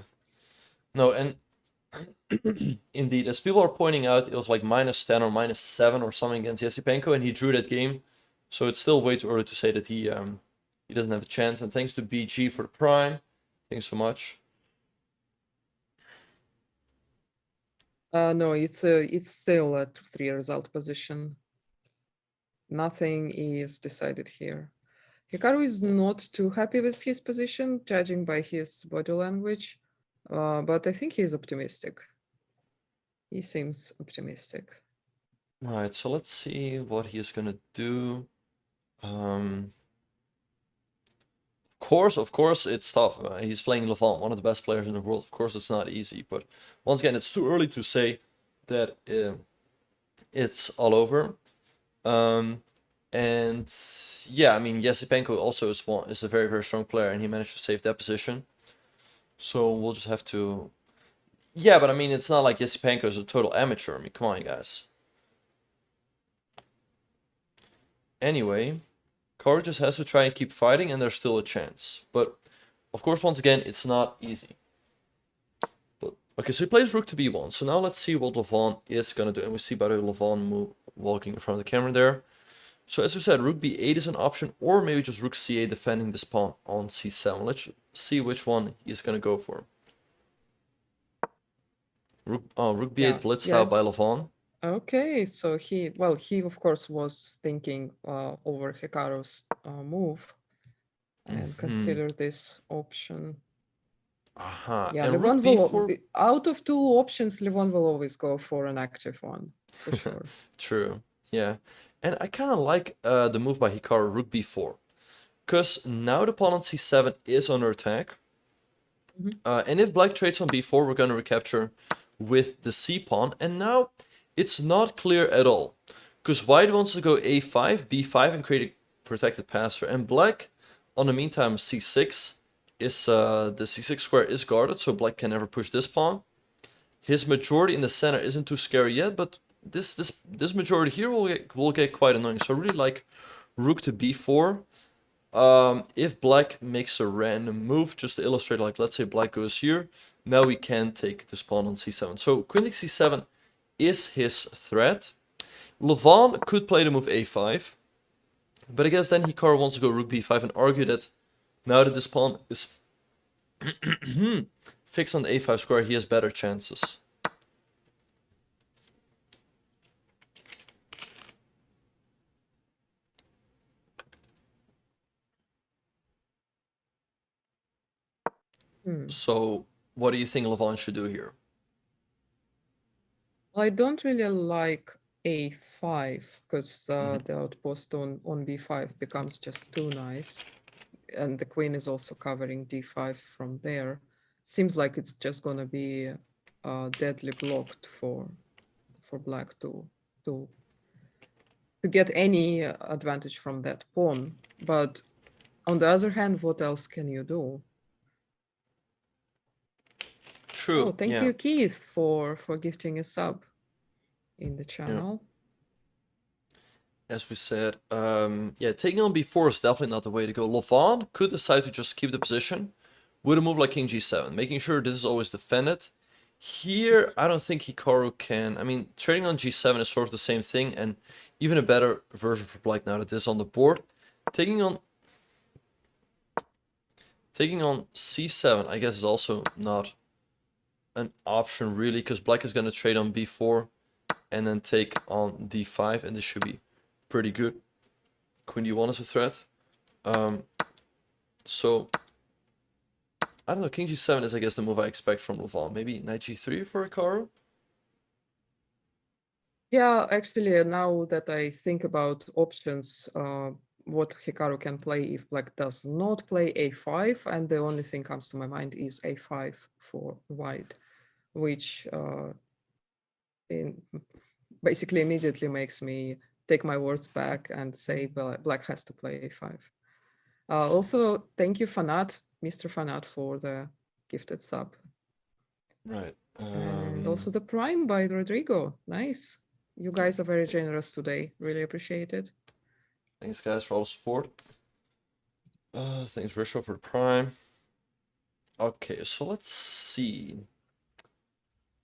No, and indeed, as people are pointing out, it was like -10 or -7 or something against Yasipenko, and he drew that game. So it's still way too early to say that he doesn't have a chance. And thanks to BG for the prime. Thanks so much. No, it's still a 3 result position. Nothing is decided here. Hikaru is not too happy with his position, judging by his body language, but I think he's optimistic. He seems optimistic. All right, so let's see what he is gonna do. Of course, it's tough. He's playing Levant, one of the best players in the world. Of course, it's not easy, but once again, it's too early to say that it's all over. And yeah, I mean, Yasipenko also is a very, very strong player, and he managed to save that position. So we'll just have to... Yeah, but I mean, it's not like Yesipenko is a total amateur. I mean, come on, guys. Anyway, Hikaru just has to try and keep fighting, and there's still a chance. But, of course, once again, it's not easy. But okay, so he plays rook to b1. So now let's see what Levon is going to do. And we see, by the way, Levon walking in front of the camera there. So as we said, rook b8 is an option, or maybe just rook c8 defending this pawn on c7. Let's see which one he's going to go for. Rook b8 Yeah, blitzed yeah, out by it's- Levon. Okay, so he of course was thinking over Hikaru's move and consider this option. Yeah, And Levon rook will, b4. out of two options, Levon will always go for an active one, for sure. True, yeah. And I kind of like the move by Hikaru, rook b4. Because now the pawn on c7 is under attack. And if black trades on b4, we're going to recapture with the c pawn. And now it's not clear at all. Because white wants to go a5, b5 and create a protected passer. And black, on the meantime, c6 is the c6 square is guarded, so black can never push this pawn. His majority in the center isn't too scary yet, but this majority here will get quite annoying. So I really like rook to b4. If black makes a random move, just to illustrate, like let's say black goes here, now we can take this pawn on c7. So queen takes c7 is his threat. Levon could play the move a5, but I guess then Hikaru wants to go rook b5 and argue that now that this pawn is fixed on the a5 square, he has better chances. So what do you think Levon should do here? I don't really like a5 because the outpost on b5 becomes just too nice. And the queen is also covering d5 from there. Seems like it's just going to be deadly blocked for black to get any advantage from that pawn. But on the other hand, what else can you do? True. Oh, thank you, Keith, for gifting a sub in the channel. As we said, yeah, taking on b4 is definitely not the way to go. Levon could decide to just keep the position with a move like king g7, making sure this is always defended. Here, I don't think Hikaru can. I mean, trading on g7 is sort of the same thing, and even a better version for black now that this is on the board. Taking on c7, I guess, is also not an option really, because black is going to trade on b4 and then take on d5, and this should be pretty good. Queen d1 is a threat. So I don't know, king g7 is, I guess, the move I expect from Levon. Maybe knight g3 for Hikaru? Yeah, actually, now that I think about options, what Hikaru can play if black does not play a5, and the only thing comes to my mind is a5 for white, which basically immediately makes me take my words back and say black has to play a5. Also, thank you, Fanat, Mr. Fanat, for the gifted sub. Right. And also the Prime by Rodrigo. Nice. You guys are very generous today. Really appreciate it. Thanks, guys, for all the support. Thanks, Risho, for the Prime. Okay, so let's see.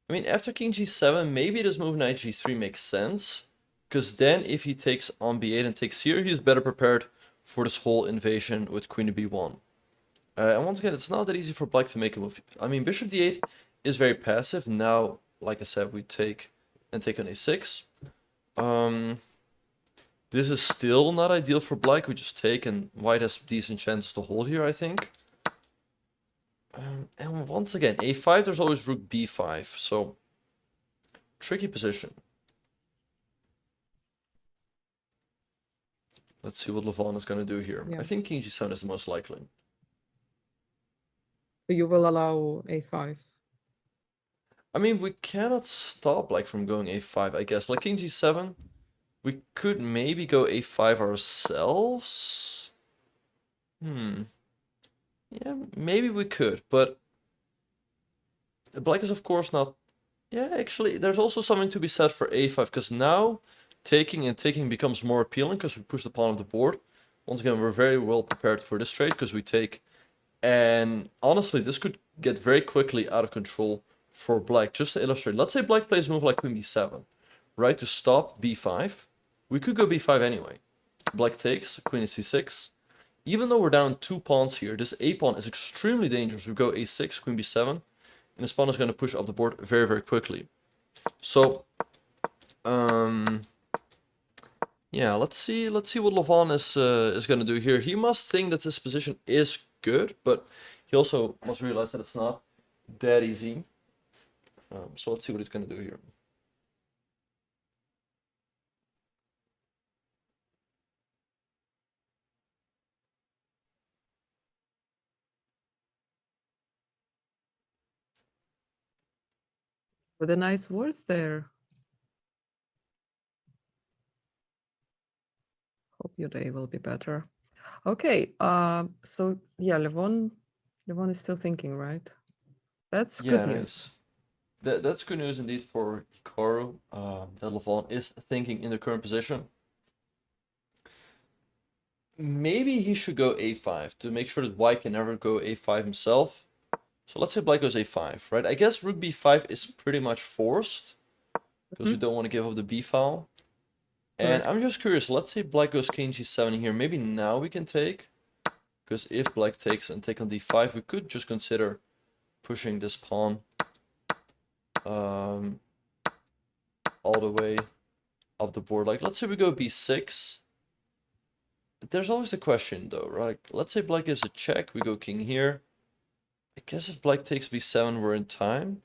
I mean, after king g7, maybe this move knight g3 makes sense. Because then if he takes on b8 and takes here, he's better prepared for this whole invasion with queen to b1. And once again, it's not that easy for black to make a move. I mean, bishop d8 is very passive. Now, like I said, we take on a6. This is still not ideal for black. We just take, and white has decent chances to hold here, I think. And once again, a5, there's always rook b5. So, tricky position. Let's see what Levon is going to do here. Yeah. I think king g7 is the most likely. You will allow a5. I mean, we cannot stop black from going a5, I guess. Like king g7, we could maybe go a5 ourselves. Yeah, maybe we could, but Black is of course not. Yeah, actually, there's also something to be said for a5 because now taking becomes more appealing because we push the pawn of the board. Once again, we're very well prepared for this trade because we take. And honestly, this could get very quickly out of control for black. Just to illustrate, let's say black plays a move like queen b7, right? To stop b5. We could go b5 anyway. Black takes, queen is c6. Even though we're down 2 pawns here, this a pawn is extremely dangerous. We go a6, queen b7, and this pawn is going to push up the board very, very quickly. So, yeah, let's see what Levon is going to do here. He must think that this position is good, but he also must realize that it's not that easy. So let's see what he's going to do here. With the nice words there. Hope your day will be better. Okay, so yeah, Levon is still thinking, right? That's Yeah, good news. nice. That's good news indeed for Hikaru. That Levon is thinking in the current position. Maybe he should go a5 to make sure that white can never go a5 himself. So let's say black goes a5, right? I guess rook b5 is pretty much forced because we don't want to give up the b file. And Correct. I'm just curious, let's say black goes king g7 here. Maybe now we can take. Because if black takes and take on d5, we could just consider pushing this pawn all the way up the board. Like, let's say we go b6. There's always the question, though, right? Let's say black gives a check. We go king here. I guess if black takes b7, we're in time.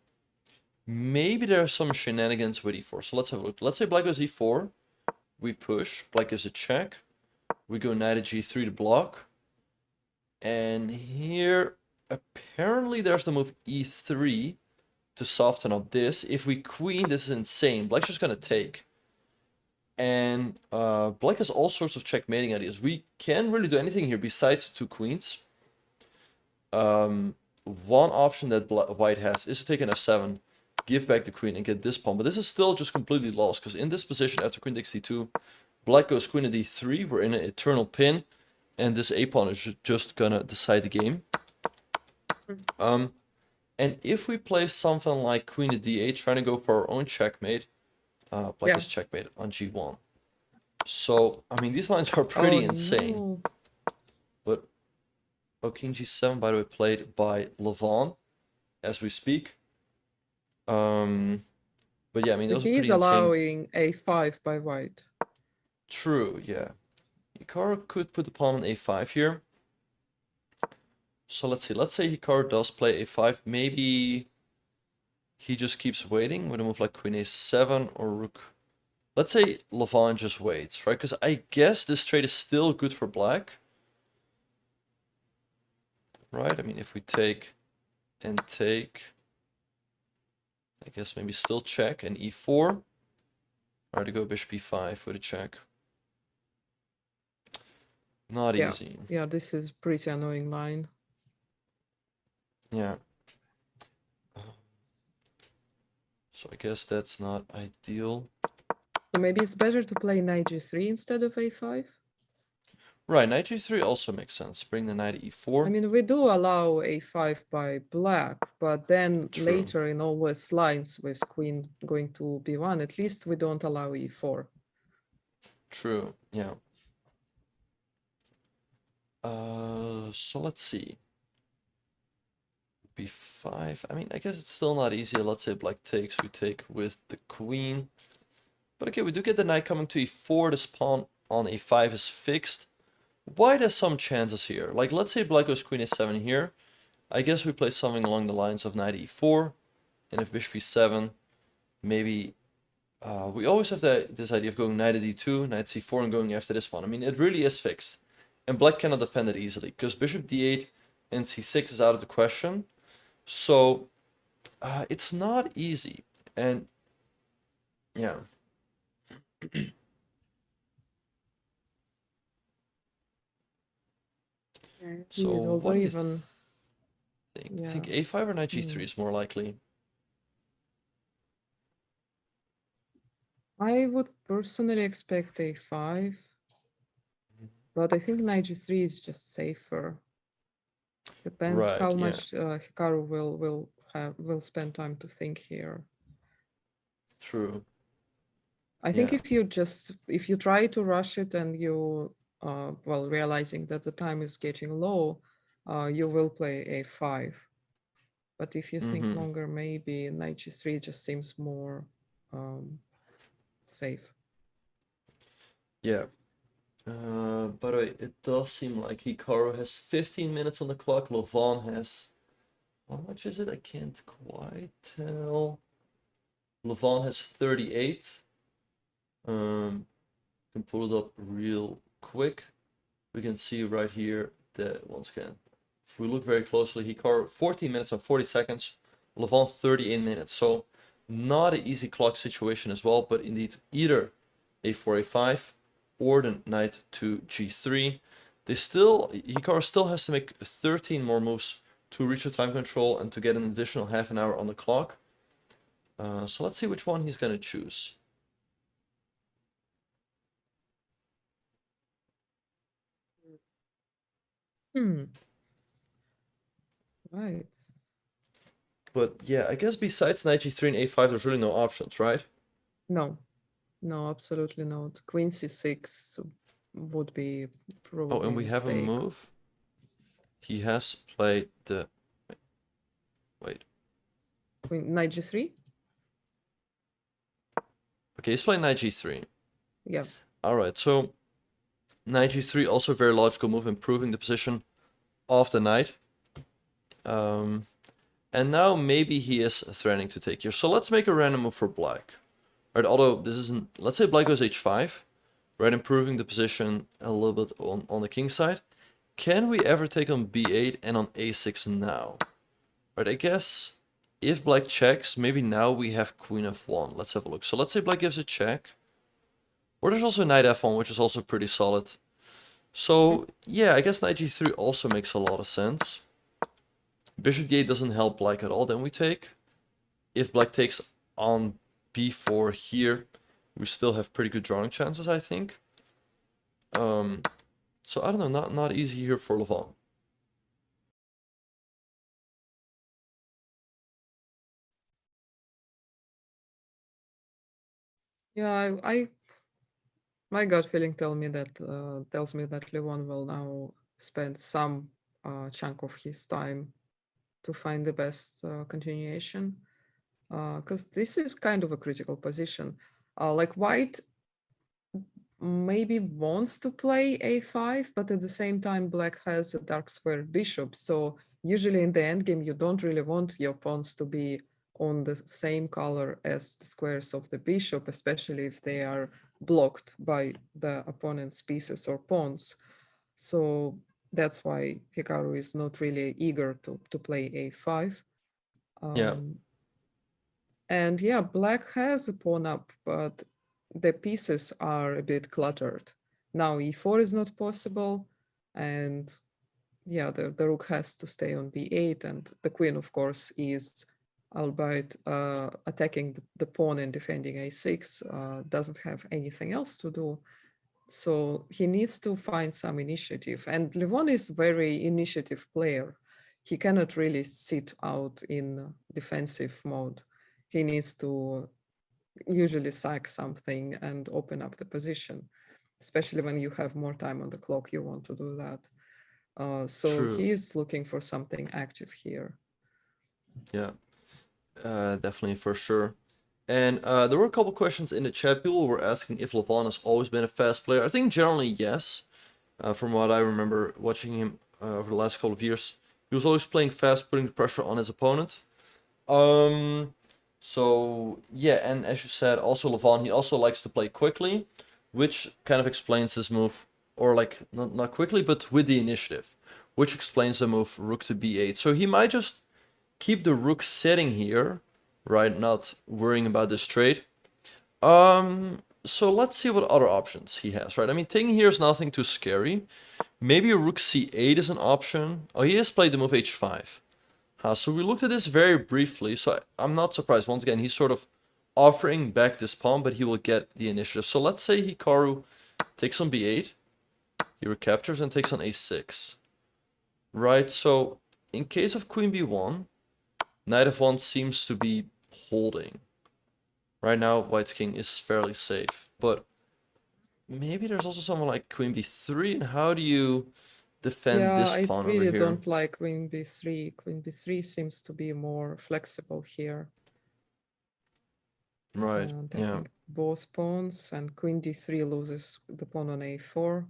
Maybe there are some shenanigans with e4. So let's have a look. Let's say black goes e4. We push. Black gives a check. We go knight at g3 to block. And here, apparently there's the move e3 to soften up this. If we queen, this is insane. Black's just going to take. And black has all sorts of checkmating ideas. We can't really do anything here besides 2 queens. One option that white has is to take an f7, give back the queen, and get this pawn. But this is still just completely lost, because in this position, after queen takes d2, black goes queen to d3. We're in an eternal pin, and this a pawn is just gonna decide the game. And if we play something like queen to d8, trying to go for our own checkmate, black is checkmate on g1. So, I mean, these lines are pretty insane. No. But, oh, king g7, by the way, played by Levon as we speak. But yeah, I mean, those are pretty insane. Allowing a5 by white. True, yeah. Hikaru could put the pawn on a5 here. So let's see. Let's say Hikaru does play a5. Maybe he just keeps waiting with a move like queen a7 or rook. Let's say Levon just waits, right? Because I guess this trade is still good for black. Right? I mean, if we take and take, I guess maybe still check and e4. Or to go bishop e5 with a check. Not easy. Yeah, this is pretty annoying line. Yeah. So I guess that's not ideal. So maybe it's better to play knight g3 instead of a5? Right, knight g3 also makes sense. Bring the knight to e4. I mean, we do allow a5 by black, but then later in all these lines with queen going to b1, at least we don't allow e4. True, yeah. So let's see. b5. I mean, I guess it's still not easy. Let's say black takes, we take with the queen. But okay, we do get the knight coming to e4. This pawn on a5 is fixed. White has some chances here. Like, let's say black goes queen a7 here. I guess we play something along the lines of knight e4. And if bishop e7, maybe... we always have this idea of going knight at d2, knight c4, and going after this one. I mean, it really is fixed. And black cannot defend it easily, because bishop d8 and c6 is out of the question. So, it's not easy. And, yeah. So, what do you think? Yeah. You think a5 or knight g3 is more likely? I would personally expect a5, but I think knight g3 is just safer. Depends Right, how yeah, much Hikaru will spend time to think here. true. I think Yeah. if you try to rush it and you well, realizing that the time is getting low, you will play a5. But if you think Mm-hmm. longer, maybe knight g3 just seems more safe. Yeah. By the way, it does seem like Hikaru has 15 minutes on the clock. Levon has, how much is it? I can't quite tell. Levon has 38. Can pull it up real quick. We can see right here that once again, if we look very closely, Hikaru 14 minutes and 40 seconds, Levon 38 minutes. So not an easy clock situation as well, but indeed either a4, a5 or the knight to g3. Hikaru still has to make 13 more moves to reach the time control and to get an additional half an hour on the clock. So let's see which one he's gonna choose. Hmm. Right. But yeah, I guess besides knight g3 and a5, there's really no options, right? No, no, absolutely not. Queen c6 would be Oh, probably and a we have a mistake. move. He has played the... Wait. Knight g3? Okay, he's playing knight g3. Yeah. Alright, so knight g3, also a very logical move, improving the position of the knight. And now maybe he is threatening to take here. So let's make a random move for black. Right, although this isn't... Let's say black goes h5. Right, improving the position a little bit on the king side. Can we ever take on b8 and on a6 now? Right, I guess if black checks, maybe now we have queen f1. Let's have a look. So let's say black gives a check. Or there's also knight f1, which is also pretty solid. So yeah, I guess knight g3 also makes a lot of sense. Bishop d8 doesn't help black at all, then we take. If black takes on b4 here, we still have pretty good drawing chances, I think. So I don't know, not easy here for Levon. Yeah, my gut feeling tells me that Levon will now spend some chunk of his time to find the best continuation, because this is kind of a critical position. Like white maybe wants to play a5, but at the same time black has a dark square bishop, so usually in the endgame you don't really want your pawns to be on the same color as the squares of the bishop, especially if they are blocked by the opponent's pieces or pawns. So that's why Hikaru is not really eager to play a5. Yeah, And yeah, black has a pawn up, but the pieces are a bit cluttered. Now e4 is not possible, and yeah, the rook has to stay on b8, and the queen, of course, is, albeit attacking the pawn and defending a6, doesn't have anything else to do. So he needs to find some initiative. And Levon is very initiative player. He cannot really sit out in defensive mode. He needs to usually sack something and open up the position. Especially when you have more time on the clock, you want to do that. So true. he is looking for something active here. Yeah, definitely for sure. And there were a couple questions in the chat. People were asking if Levon has always been a fast player. I think generally yes. From what I remember watching him over the last couple of years, he was always playing fast, putting pressure on his opponent. So yeah, and as you said, also Levon, he also likes to play quickly, which kind of explains his move, or like not quickly, but with the initiative, which explains the move rook to b8. So he might just keep the rook sitting here, right? Not worrying about this trade. So let's see what other options he has, right? I mean, taking here is nothing too scary. Maybe a rook c8 is an option. Oh, he has played the move h5. So we looked at this very briefly, so I'm not surprised. Once again, he's sort of offering back this pawn, but he will get the initiative. So let's say Hikaru takes on b8, he recaptures and takes on a6. Right, so in case of queen b1, knight f1 seems to be holding. Right now, white's king is fairly safe, but maybe there's also someone like queen b3, and how do you defend Yeah, this I pawn over really here? don't like queen b3. Queen b3 seems to be more flexible here. Right, And yeah. taking both pawns, and queen d3 loses the pawn on a4.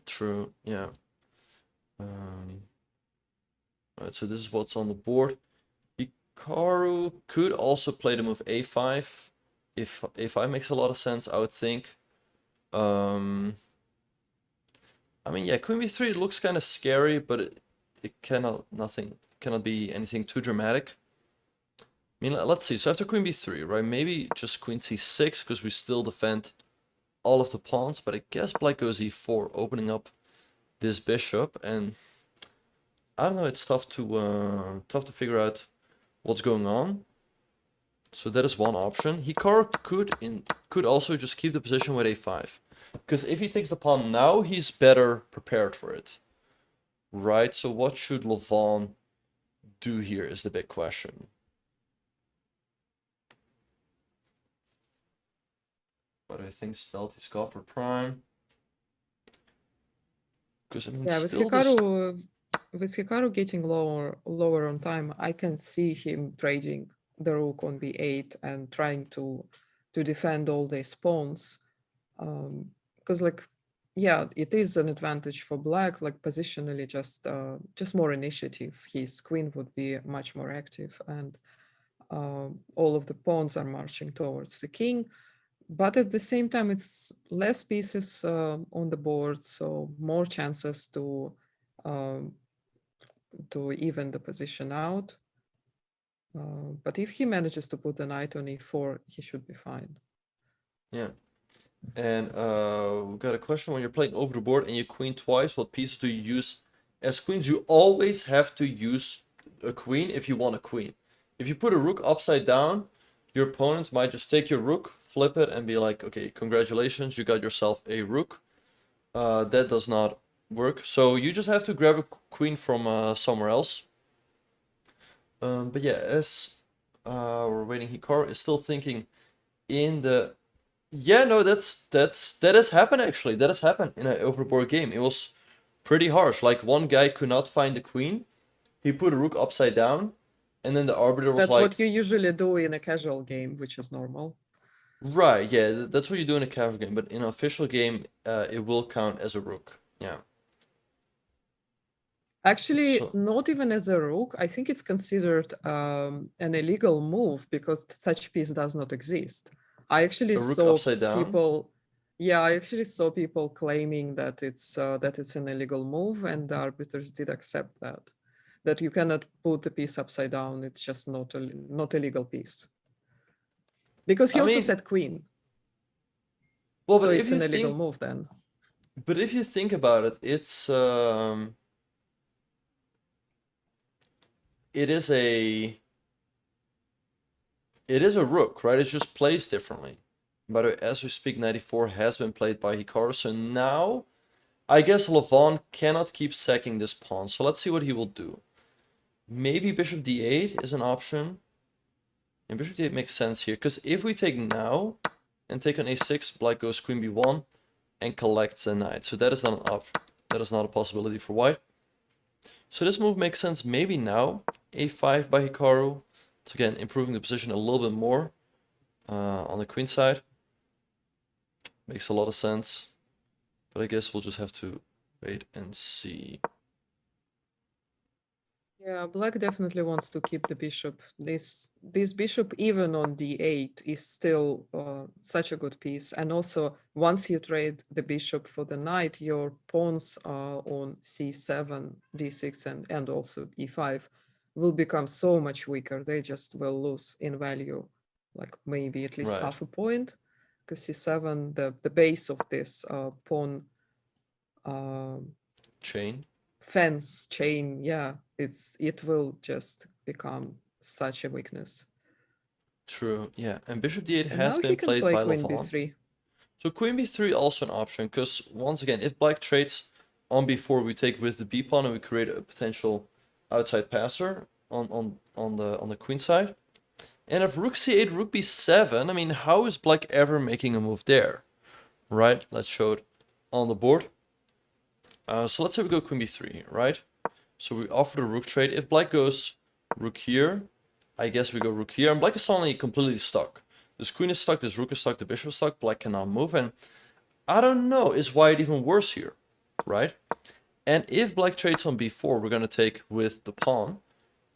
True, yeah. Right, so this is what's on the board. Hikaru could also play the move a5. If a5 makes a lot of sense, I would think. I mean, yeah, queen b3 looks kind of scary, but it cannot be anything too dramatic. I mean, let's see. So after queen b3, right? Maybe just queen c6 because we still defend all of the pawns. But I guess black goes e4, opening up this bishop, and I don't know. It's tough to figure out what's going on. So that is one option. Hikaru could also just keep the position with a5. Because if he takes the pawn now, he's better prepared for it. Right, so what should Levon do here is the big question. But I think Stealthy's got for prime. Because I mean, Yeah, still this... with Hikaru getting lower on time, I can see him trading the rook on b8 and trying to defend all these pawns. Because like, yeah, it is an advantage for black, like positionally, just more initiative. His queen would be much more active, and all of the pawns are marching towards the king. But at the same time, it's less pieces on the board, so more chances um, to even the position out. But if he manages to put the knight on e4, he should be fine. Yeah. And we've got a question. When you're playing over the board and you queen twice, what pieces do you use as queens? You always have to use a queen if you want a queen. If you put a rook upside down, your opponent might just take your rook, flip it, and be like, okay, congratulations, you got yourself a rook. That does not work. So you just have to grab a queen from somewhere else. But yeah, as we're waiting, Hikaru is still thinking in the... Yeah, no, that has happened actually. That has happened in an overboard game. It was pretty harsh. Like one guy could not find the queen. He put a rook upside down, and then the arbiter was That's like, what you usually do in a casual game, which is normal. right, yeah, that's what you do in a casual game, but in an official game, it will count as a rook. Yeah. Actually, So not even as a rook. I think it's considered an illegal move because such piece does not exist. I actually a rook saw upside down. people, yeah, I actually saw people claiming that it's an illegal move, and the arbiters did accept that you cannot put the piece upside down. It's just not a legal piece because he I also mean, said queen, well, so it's an illegal move then. but if you think about it, it is a rook, right? It's just placed differently. By the way, as we speak, 94 has been played by Hikaru, so now I guess Levon cannot keep sacking this pawn. So let's see what he will do. Maybe bishop d8 is an option. And bishop d8 makes sense here, because if we take now and take on a6, black goes queen b1 and collects a knight. So that is not a possibility for white. So this move makes sense maybe now. a5 by Hikaru. It's again improving the position a little bit more on the queen side. Makes a lot of sense. But I guess we'll just have to wait and see. Yeah, black definitely wants to keep the bishop. This bishop, even on d8, is still such a good piece. And also, once you trade the bishop for the knight, your pawns on c7, d6, and also e5 will become so much weaker. They just will lose in value, like maybe at least half a point. Because c7, the base of this pawn Chain. fence chain, yeah, it will just become such a weakness. True, yeah. And bishop d8 And has now he been can played play by queen Levon. b3. So queen b3 also an option, because once again, if black trades on b4, we take with the b pawn and we create a potential outside passer on the queen side. And if rook c8, rook b7, I mean, how is black ever making a move there? Right? Let's show it on the board. So let's say we go queen b3, right? So we offer the rook trade. If black goes rook here, I guess we go rook here. And black is suddenly completely stuck. This queen is stuck, this rook is stuck, the bishop is stuck. Black cannot move. And I don't know, is white even worse here, right? And if black trades on b4, we're going to take with the pawn.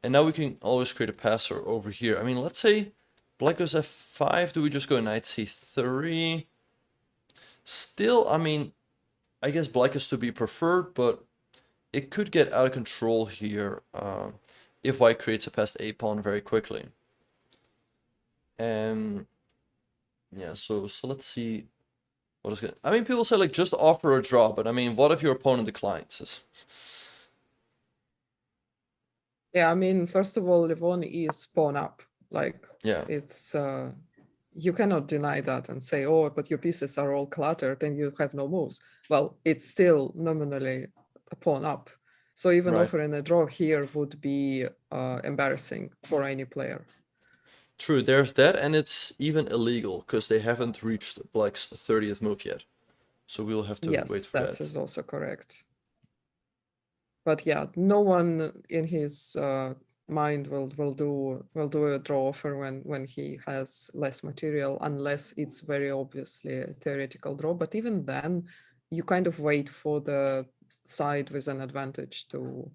And now we can always create a passer over here. I mean, let's say black goes f5. Do we just go knight c3? Still, I mean, I guess black is to be preferred, but it could get out of control here if white creates a passed a pawn very quickly. And yeah, so let's see what is good. I mean, people say like just offer a draw, but I mean, what if your opponent declines? Yeah, I mean, first of all, Levon is pawn up. Like, Yeah, it's you cannot deny that and say, oh, but your pieces are all cluttered and you have no moves. Well, it's still nominally a pawn up. So even right. offering a draw here would be embarrassing for any player. True, there's that, and it's even illegal because they haven't reached black's 30th move yet. So we'll have to wait Yes, for that that. is also correct. But yeah, no one in his mind will do a draw offer when he has less material, unless it's very obviously a theoretical draw. But even then, you kind of wait for the side with an advantage to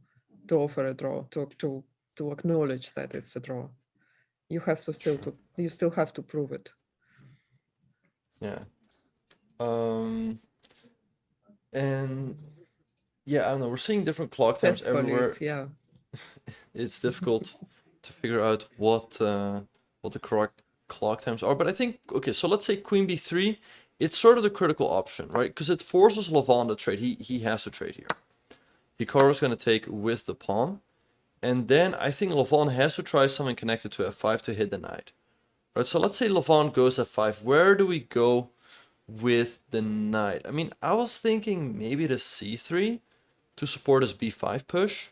offer a draw, to acknowledge that it's a draw. You have to you still have to prove it. Yeah. And yeah, I don't know. We're seeing different clock times Test everywhere. police, yeah. It's difficult to figure out what the correct clock times are. But I think, okay, so let's say queen b3, it's sort of the critical option, right? Because it forces Levon to trade. He has to trade here. Hikaru's going to take with the pawn. And then I think Levon has to try something connected to f5 to hit the knight. Right, so let's say Levon goes f5. Where do we go with the knight? I mean, I was thinking maybe the c3 to support his b5 push.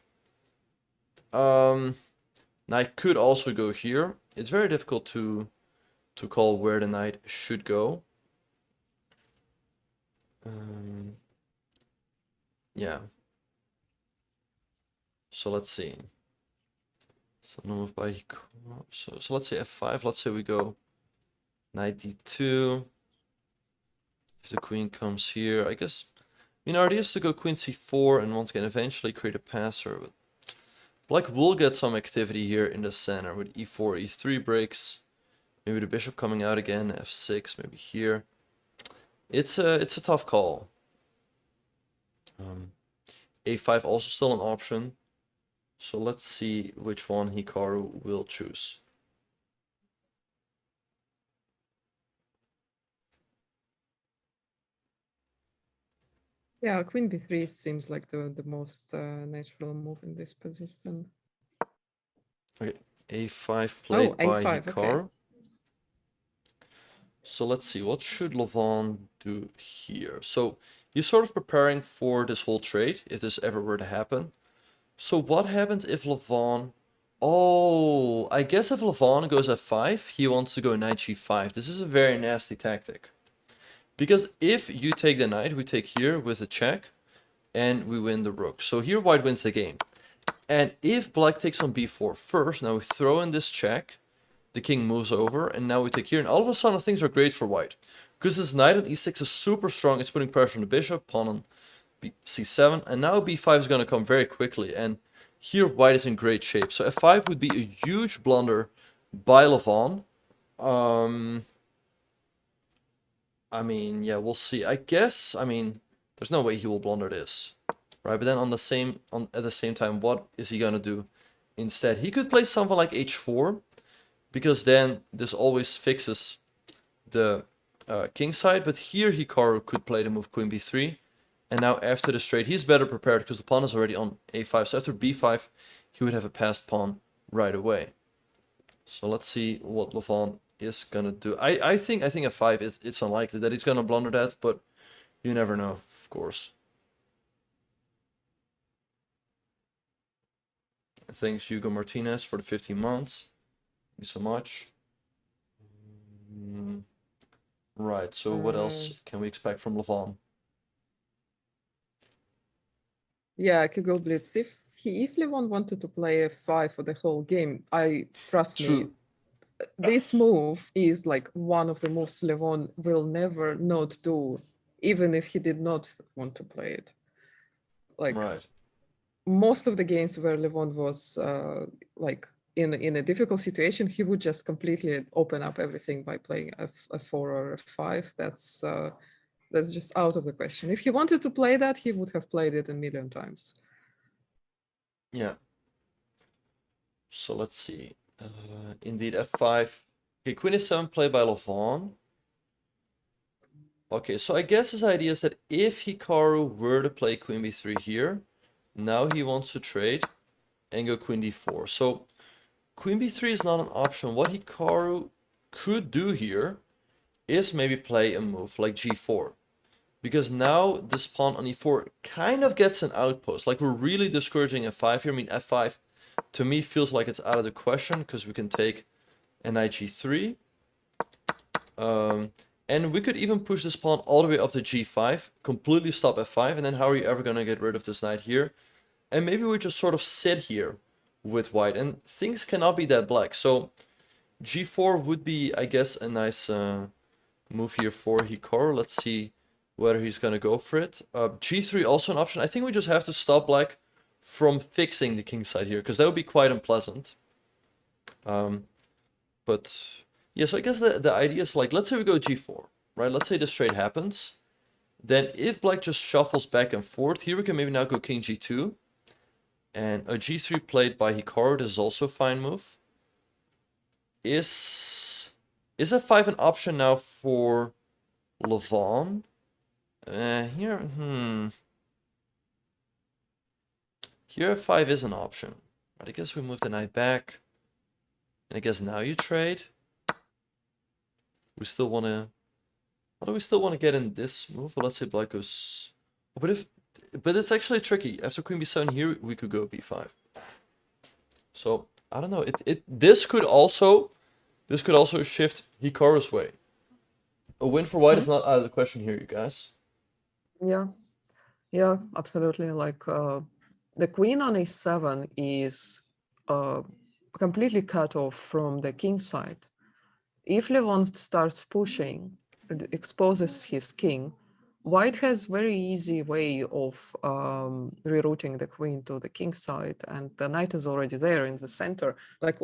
Knight could also go here. It's very difficult to call where the knight should go. Yeah. So let's see. So move by Hikaru. So let's say f5. Let's say we go knight d2. If the queen comes here, I guess. I mean, our idea is to go queen c4 and once again eventually create a passer. But black will get some activity here in the center with e4, e3 breaks. Maybe the bishop coming out again, f6, maybe here. It's a tough call. A5 also still an option. So let's see which one Hikaru will choose. Yeah, queen b3 seems like the most natural move in this position. Okay, a5 played by A5, Hikaru. okay. So let's see, what should Levon do here? So he's sort of preparing for this whole trade, if this ever were to happen. So what happens if Levon... Oh, I guess if Levon goes f5, he wants to go knight g5. This is a very nasty tactic. Because if you take the knight, we take here with a check, and we win the rook. So here white wins the game. And if black takes on b4 first, now we throw in this check, the king moves over, and now we take here, and all of a sudden things are great for white. Because this knight on e6 is super strong, it's putting pressure on the bishop, pawn on c7, and now b5 is going to come very quickly, and here white is in great shape. So f5 would be a huge blunder by Levon. I mean, yeah, we'll see. I guess, I mean, there's no way he will blunder this, right? But then at the same time, what is he gonna do instead? He could play something like h4, because then this always fixes the king side. But here Hikaru could play the move queen b3, and now after this trade, he's better prepared because the pawn is already on a5. So after b5, he would have a passed pawn right away. So let's see what Levon is gonna do. I think f5 it's unlikely that he's gonna blunder that, but you never know, of course. Thanks Hugo Martinez for the 15 months. Thank you so much. Right, so what else can we expect from Levon? Yeah, I could go blitz. If Levon wanted to play f5 for the whole game, trust me, True. this move is like one of the moves Levon will never not do, even if he did not want to play it. Like Right. most of the games where Levon was like in a difficult situation, he would just completely open up everything by playing f4 or f5. That's just out of the question. If he wanted to play that, he would have played it a million times. Yeah. So let's see. Indeed, f5. Okay, queen e7 played by Levon. Okay, so I guess his idea is that if Hikaru were to play queen b3 here, now he wants to trade and go queen d4. So queen b3 is not an option. What Hikaru could do here is maybe play a move like g4. Because now this pawn on e4 kind of gets an outpost. Like we're really discouraging f5 here. I mean, f5 to me feels like it's out of the question because we can take a knight g3. And we could even push this pawn all the way up to g5, completely stop f5, and then how are you ever going to get rid of this knight here? And maybe we just sort of sit here with white, and things cannot be that black. So g4 would be, I guess, a nice move here for Hikaru. Let's see whether he's going to go for it. g3 also an option. I think we just have to stop black from fixing the king side here, because that would be quite unpleasant. But yeah, so I guess the idea is like, let's say we go g4, right? Let's say this trade happens. Then if black just shuffles back and forth, here we can maybe now go king g2. And a g3 played by Hikaru, this is also a fine move. Is f5 an option now for Levon? Here f5 is an option. But I guess we move the knight back. And I guess now you trade. We still want to... What do we still want to get in this move? Well, let's say black goes... But it's actually tricky. After queen b7 here, we could go b5. So, I don't know. This could also shift Hikaru's way. A win for white is not out of the question here, you guys. Yeah, absolutely. Like the queen on a7 is completely cut off from the king side. If Levon starts pushing, it exposes his king. White has very easy way of rerouting the queen to the king side, and the knight is already there in the center. Like,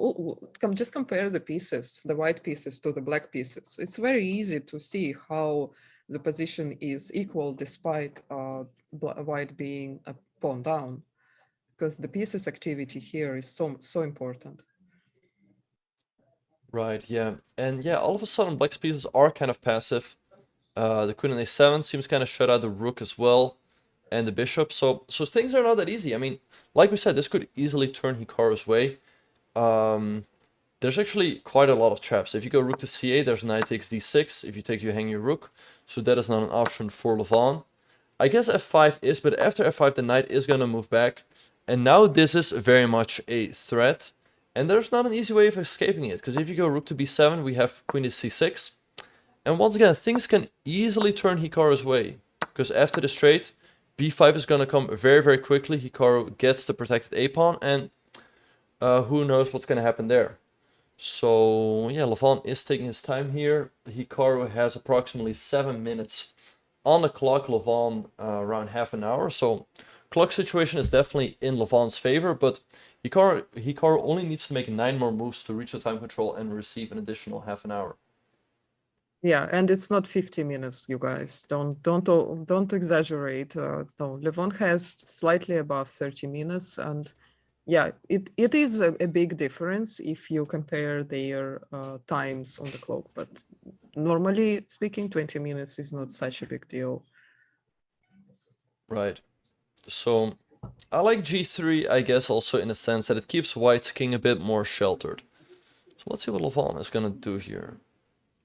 just compare the pieces, the white pieces to the black pieces. It's very easy to see how the position is equal despite white being a pawn down, because the pieces activity here is so important. Right, yeah. And yeah, all of a sudden black's pieces are kind of passive. The queen on a7 seems kind of shut out the rook as well, and the bishop. So things are not that easy. I mean, like we said, this could easily turn Hikaru's way. There's actually quite a lot of traps. If you go rook to c8, there's knight takes d6. If you take, you hang your rook. So that is not an option for Levon. I guess f5 is, but after f5 the knight is going to move back. And now this is very much a threat. And there's not an easy way of escaping it. Because if you go rook to b7, we have queen to c6. And once again, things can easily turn Hikaru's way. Because after this trade, b5 is going to come very, very quickly. Hikaru gets the protected a-pawn. And who knows what's going to happen there. So yeah, Levon is taking his time here. Hikaru has approximately 7 minutes on the clock. Levon around half an hour. So clock situation is definitely in Levon's favor. But Hikaru only needs to make 9 more moves to reach the time control and receive an additional half an hour. Yeah, and it's not 50 minutes, you guys. Don't exaggerate. No, Levon has slightly above 30 minutes, and yeah, it is a big difference if you compare their times on the clock. But normally speaking, 20 minutes is not such a big deal. Right. So I like g3, I guess, also in a sense that it keeps white's king a bit more sheltered. So let's see what Levon is gonna do here.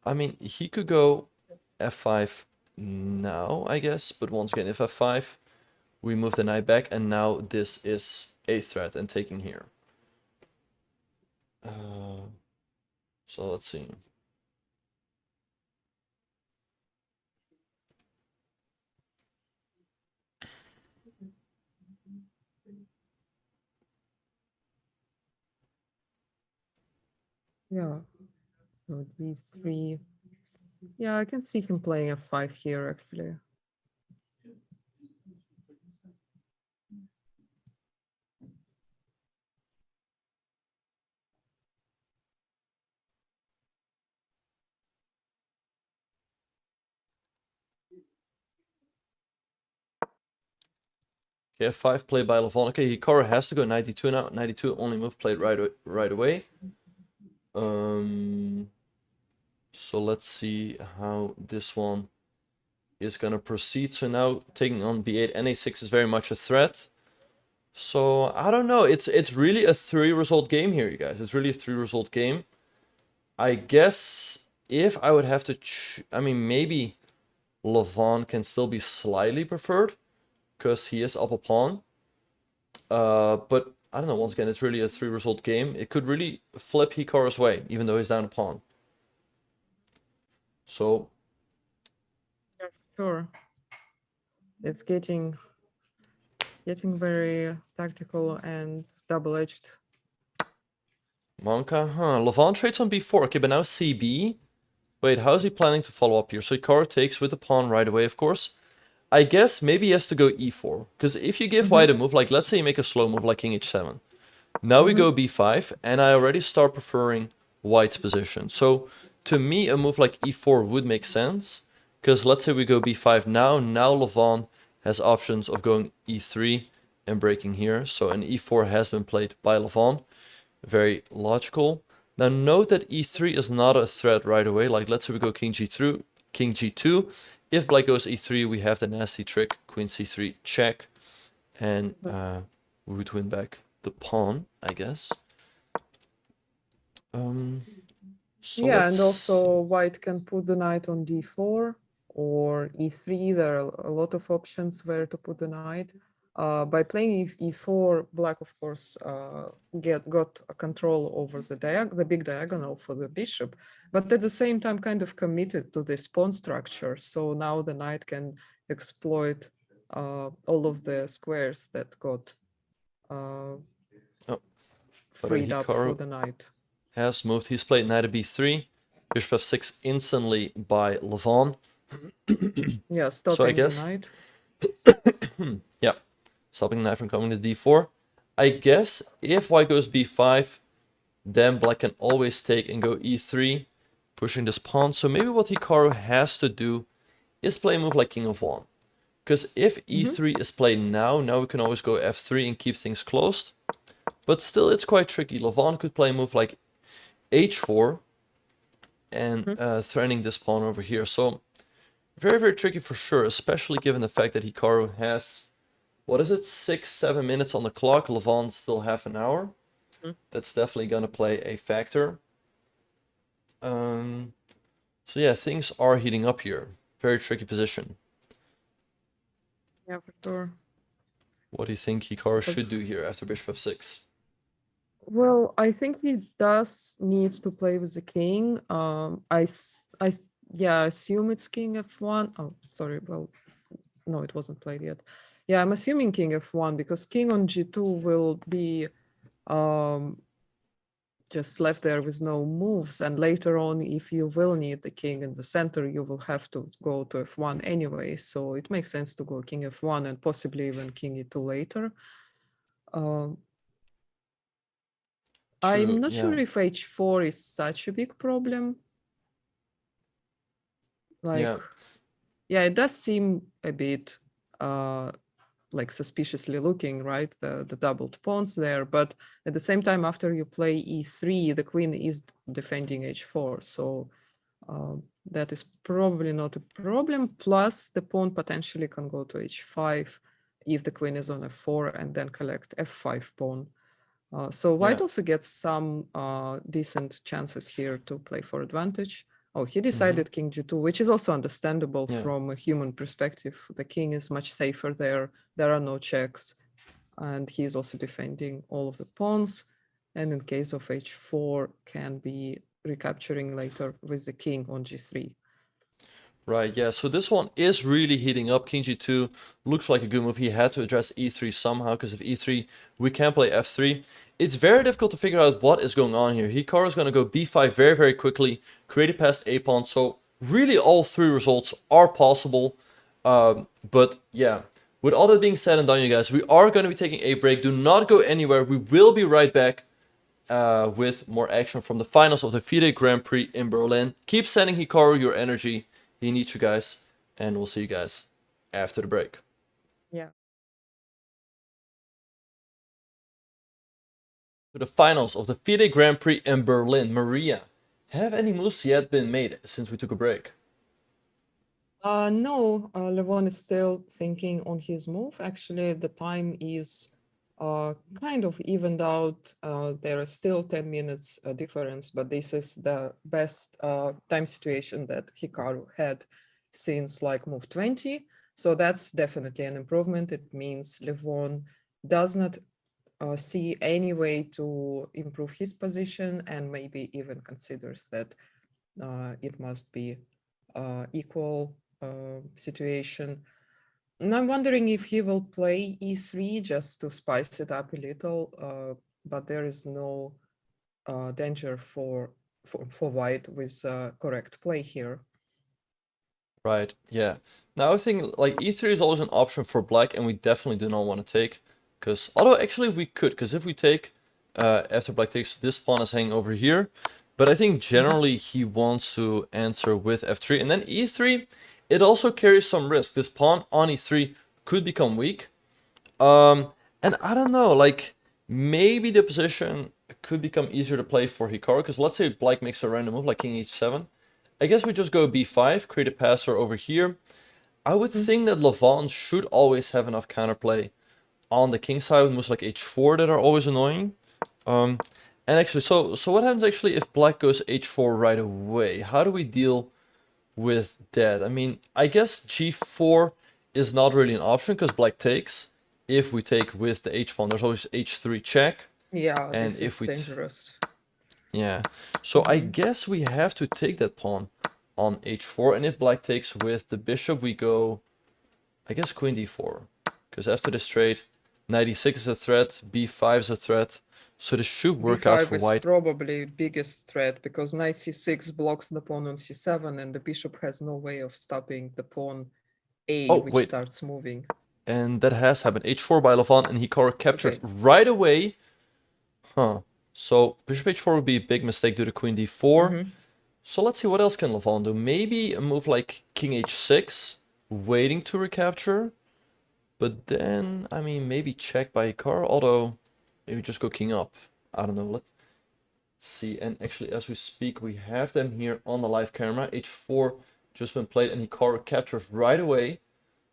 I mean, he could go f5 now, I guess, but once again, if f5, we move the knight back, and now this is a threat and taking here. So let's see. Yeah. So d3. Yeah, I can see him playing f5 here actually. Okay, f5 played by Levon. Okay, Hikaru has to go 92 now. 92 only move played right away. So let's see how this one is gonna proceed. So now taking on b8 and a6 is very much a threat. So I don't know. It's really a 3-result game here, you guys. It's really a 3-result game. I guess if I would have to, I mean, maybe Levon can still be slightly preferred because he is up a pawn. But I don't know. Once again, it's really a 3-result game. It could really flip Hikaru's way, even though he's down a pawn. So Yeah, sure. It's getting very tactical and double-edged. Monka, Levon trades on b4. Okay, but now cb. Wait, how is he planning to follow up here? So Hikaru takes with the pawn right away, of course. I guess maybe he has to go e4. Because if you give white a move, like let's say you make a slow move like king h7. Now we go b5, and I already start preferring white's position. So to me, a move like e4 would make sense. Because let's say we go b5 now. Now Levon has options of going e3 and breaking here. So an e4 has been played by Levon. Very logical. Now note that e3 is not a threat right away. Like let's say we go king g2. If black goes e3, we have the nasty trick, queen c3 check, and we would win back the pawn, I guess. So yeah, and also white can put the knight on d4 or e3. There are a lot of options where to put the knight. By playing e4, black, of course, got a control over the big diagonal for the bishop, but at the same time kind of committed to this pawn structure. So now the knight can exploit all of the squares that got freed up for the knight. Has moved. He's played knight to b3, bishop f6 instantly by Levon. Yeah, stopping the knight. Yeah, stopping the knight from coming to d4. I guess if white goes b5, then black can always take and go e3, pushing this pawn. So maybe what Hikaru has to do is play a move like king of 1. Because if e3 is played now we can always go f3 and keep things closed. But still, it's quite tricky. Levon could play a move like h4 and threatening this pawn over here. So very, very tricky for sure, especially given the fact that Hikaru has, what is it, 6-7 minutes on the clock. Levon still half an hour. That's definitely going to play a factor. So yeah, things are heating up here. Very tricky position. Yeah, for sure. What do you think Hikaru should do here after bishop f6? Well, I think he does need to play with the king. I assume it's king f1. Oh, sorry. Well, no, it wasn't played yet. Yeah, I'm assuming king f1 because king on g2 will be just left there with no moves. And later on, if you will need the king in the center, you will have to go to f1 anyway. So it makes sense to go king f1 and possibly even king e2 later. I'm not sure if h4 is such a big problem. Like, yeah, it does seem a bit like suspiciously looking, right? The doubled pawns there, but at the same time, after you play e3, the queen is defending h4, so that is probably not a problem. Plus, the pawn potentially can go to h5 if the queen is on f4 and then collect f5 pawn. So white Yeah. also gets some decent chances here to play for advantage. Oh, he Mm-hmm. decided king g2, which is also understandable Yeah. from a human perspective. The king is much safer there. There are no checks. And he's also defending all of the pawns. And in case of h4, can be recapturing later with the king on g3. Right, yeah, so this one is really heating up. King g2 looks like a good move. He had to address e3 somehow, because if e3, we can't play f3. It's very difficult to figure out what is going on here. Hikaru is going to go b5 very, very quickly, create a passed a pawn, so really all three results are possible. But yeah, with all that being said and done, you guys, we are going to be taking a break. Do not go anywhere. We will be right back with more action from the finals of the FIDE Grand Prix in Berlin. Keep sending Hikaru your energy. He needs you guys, and we'll see you guys after the break. Yeah. To the finals of the FIDE Grand Prix in Berlin. Maria, have any moves yet been made since we took a break? No, Levon is still thinking on his move. Actually, the time is kind of evened out. There is still 10 minutes difference, but this is the best time situation that Hikaru had since like move 20. So that's definitely an improvement. It means Levon does not see any way to improve his position, and maybe even considers that it must be equal situation. And I'm wondering if he will play e3 just to spice it up a little, but there is no danger for white with correct play here. Right, yeah. Now I think like e3 is always an option for black, and we definitely do not want to take. Because, although actually we could, because if we take, after black takes, this pawn is hanging over here. But I think generally he wants to answer with f3. And then e3, it also carries some risk. This pawn on e3 could become weak. And I don't know, like, maybe the position could become easier to play for Hikaru. Because let's say black makes a random move like king h7. I guess we just go b5, create a passer over here. I would think that Levon should always have enough counterplay on the king side with moves like h4 that are always annoying. And actually, so what happens actually if black goes h4 right away? How do we deal with that? I mean, I guess g4 is not really an option because black takes. If we take with the h pawn, there's always h3 check. Yeah, And this if is we dangerous. yeah, so I guess we have to take that pawn on h4, and if black takes with the bishop, we go, I guess, queen d4, because after this trade, knight e6 is a threat, b5 is a threat, so this should work out b5 for is white. probably biggest threat because knight c6 blocks the pawn on c7, and the bishop has no way of stopping the pawn a, Oh, which wait, starts moving. and that has happened. h4 by Levon, and Hikaru captured Okay. right away. Huh. So bishop h4 would be a big mistake due to queen d4. So let's see what else can Levon do. Maybe a move like king h6, waiting to recapture. But then, I mean, maybe check by Hikaru, although maybe just go king up. I don't know. Let's see. And actually, as we speak, we have them here on the live camera. h4 just been played, and Hikaru captures right away.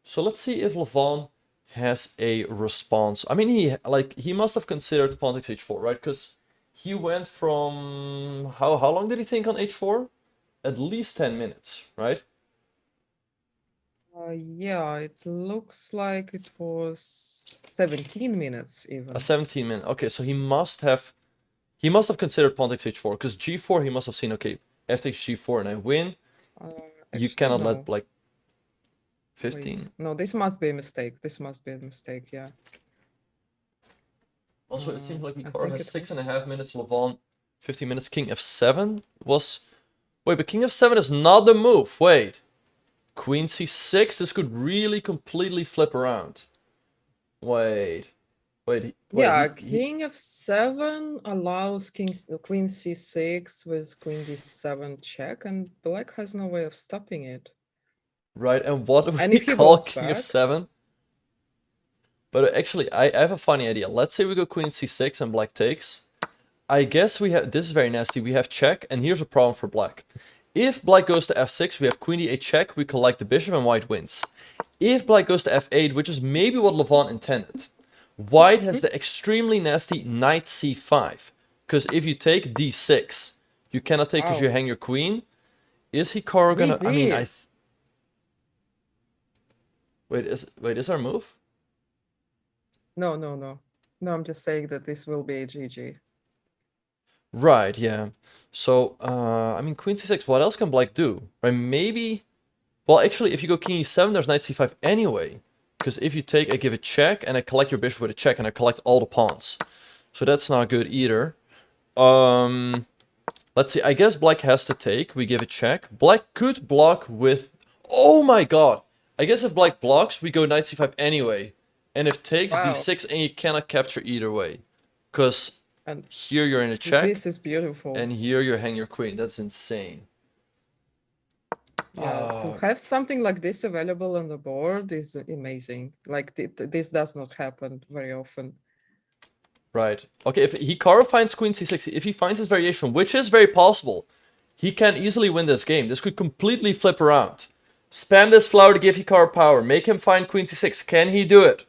So let's see if Levon has a response. I mean, he must have considered pawn takes h4, right? Because he went from how long did he think on h4? At least 10 minutes, right? Yeah, it looks like it was 17 minutes even. 17 minutes. Okay, so he must have considered pawn takes h4, because g4 he must have seen, okay, f takes g4 and I win. You Actually, cannot no. let like Wait. 15. No, this must be a mistake. This must be a mistake, yeah. Also, it seems like I Hikaru think has it was. 6.5 minutes, Levon 15 minutes. King f7 was... Wait, but king f7 is not the move. Wait. Queen c6, this could really completely flip around. Wait. Yeah, king f7 allows queen c6 with queen d7 check, and black has no way of stopping it. Right, and what do And we if he call goes king back, f7? But actually, I have a funny idea. Let's say we go queen c6 and black takes. I guess we have... This is very nasty. We have check, and here's a problem for black. If black goes to f6, we have queen d8 check, we collect the bishop, and white wins. If black goes to f8, which is maybe what Levon intended, White has the extremely nasty knight c5. Because if you take d6, you cannot take because you Wow. hang your queen. Is Hikaru gonna... I mean, GG. Wait, is our move? No, no, no. No, I'm just saying that this will be a GG. Right, yeah. So, I mean, queen c6, what else can black do? Right, maybe... Well, actually, if you go king e7, there's knight c5 anyway. Because if you take, I give a check, and I collect your bishop with a check, and I collect all the pawns. So that's not good either. Let's see, I guess black has to take. We give a check. Black could block with... Oh my god! I guess if black blocks, we go knight c5 anyway. And if takes, Wow. d6, and you cannot capture either way. Because And here you're in a check, this is beautiful. and here you hang your queen. That's insane. Yeah, to have something like this available on the board is amazing. Like this does not happen very often. Right. Okay, if Hikaru finds queen c6, if he finds his variation, which is very possible, he can easily win this game. This could completely flip around. Spam this flower to give Hikaru power. Make him find queen c6. Can he do it?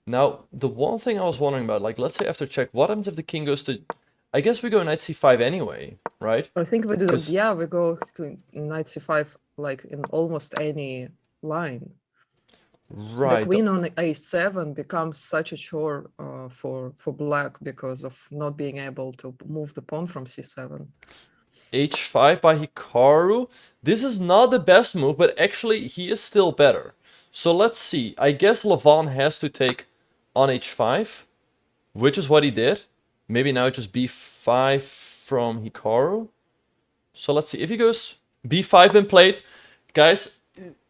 Now, the one thing I was wondering about, like, let's say after check, what happens if the king goes to... I guess we go knight c5 anyway, right? I think we do. 'Cause- Yeah, we go to knight c5 like in almost any line. Right. The queen on a7 becomes such a chore for black because of not being able to move the pawn from c7. h5 by Hikaru. This is not the best move, but actually he is still better. So let's see. I guess Levon has to take on h5, which is what he did. Maybe now just b5 from Hikaru. So let's see. If he goes b5 been played, guys,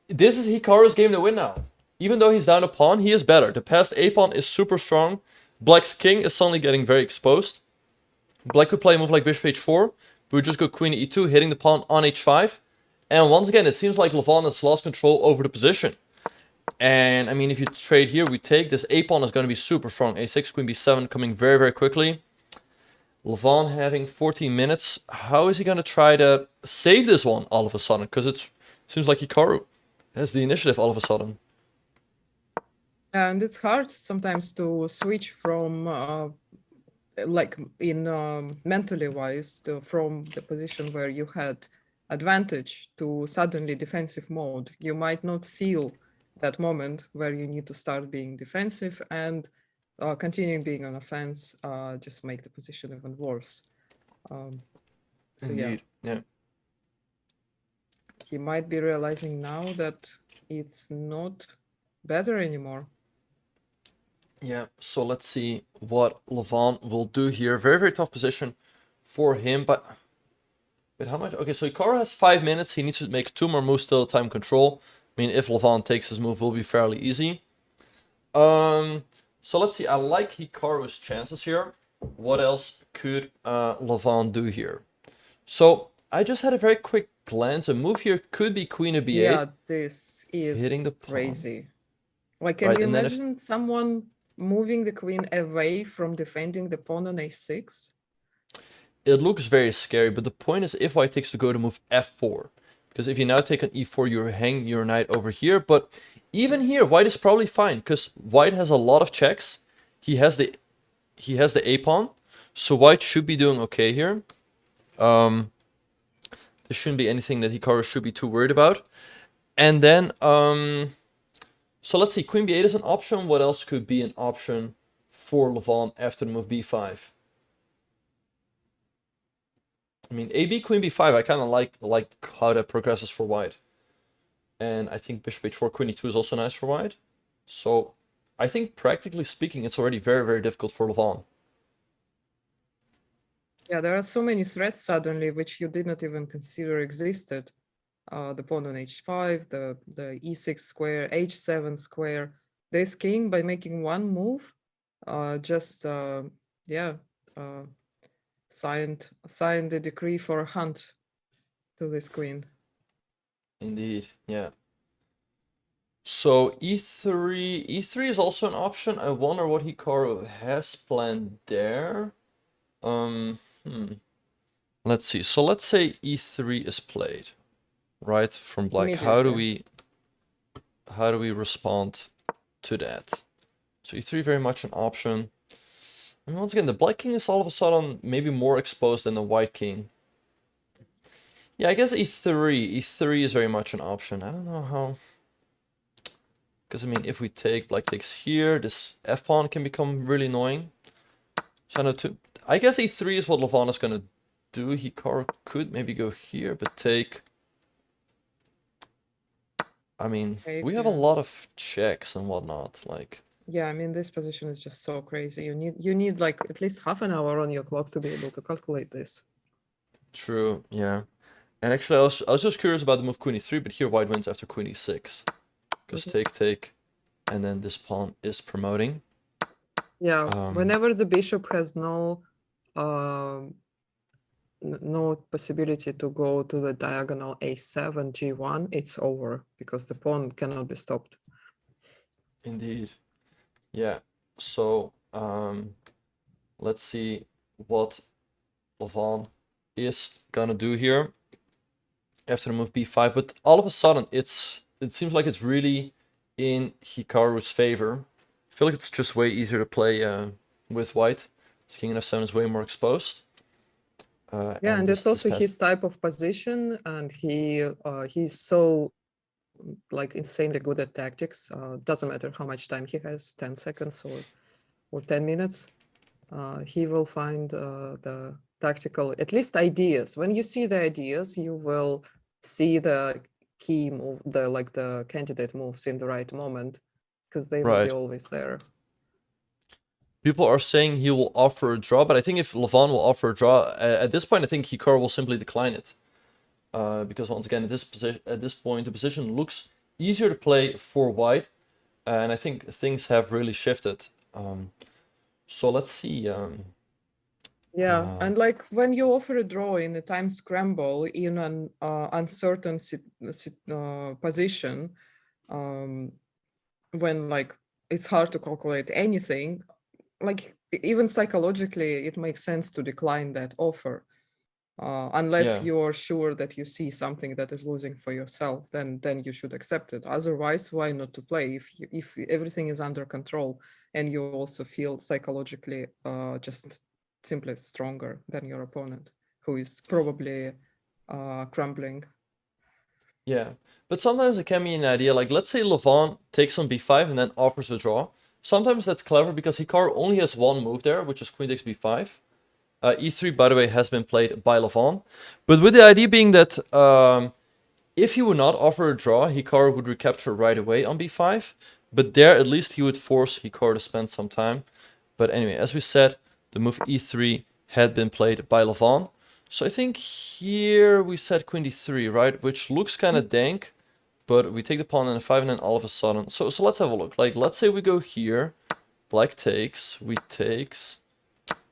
this is Hikaru's game to win now. Even though he's down a pawn, he is better. The passed a pawn is super strong. Black's king is suddenly getting very exposed. Black could play a move like bishop h4. We would just go queen e2, hitting the pawn on h5. And once again, it seems like Levon has lost control over the position. And, I mean, if you trade here, we take. This a-pawn is going to be super strong. a6, queen b7 coming very, very quickly. Levon having 14 minutes. How is he going to try to save this one all of a sudden? Because it seems like Hikaru has the initiative all of a sudden. And it's hard sometimes to switch from, like in mentally wise, from the position where you had advantage to suddenly defensive mode. You might not feel that moment where you need to start being defensive and continuing being on offense, just make the position even worse. So Indeed. Yeah. He might be realizing now that it's not better anymore. Yeah, so let's see what Levon will do here. Very, very tough position for him, but... Wait, how much? Okay, so Hikaru has 5 minutes. He needs to make 2 more moves till time control. I mean, if Levon takes his move, it will be fairly easy. So let's see. I like Hikaru's chances here. What else could Levon do here? So I just had a very quick glance. A move here could be queen of b8. Yeah, this is hitting the pawn. crazy. Like, can Right, you and then if- imagine someone moving the queen away from defending the pawn on a6? It looks very scary, but the point is if white takes to go to move f4. Because if you now take on e4, you hang your knight over here. But even here, white is probably fine, because white has a lot of checks. He has the a-pawn, so white should be doing okay here. There shouldn't be anything that Hikaru should be too worried about. And then, so let's see, queen b8 is an option. What else could be an option for Levon after the move b5? I mean, AB, queen b5, I kind of like how that progresses for white. And I think bishop h4, queen e2 is also nice for white. So I think practically speaking, it's already very, very difficult for Levon. Yeah, there are so many threats suddenly which you did not even consider existed. The pawn on h5, the e6 square, h7 square. This king, by making one move, signed the decree for a hunt to this queen. Indeed, yeah. So e3 is also an option. I wonder what Hikaru has planned there. Let's see. So let's say e3 is played, right, from black. How do we... how do we respond to that? So e3 very much an option. And once again, the black king is all of a sudden maybe more exposed than the white king. Yeah, I guess e3. e3 is very much an option. I don't know how. Because, I mean, if we take black takes here, this f-pawn can become really annoying. So I know too. I guess e3 is what Levon is going to do. Hikaru could maybe go here, but take... I mean, we have a lot of checks and whatnot, like... Yeah, I mean, this position is just so crazy. You need like at least half an hour on your clock to be able to calculate this. True, yeah. And actually, I was just curious about the move queen e3, but here white wins after queen e6. Because take, and then this pawn is promoting. Yeah, whenever the bishop has no possibility to go to the diagonal a7, g1, it's over because the pawn cannot be stopped. Indeed. Yeah. So let's see what Levon is gonna do here after the move b5. But all of a sudden, it seems like it's really in Hikaru's favor. I feel like it's just way easier to play with white. His king and f7 is way more exposed. Yeah, and it's also his type of position, and he's so like insanely good at tactics. Doesn't matter how much time he has, 10 seconds or 10 minutes. He will find the tactical, at least ideas. When you see the ideas, you will see the key move, the candidate moves in the right moment, because they will be always there. People are saying he will offer a draw, but I think if Levon will offer a draw, at this point, I think Hikaru will simply decline it. Because once again, at this point, the position looks easier to play for white, and I think things have really shifted. So let's see. Yeah, and like when you offer a draw in a time scramble in an uncertain position, when like it's hard to calculate anything, like even psychologically, it makes sense to decline that offer. Unless you're sure that you see something that is losing for yourself, then you should accept it. Otherwise, why not to play if everything is under control and you also feel psychologically just simply stronger than your opponent, who is probably crumbling. Yeah, but sometimes it can be an idea. Like, let's say Levon takes on b5 and then offers a draw. Sometimes that's clever because Hikaru only has one move there, which is queen takes b5. e3, by the way, has been played by Levon. But with the idea being that if he would not offer a draw, Hikaru would recapture right away on b5. But there, at least he would force Hikaru to spend some time. But anyway, as we said, the move e3 had been played by Levon. So I think here we set queen d3, right? Which looks kind of dank. But we take the pawn and the 5 and then all of a sudden... So let's have a look. Like, let's say we go here. Black takes. We takes.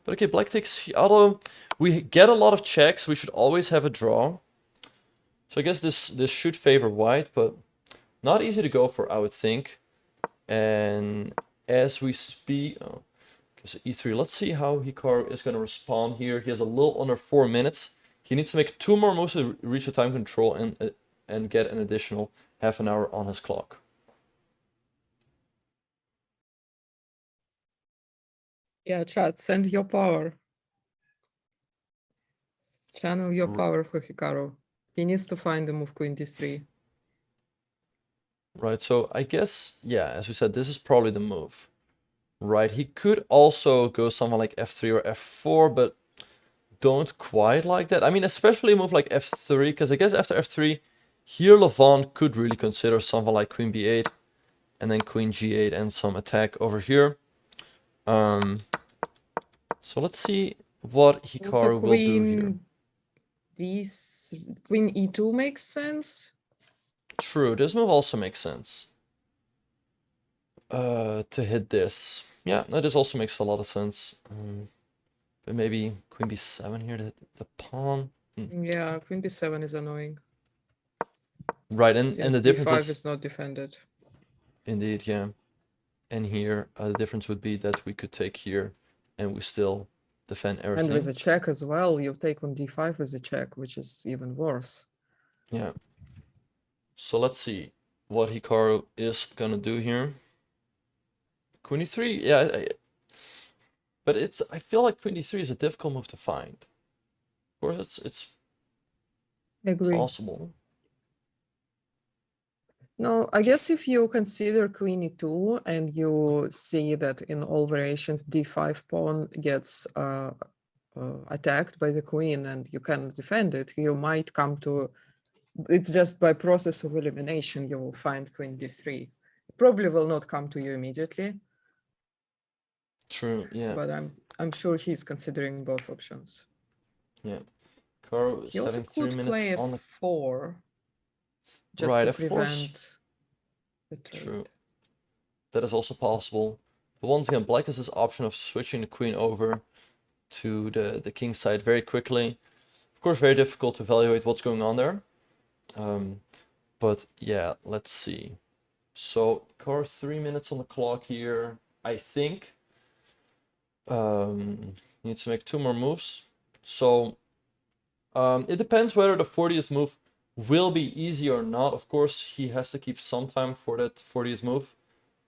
But okay, black takes... Although we get a lot of checks, we should always have a draw. So I guess this should favor white, but not easy to go for, I would think. And as we speak... Oh, okay, so e3. Let's see how Hikaru is going to respond here. He has a little under 4 minutes. He needs to make 2 more moves to reach the time control and get an additional half an hour on his clock. Yeah, chat, send your power. Channel your power for Hikaru. He needs to find the move queen d3. Right, so I guess, yeah, as we said, this is probably the move. Right, he could also go something like f3 or f4, but don't quite like that. I mean, especially a move like f3, because I guess after f3, here Levon could really consider something like queen b8, and then queen g8 and some attack over here. So let's see what Hikaru will do here. This queen e2 makes sense. True, this move also makes sense. To hit this. Yeah, no, this also makes a lot of sense. But maybe queen b7 here to hit the pawn. Yeah, queen b7 is annoying. Right, and the difference is not defended. Indeed, yeah. And here, the difference would be that we could take here, and we still defend everything. And with a check as well, you take on d5 with a check, which is even worse. Yeah. So let's see. what Hikaru is gonna do here. Queen e3, yeah, but I feel like queen e3 is a difficult move to find. Of course, it's I agree. possible. No, I guess if you consider queen e2 and you see that in all variations d5 pawn gets attacked by the queen and you cannot defend it, you might come to, it's just by process of elimination you will find queen d3. It probably will not come to you immediately. True, yeah. But I'm sure he's considering both options. Yeah. Hikaru is He also having 3 could minutes play on the f4 just right. to F4's prevent the trade. true. That is also possible. But once again, black has this option of switching the queen over to the king side very quickly. Of course, very difficult to evaluate what's going on there. But yeah, let's see. So, Hikaru 3 minutes on the clock here. I think needs to make 2 more moves. So it depends whether the 40th move will be easy or not. Of course, he has to keep some time for that 40th move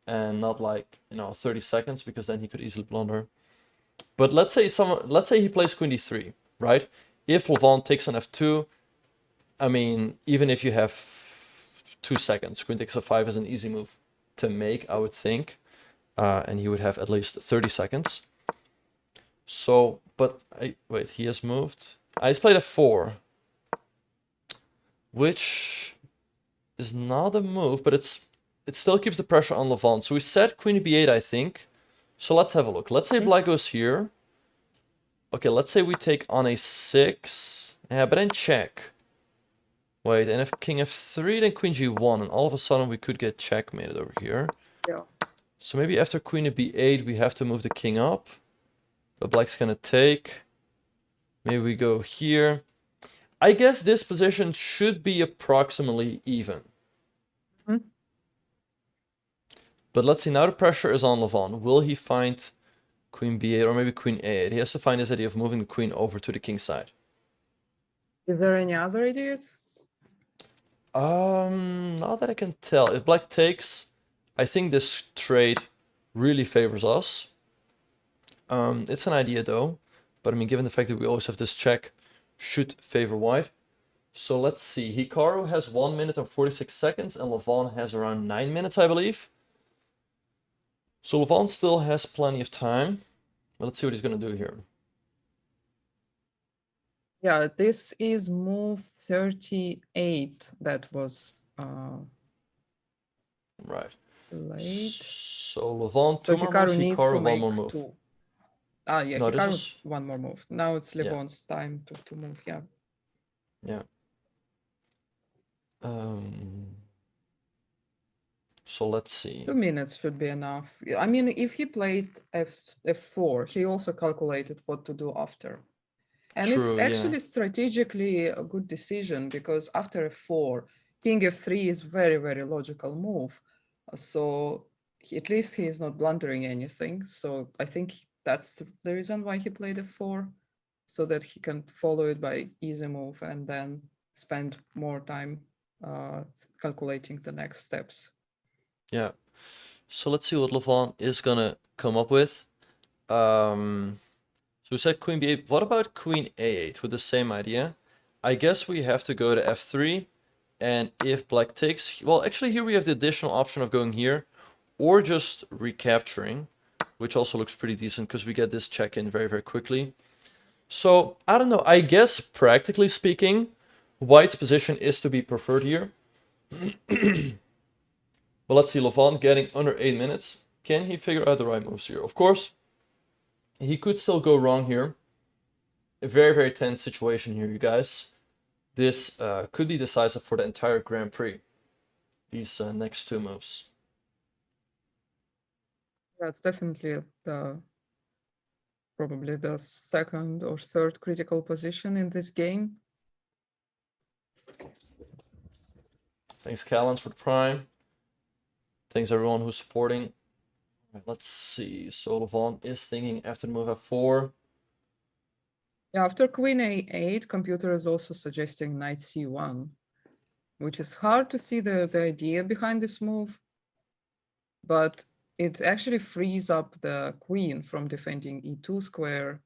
and not like, 30 seconds, because then he could easily blunder. But let's say he plays queen d3, right? If Levant takes on f2, I mean, even if you have 2 seconds, queen takes f5 is an easy move to make, I would think. And he would have at least 30 seconds. So, but wait, he has moved. He's played f4, which is not a move, but it still keeps the pressure on Levant. So we set queen b8, I think. So let's have a look. Let's say black goes here. Okay, let's say we take on a6. Yeah, but then check. Wait, and if king f3, then queen g1, and all of a sudden we could get checkmated over here. Yeah. So maybe after queen to b8, we have to move the king up. But black's gonna take. Maybe we go here. I guess this position should be approximately even. Mm-hmm. But let's see, now the pressure is on Levant. Will he find queen b8 or maybe queen a8? He has to find this idea of moving the queen over to the king side. Is there any other ideas? Not that I can tell. If black takes, I think this trade really favors us. It's an idea though, but I mean, given the fact that we always have this check, should favor white. So let's see. Hikaru has 1 minute and 46 seconds, and Levant has around 9 minutes, I believe. So Levant still has plenty of time. But let's see what he's gonna do here. Yeah, this is move 38 that was Right. late. So Levant, So 2 more moves, Hikaru needs Hikaru, to 1 make more move. 2. Yeah, No, Hikaru, this 1 more move. Now it's Levant's time to move, yeah. Yeah. So let's see. 2 minutes should be enough. I mean, if he placed f4, he also calculated what to do after. And True, it's yeah. actually strategically a good decision, because after f4, king f3 is very, very logical move. So at least he is not blundering anything. So I think that's the reason why he played f4, so that he can follow it by easy move and then spend more time calculating the next steps. Yeah. So let's see what Levant is gonna come up with. So we said queen b8. What about queen a8 with the same idea? I guess we have to go to f3. And if black takes... Well, actually here we have the additional option of going here. Or just recapturing. Which also looks pretty decent because we get this check in very, very quickly. So, I don't know. I guess, practically speaking, white's position is to be preferred here. But let's see, Levant getting under 8 minutes. Can he figure out the right moves here? Of course, he could still go wrong here. A very, very tense situation here, you guys. This could be decisive for the entire Grand Prix. These next 2 moves. That's definitely probably the second or third critical position in this game. Thanks, Callens, for the prime. Thanks, everyone who's supporting. Right, let's see. So Levant is thinking after the move f4. Yeah, after queen a8, computer is also suggesting knight c1. which is hard to see the idea behind this move, but it actually frees up the queen from defending e2 square,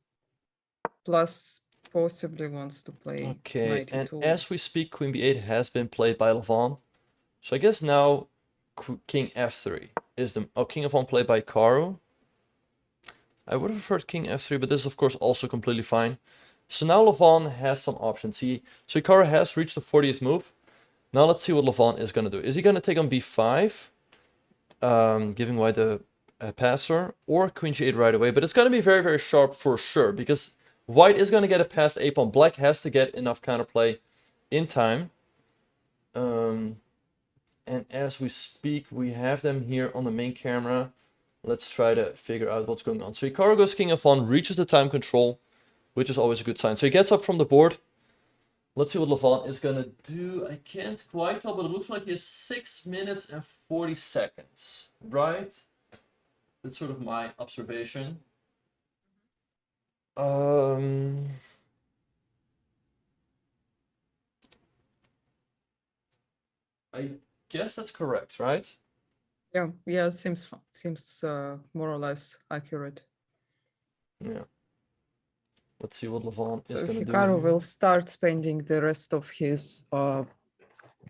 plus possibly wants to play Okay, knight and e2. as we speak, queen b8 has been played by Levon. So I guess now king f3 is the... Oh, king f1 played by Hikaru. I would have preferred king f3, but this is of course also completely fine. So now Levon has some options. So Hikaru has reached the 40th move. Now let's see what Levon is going to do. Is he going to take on b5, giving white a passer, or queen g8 right away? But it's going to be very, very sharp for sure, because white is going to get a passed a pawn. Black has to get enough counterplay in time. And as we speak, we have them here on the main camera. Let's try to figure out what's going on. So Hikaru goes king f1, reaches the time control, which is always a good sign. So he gets up from the board. Let's see what Levon is going to do. I can't quite tell, but it looks like he has 6 minutes and 40 seconds, right? That's sort of my observation. I guess that's correct, right? Yeah, seems more or less accurate. Yeah. Let's see what Levon is So going to do. Hikaru will start spending the rest of his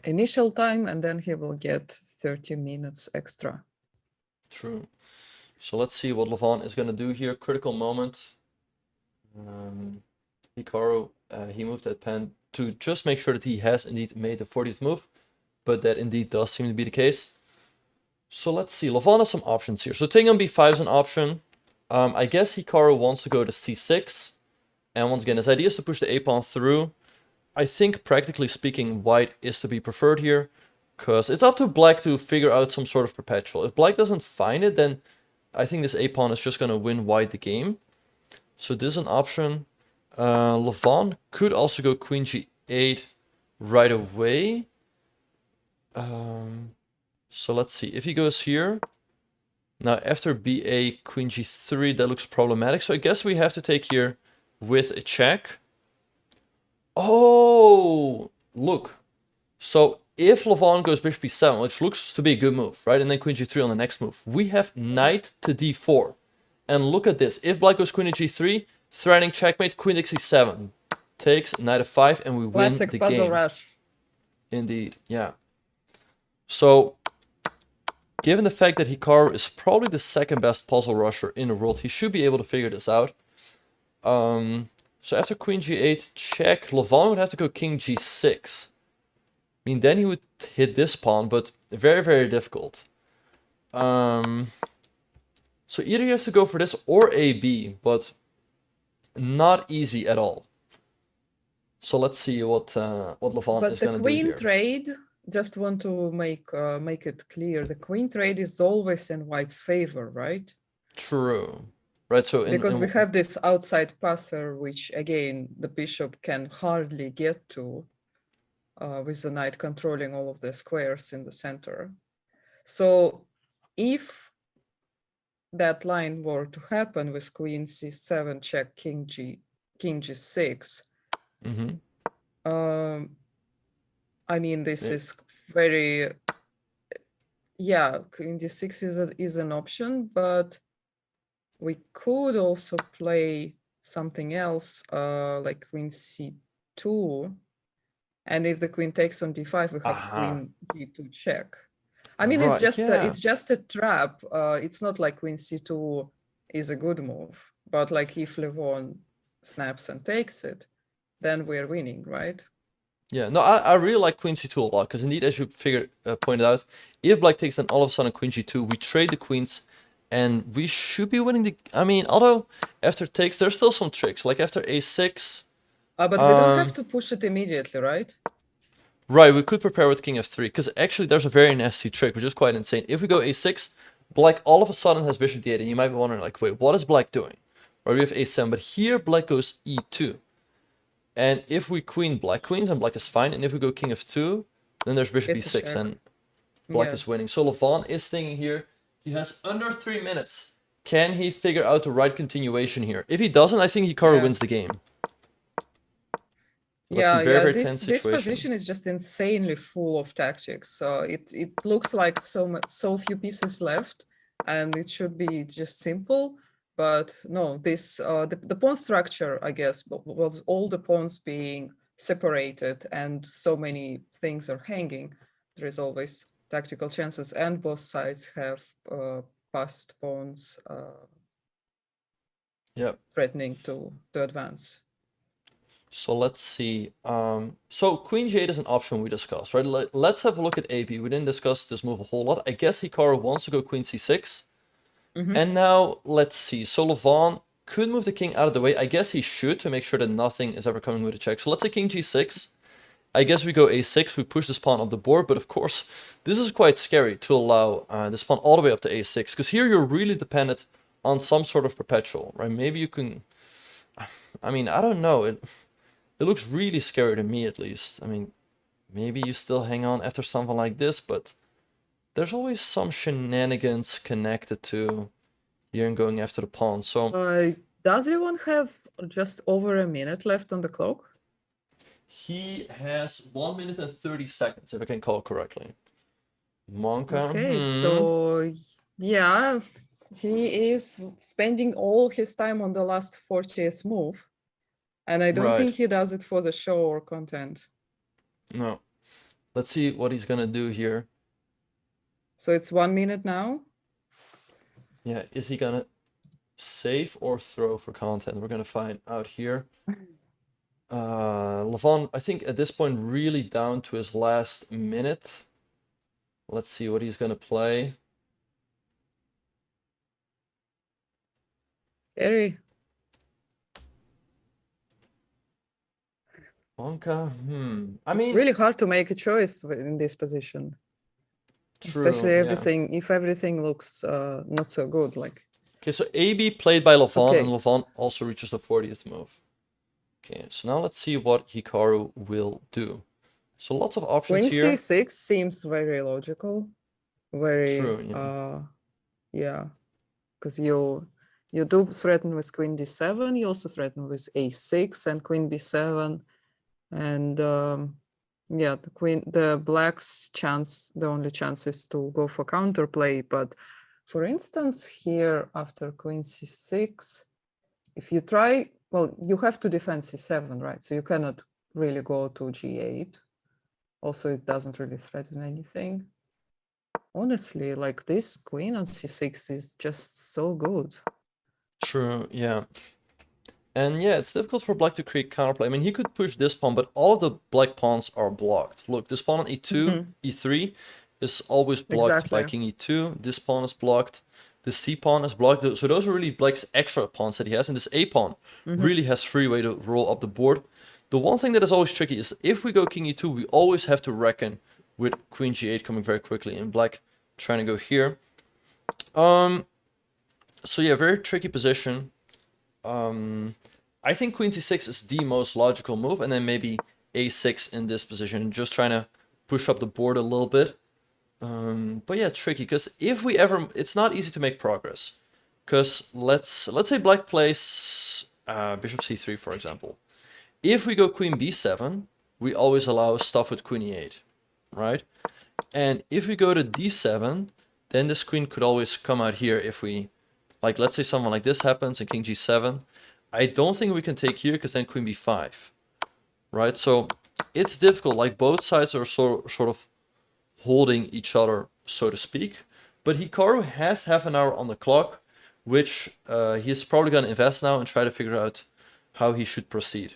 initial time, and then he will get 30 minutes extra. True. So let's see what Levon is going to do here. Critical moment. Hikaru, he moved that pen to just make sure that he has indeed made the 40th move, but that indeed does seem to be the case. So let's see. Levon has some options here. So taking on b5 is an option. I guess Hikaru wants to go to c6. And once again, his idea is to push the a pawn through. I think, practically speaking, white is to be preferred here, because it's up to black to figure out some sort of perpetual. If black doesn't find it, then I think this a pawn is just going to win white the game. So this is an option. Levon could also go queen g8 right away. So let's see. If he goes here, now after ba, queen g3, that looks problematic. So I guess we have to take here with a check. Oh, look. So if Levon goes bishop b7, which looks to be a good move, right? And then queen g3 on the next move, we have knight to d4. And look at this. If black goes queen to g3, threatening checkmate, queen takes e7. Takes knight f5, and we win the puzzle game. rush. Indeed, yeah. So, given the fact that Hikaru is probably the second best puzzle rusher in the world, he should be able to figure this out. So after queen g8 check, Levon would have to go king g6. I mean, then he would hit this pawn, but very, very difficult. So either he has to go for this or AB, but not easy at all. So let's see what Levon is going to do here. But the queen trade, just want to make it clear, the queen trade is always in white's favor, right? True. Right, so because we have this outside passer, which again the bishop can hardly get to, with the knight controlling all of the squares in the center. So if that line were to happen with queen c7 check king g6, I mean, this is very, yeah, queen d6 is an option, but we could also play something else, like queen c2, and if the queen takes on d5, we have queen g2 check. I mean, it's just a trap. It's not like queen c2 is a good move, but like if Levon snaps and takes it, then we're winning, right? Yeah, no, I really like queen c2 a lot, because indeed, as you pointed out, if black takes, then all of a sudden queen g2, we trade the queens, and we should be winning the... I mean, although after takes, there's still some tricks, like after a6... but we don't have to push it immediately, right? Right, we could prepare with king f3, because actually there's a very nasty trick, which is quite insane. If we go a6, black all of a sudden has bishop d8, and you might be wondering, like, wait, what is black doing? Right, we have a7, but here black goes e2. And if we queen black queens, and black is fine, and if we go king f2, then there's bishop e6, and black is winning. So Levon is thinking here, he has under 3 minutes. Can he figure out the right continuation here? If he doesn't, I think Hikaru wins the game. Let's see, Yeah, very, yeah. very This tense this situation. position is just insanely full of tactics. So it looks like so few pieces left, and it should be just simple. But no, this the pawn structure, I guess, was all the pawns being separated, and so many things are hanging. There is always tactical chances, and both sides have passed pawns Yep. threatening to advance. So let's see. So Queen G8 is an option we discussed, right? Let's have a look at AB. We didn't discuss this move a whole lot. I guess Hikaru wants to go Queen C6. And now let's see. So Levon could move the king out of the way. I guess he should to make sure that nothing is ever coming with a check. So let's say King G6. I guess we go A6. We push this pawn up the board. But of course, this is quite scary to allow this pawn all the way up to A6. Because here you're really dependent on some sort of perpetual, right? Maybe you can... I mean, I don't know. It looks really scary to me, at least. I mean, maybe you still hang on after something like this, but there's always some shenanigans connected to here and going after the pawn. So Does everyone have just over a minute left on the clock? he has 1 minute and 30 seconds, if I can call correctly. Monka. Okay, so yeah, he is spending all his time on the last 40th move. And I don't think Right. he does it for the show or content. No. Let's see what he's gonna do here. So it's 1 minute now. Yeah, is he gonna save or throw for content? We're gonna find out here. Levon, I think at this point, really down to his last minute. Let's see what he's gonna play. Very. Monka, I mean, Really hard to make a choice in this position. true, Especially yeah. everything, if everything looks not so good. Like, Okay, so AB played by Levon, Okay. and Levon also reaches the 40th move. Okay, so now let's see what Hikaru will do. So lots of options Queen here. C6 seems very logical. Very, True, yeah. yeah. Because you do threaten with Queen D7, you also threaten with A6 and Queen B7. And yeah, the black's chance, the only chance is to go for counterplay. But for instance, here after Queen C6, if you try, well, you have to defend C7, right? So you cannot really go to G8. Also, it doesn't really threaten anything. Honestly, like this queen on C6 is just so good. True, yeah. And yeah, it's difficult for black to create counterplay. I mean, he could push this pawn, but all of the black pawns are blocked. Look, this pawn on E2, E3 is always blocked by Exactly. King E2. This pawn is blocked. The C pawn is blocked. So those are really black's extra pawns that he has. And this A pawn really has free way to roll up the board. The one thing that is always tricky is if we go King E2, we always have to reckon with Queen G8 coming very quickly and black trying to go here. So yeah, very tricky position. I think Queen C6 is the most logical move, and then maybe A6 in this position, just trying to push up the board a little bit. But yeah, tricky, because if we ever, it's not easy to make progress. Because let's say black plays Bishop C3, for example. If we go Queen B7, we always allow stuff with Queen E8, right? And if we go to D7, then this queen could always come out here if we, like, let's say something like this happens and King G7. I don't think we can take here because then Queen B5, right? So it's difficult. Like both sides are sort of holding each other, so to speak. But Hikaru has half an hour on the clock, which he's probably going to invest now and try to figure out how he should proceed.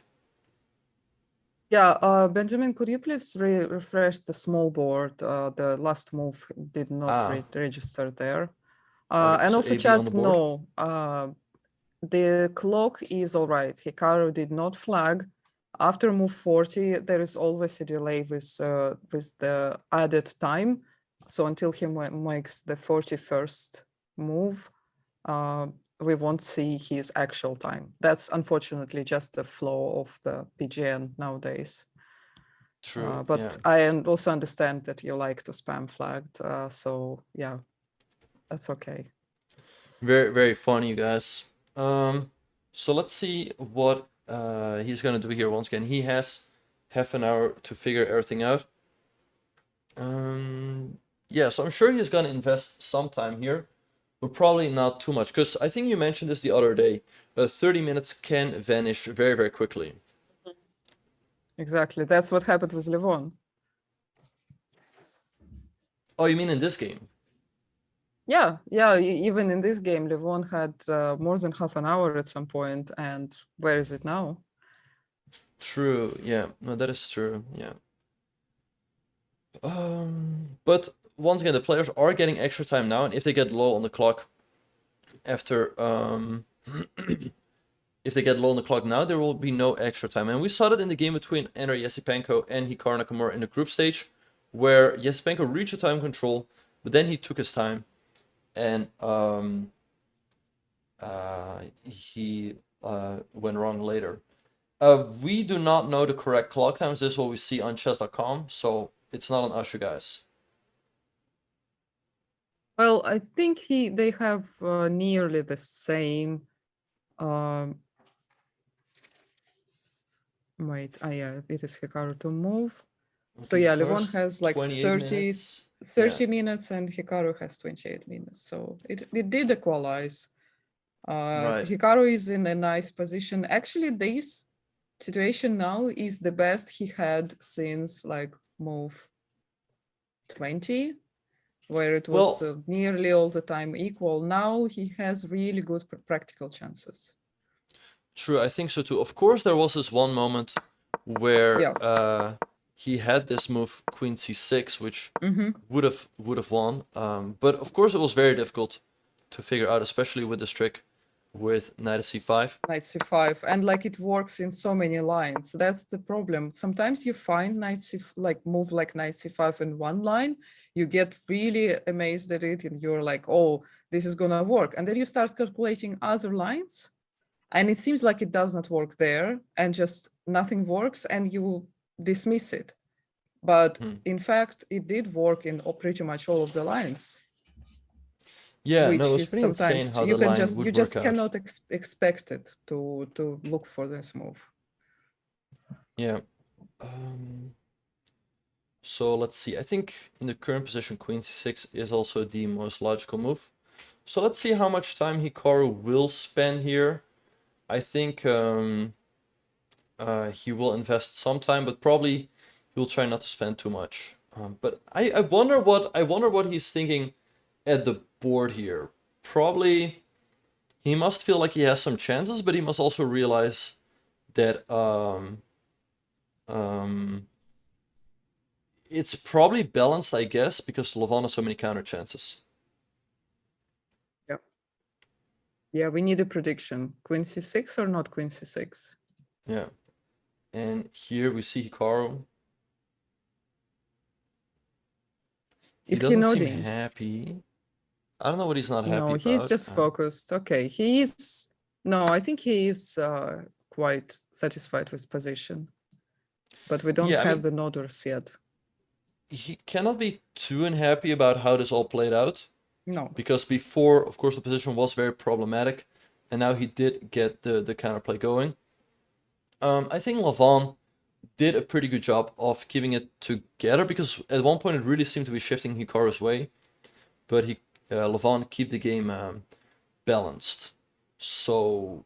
Yeah, Benjamin, could you please refresh the small board? The last move did not register there. Okay, And so also AB on the chat, board. no, the clock is all right. Hikaru did not flag. After move 40, there is always a delay with the added time. So until he makes the 41st move, we won't see his actual time. That's unfortunately just the flow of the PGN nowadays. True, But yeah. I also understand that you like to spam flagged. So yeah, that's okay. Very, very fun, you guys. So let's see what he's gonna do here once again. He has half an hour to figure everything out. Yeah, so I'm sure he's gonna invest some time here, but probably not too much, because I think you mentioned this the other day. 30 minutes can vanish very, very quickly. Exactly. That's what happened with Levon. Oh, you mean in this game? Yeah, even in this game, Levon had more than half an hour at some point, and where is it now? True, yeah. No, that is true, yeah. But once again, the players are getting extra time now, and if they get low on the clock after if they get low on the clock now, there will be no extra time. And we saw that in the game between Andrei Yesipenko and Hikaru Nakamura in the group stage, where Yesipenko reached a time control, but then he took his time, and he went wrong later. We do not know the correct clock times. This is what we see on chess.com, so it's not on us, you guys. Well, I think they have nearly the same. Wait, yeah, it is Hikaru to move. So Okay, yeah, Hikaru's Levon has like 28 minutes. 30 minutes and Hikaru has 28 minutes. So it did equalize. Right. Hikaru is in a nice position. Actually, this situation now is the best he had since like move 20, where it was Well, nearly all the time equal. Now he has really good practical chances. true, I think so too. Of course, there was this one moment where Yeah. he had this move Queen C6, which Mm-hmm. would have won. But of course, it was very difficult to figure out, especially with this trick with Knight C5. Knight C5, and like it works in so many lines. That's the problem. Sometimes you find move like Knight C5 in one line, you get really amazed at it, and you're like, oh, this is gonna work. And then you start calculating other lines, and it seems like it does not work there, and just nothing works, and you dismiss it. But in fact, it did work in pretty much all of the lines. Yeah, no, it Which was is pretty insane sometimes how you the can line would work out. cannot expect it to look for this move. Yeah. So let's see. I think in the current position, Queen C6 is also the most logical move. So let's see how much time Hikaru will spend here. I think he will invest some time, but probably he'll try not to spend too much. But I wonder what he's thinking at the board here. Probably he must feel like he has some chances, but he must also realize that it's probably balanced, I guess, because Levon has so many counter chances. Yeah. Yeah, we need a prediction. Queen C6 or not Queen C6? Yeah. And here we see Hikaru. He Is he doesn't seem nodding? happy. I don't know what he's not happy No, about. he's just focused. Okay, he is. No, I think he is quite satisfied with position, but we don't have the nodders yet. He cannot be too unhappy about how this all played out. No. Because before, of course, the position was very problematic, and now he did get the counterplay going. I think Levon did a pretty good job of keeping it together, because at one point it really seemed to be shifting Hikaru's way, but Levon keep the game balanced. So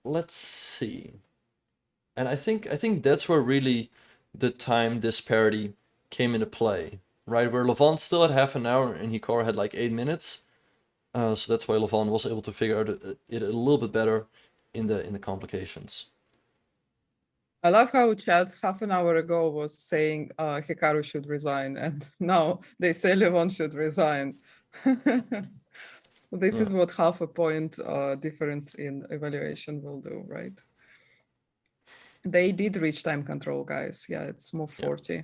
let's see. And I think that's where really the time disparity came into play, right? Where Levon still had half an hour and Hikaru had like 8 minutes. So that's why Levon was able to figure out it a little bit better in the complications. I love how chat half an hour ago was saying Hikaru should resign, and now they say Levon should resign. This is what half a point difference in evaluation will do, right? They did reach time control, guys. Yeah, it's move 40.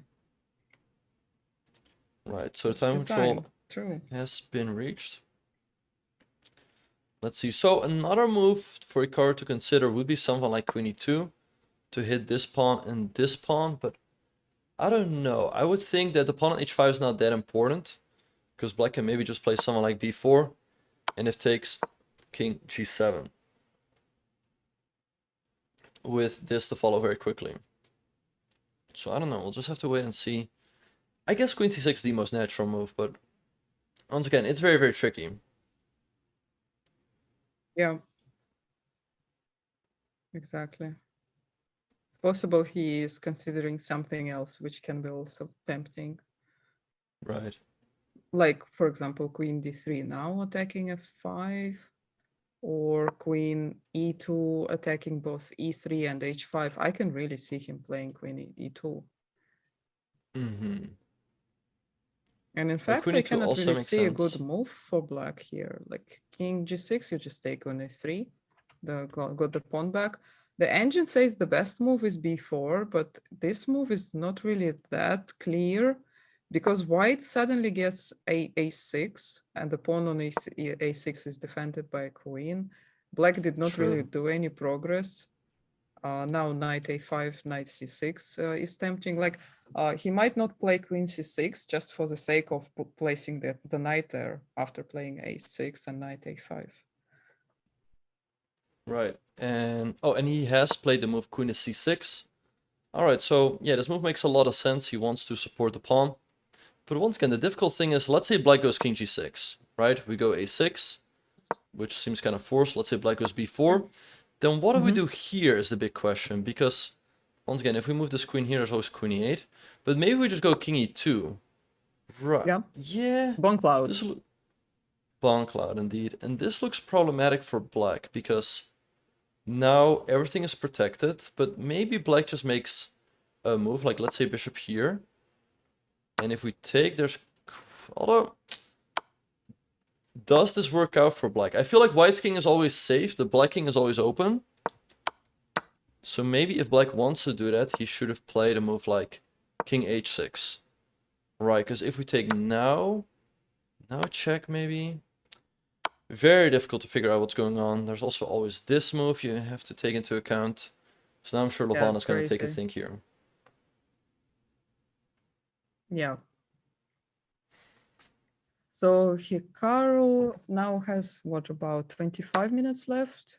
Right, so time control True. has been reached. Let's see. So another move for Hikaru to consider would be something like Queen E2 to hit this pawn and this pawn, but I don't know. I would think that the pawn on H5 is not that important, because Black can maybe just play something like B4, and if takes, King G7. With this to follow very quickly. So I don't know. We'll just have to wait and see. I guess queen c6 is the most natural move, but once again, it's very, very tricky. Yeah. Exactly. Possible he is considering something else, which can be also tempting. Right. Like, for example, queen d3 now attacking f5, or queen e2 attacking both e3 and h5. I can really see him playing queen e2. Mm-hmm. And in Like fact, queen I e2 cannot also really makes see a good sense. move for black here. Like king g6, you just take on a3, got the pawn back. The engine says the best move is b4, but this move is not really that clear because white suddenly gets a6 and the pawn on a6 is defended by a queen. Black did not really True. do any progress. Now knight a5, knight c6 is tempting. Like he might not play queen c6 just for the sake of placing the knight there after playing a6 and knight a5. Right. And oh, and he has played the move queen to c6. All right. So yeah, this move makes a lot of sense. He wants to support the pawn. But once again, the difficult thing is, let's say black goes king g6, right? We go a6, which seems kind of forced. Let's say black goes b4. Then what do we do here is the big question, because once again, if we move this queen here, there's always queen e8. But maybe we just go king e2. Right. Yeah. Yeah. Bone cloud. This Bomb cloud indeed. And this looks problematic for black, because now everything is protected, but maybe black just makes a move, like let's say bishop here. And if we take, there's... Although... Does this work out for black? I feel like white's king is always safe, the black king is always open. So maybe if black wants to do that, he should have played a move like king h6. Right, because if we take now check maybe. Very difficult to figure out what's going on. There's also always this move you have to take into account. So now I'm sure Levon is going to take a think here. Yeah. So Hikaru now has, what, about 25 minutes left?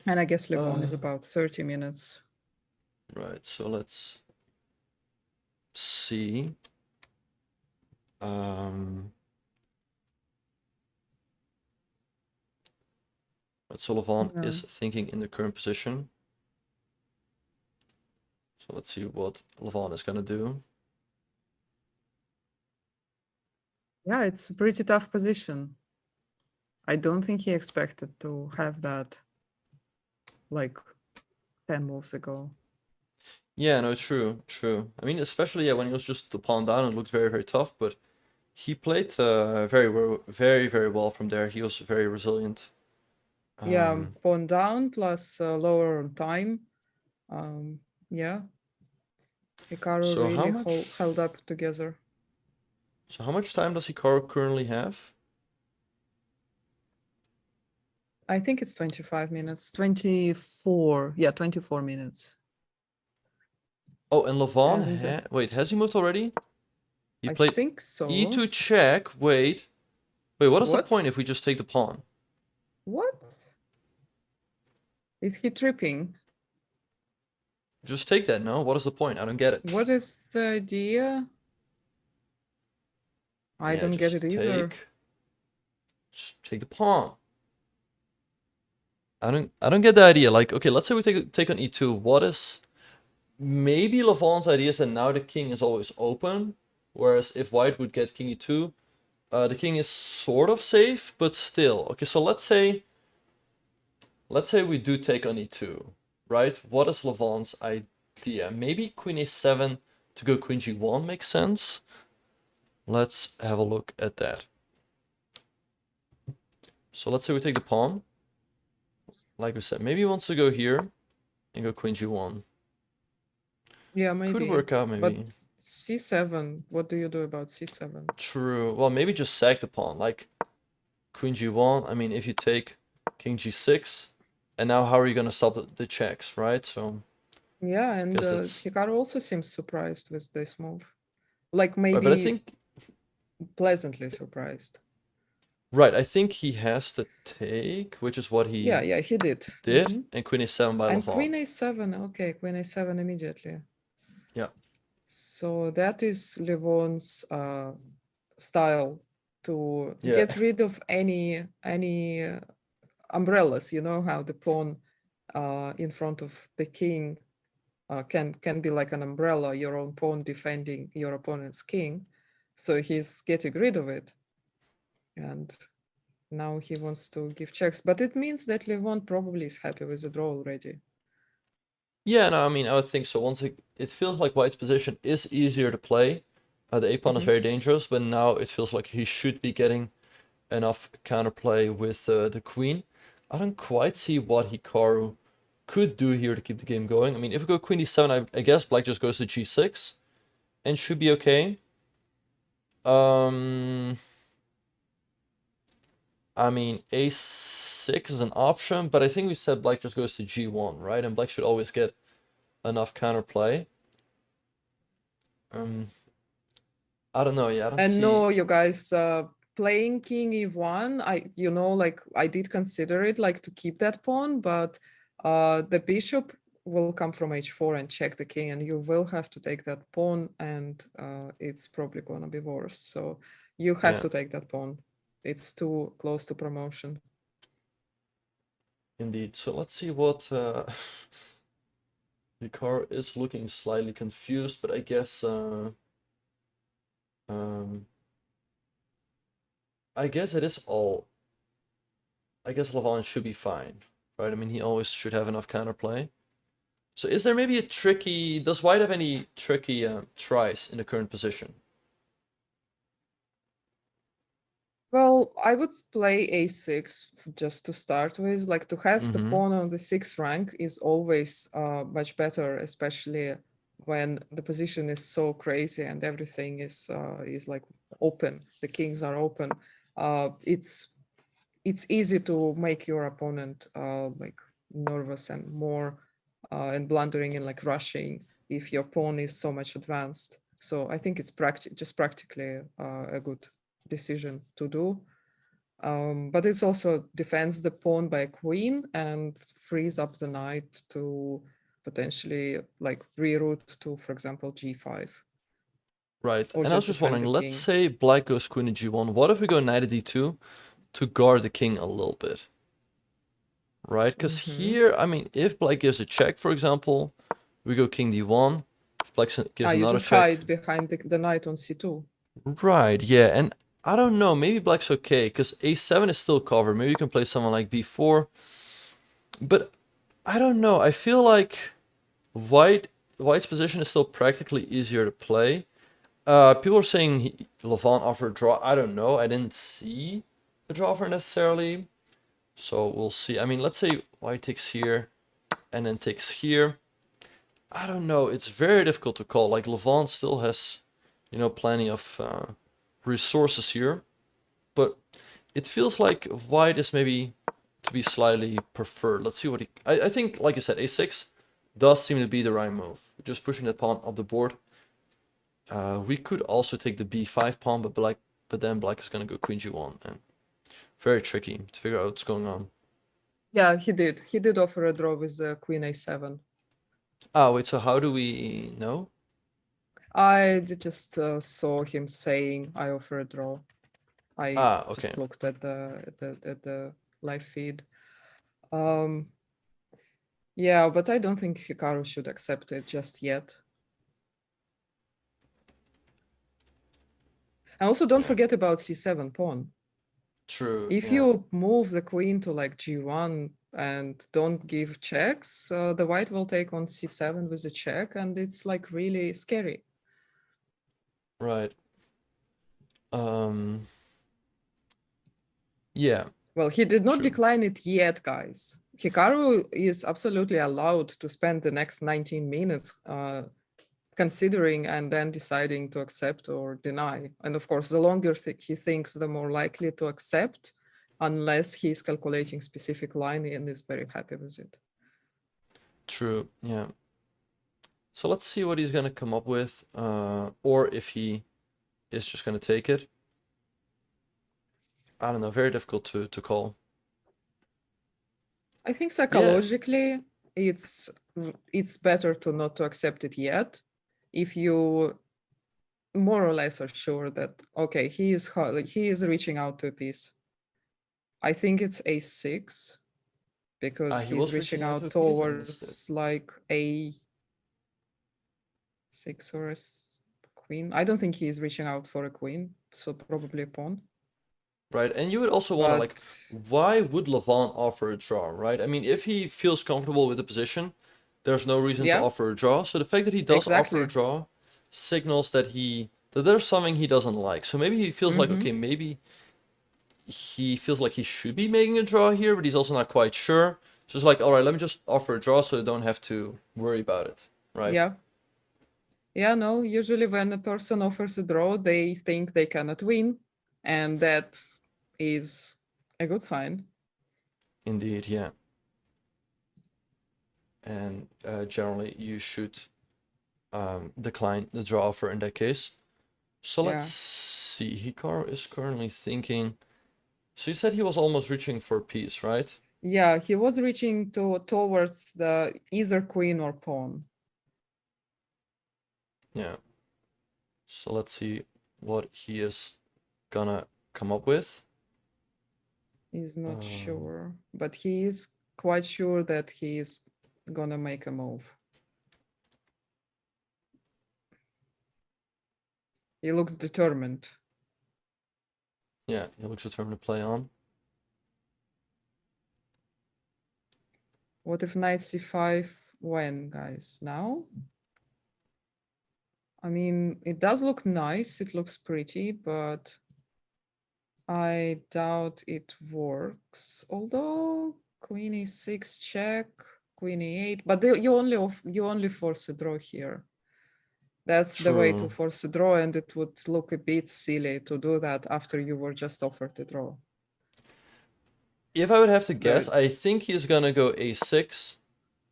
And I guess Levon is about 30 minutes. Right, so let's see. So Levon is thinking in the current position. So let's see what Levon is going to do. Yeah, it's a pretty tough position. I don't think he expected to have that like 10 moves ago. Yeah, no, true. I mean, especially when he was just the pawn down, it looked very, very tough, but he played very well from there. He was very resilient. Yeah, pawn down plus lower on time. Yeah, Hikaru So really held up together. So how much time does Hikaru currently have? I think it's 25 minutes. 24. Yeah, 24 minutes. Oh, and Levon wait, has he moved already? He I played think so. e2 check. Wait, what is the point if we just take the pawn? What? Is he tripping? Just take that, no? What is the point? I don't get it. What is the idea? I don't get it either. Just take the pawn. I don't get the idea. Like, okay, let's say we take on e2. What is... Maybe Levon's idea is that now the king is always open, whereas if white would get king e2, the king is sort of safe, but still. Okay, so let's say we do take on e2, right? What is Levon's idea? Maybe queen a7 to go queen g1 makes sense. Let's have a look at that. So let's say we take the pawn. Like we said, maybe he wants to go here and go queen g1. Yeah, maybe. Could work out, maybe. But c7, what do you do about c7? True. Well, maybe just sack the pawn, like queen g1. I mean, if you take king g6, and now how are you going to stop the checks, right? So yeah, and Hikaru also seems surprised with this move. Like maybe but I think pleasantly surprised. Right, I think he has to take, which is what he Yeah, he did. did, and queen a7 by And Levant. queen a7, okay, queen a7 immediately. Yeah. So that is Levon's style to Yeah. get rid of any umbrellas. You know how the pawn in front of the king can be like an umbrella, your own pawn defending your opponent's king. So he's getting rid of it, and now he wants to give checks. But it means that Levon probably is happy with the draw already. Yeah, no, I mean, I would think so. Once it feels like White's position is easier to play. The a-pawn is very dangerous, but now it feels like he should be getting enough counterplay with the queen. I don't quite see what Hikaru could do here to keep the game going. I mean, if we go queen d7, I guess black just goes to g6 and should be okay. I mean, a6 is an option, but I think we said black just goes to g1, right? And black should always get enough counterplay. I don't know. Yeah, I don't And see. no, you guys, playing king e1, like I did consider it, like to keep that pawn, but the bishop will come from h4 and check the king, and you will have to take that pawn, and it's probably gonna be worse. So you have Yeah. to take that pawn. It's too close to promotion. Indeed. So let's see what Hikaru is looking slightly confused, but I guess I guess it is all. I guess Levant should be fine, right? I mean, he always should have enough counterplay. So is there maybe a tricky? Does White have any tricky tries in the current position? Well, I would play a6 just to start with. Like to have the pawn on the 6th rank is always much better, especially when the position is so crazy and everything is like open. The kings are open. It's easy to make your opponent like nervous and more and blundering and like rushing if your pawn is so much advanced. So I think it's just practically a good decision to do. But it's also defends the pawn by a queen and frees up the knight to potentially like reroute to, for example, g5. Right. Or And I was just just defend wondering, the let's king. say black goes queen to g1. What if we go knight to d2 to guard the king a little bit? Right? Because here, I mean, if black gives a check, for example, we go king d1. If black gives You another just check. hide behind the knight on c2. Right, yeah, and I don't know, maybe black's okay, because a7 is still covered. Maybe you can play someone like b4. But I don't know, I feel like White's position is still practically easier to play. People are saying Levant offered a draw. I don't know, I didn't see a draw offer necessarily. So we'll see. I mean, let's say White takes here and then takes here. I don't know, it's very difficult to call. Like Levant still has, plenty of resources here, but it feels like White is maybe to be slightly preferred. Let's see what he. I think, like you said, a6 does seem to be the right move. Just pushing that pawn up the board. We could also take the b5 pawn, but then black is gonna go queen g1, and very tricky to figure out what's going on. Yeah, he did. He did offer a draw with the queen a7. Ah, wait. So how do we know? I just saw him saying, "I offer a draw." I Okay. just looked at the live feed. Yeah, but I don't think Hikaru should accept it just yet. And also, don't forget about c7 pawn. True. If you move the queen to like g1 and don't give checks, the white will take on c7 with a check, and it's like really scary. Right. Yeah. Well, he did not True. decline it yet, guys. Hikaru is absolutely allowed to spend the next 19 minutes considering and then deciding to accept or deny. And of course, the longer he thinks, the more likely to accept, unless he's calculating specific line and is very happy with it. True. Yeah. So let's see what he's gonna come up with, or if he is just gonna take it. I don't know, very difficult to call. I think Yeah, psychologically it's better to not to accept it yet if you more or less are sure that okay, he is reaching out to a piece. I think it's a6 because he he's was reaching reaching out to out a piece. I missed it. towards like a6 or queen. I don't think he's reaching out for a queen, so probably a pawn. Right, and you would also wonder, like, But why would Levant offer a draw, right? I mean, if he feels comfortable with the position, there's no reason to yeah, offer a draw. So the fact that he does offer a exactly. draw signals that there's something he doesn't like. So maybe he feels like, Mm-hmm. okay, maybe he feels like he should be making a draw here, but he's also not quite sure. So it's like, all right, let me just offer a draw so I don't have to worry about it, right? Yeah. Yeah, no, usually when a person offers a draw, they think they cannot win, and that is a good sign. Indeed, yeah. And generally, you should decline the draw offer in that case. So let's Yeah. see. Hikaru is currently thinking. So you said he was almost reaching for peace, right? Yeah, he was reaching towards the either queen or pawn. Yeah. So let's see what he is gonna come up with. He's not Um, sure, but he is quite sure that he is gonna make a move. He looks determined. yeah, he looks determined to play on. What if knight c5 when, guys? Now? I mean, it does look nice, it looks pretty, but I doubt it works. Although queen e6 check, queen e8, but you only force a draw here. That's the way to True. force a draw, and it would look a bit silly to do that after you were just offered a draw. If I would have to There guess, is, I think he's gonna go a6,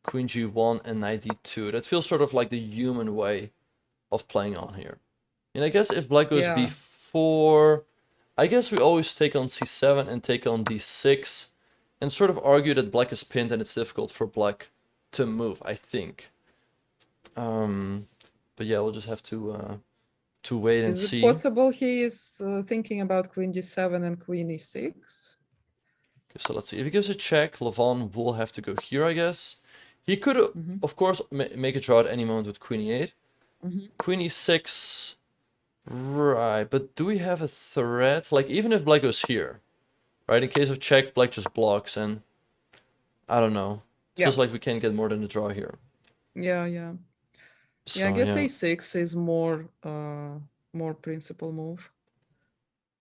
queen g1, and knight d2. That feels sort of like the human way of playing on here. And I guess if black goes yeah, b4, I guess we always take on c7 and take on d6 and sort of argue that black is pinned and it's difficult for black to move, I think. But yeah, we'll just have to wait and is it see. possible he is thinking about queen g7 and queen e6? Okay, so let's see. If he gives a check, Levon will have to go here, I guess. He could, Mm-hmm. of course, make a draw at any moment with queen e8. Mm-hmm. Queen e6, right, but do we have a threat? Like, even if black goes here, right, in case of check, black just blocks, and I don't know. It Yeah, feels like we can't get more than a draw here. yeah, yeah. Yeah, I So, guess yeah. a6 is more principal move.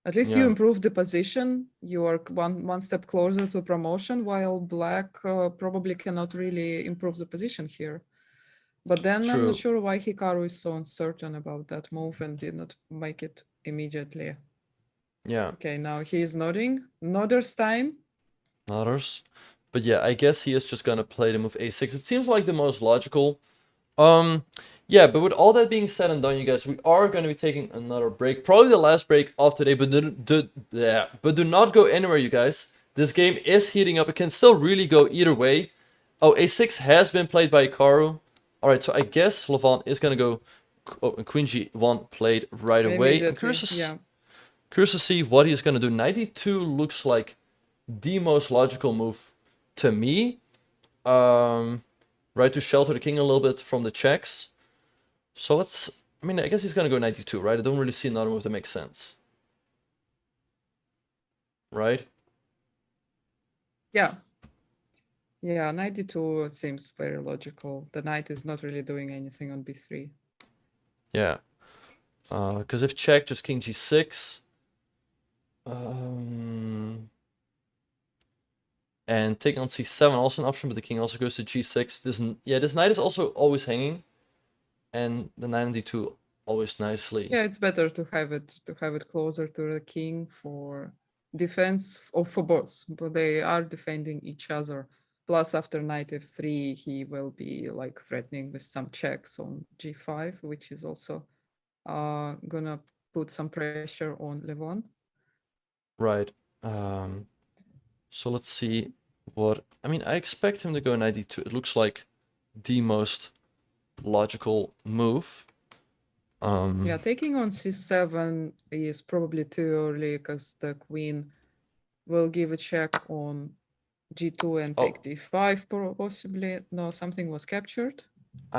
At least you Yeah, improve the position. You are one step closer to promotion, while black probably cannot really improve the position here. But then I'm not true. sure why Hikaru is so uncertain about that move and did not make it immediately. Yeah, Okay, now he is nodding. Nodder's time. others. But yeah, I guess he is just gonna play the move a6. It seems like the most logical. Um, yeah, but with all that being said and done, you guys, we are going to be taking another break, probably the last break of today. But do not go anywhere, you guys. This game is heating up. It can still really go either way. Oh, a6 has been played by Hikaru. All right, so I guess Levant is going to go. Oh, and Queen G1 played right away. I'm Immediately, yeah. curious to see what he's going to do. 92 looks like the most logical move to me. Right, to shelter the king a little bit from the checks. So let's, I mean, I guess he's gonna go 92, right? I don't really see another move that makes sense. Right? Yeah. Yeah, 92 seems very logical. The knight is not really doing anything on b3. Yeah. Because if check, just king g6. Um, and taking on c7 also an option, but the king also goes to g6. This knight is also always hanging. And the knight on d2 always nicely. Yeah, it's better to have it closer to the king for defense or for both, but they are defending each other. Plus, after knight f3, he will be like threatening with some checks on g5, which is also gonna put some pressure on Levon. Right. So let's see what... I mean, I expect him to go knight d2. It looks like the most logical move. Yeah, taking on c7 is probably too early because the queen will give a check on g2 and take d5 possibly. No, something was captured.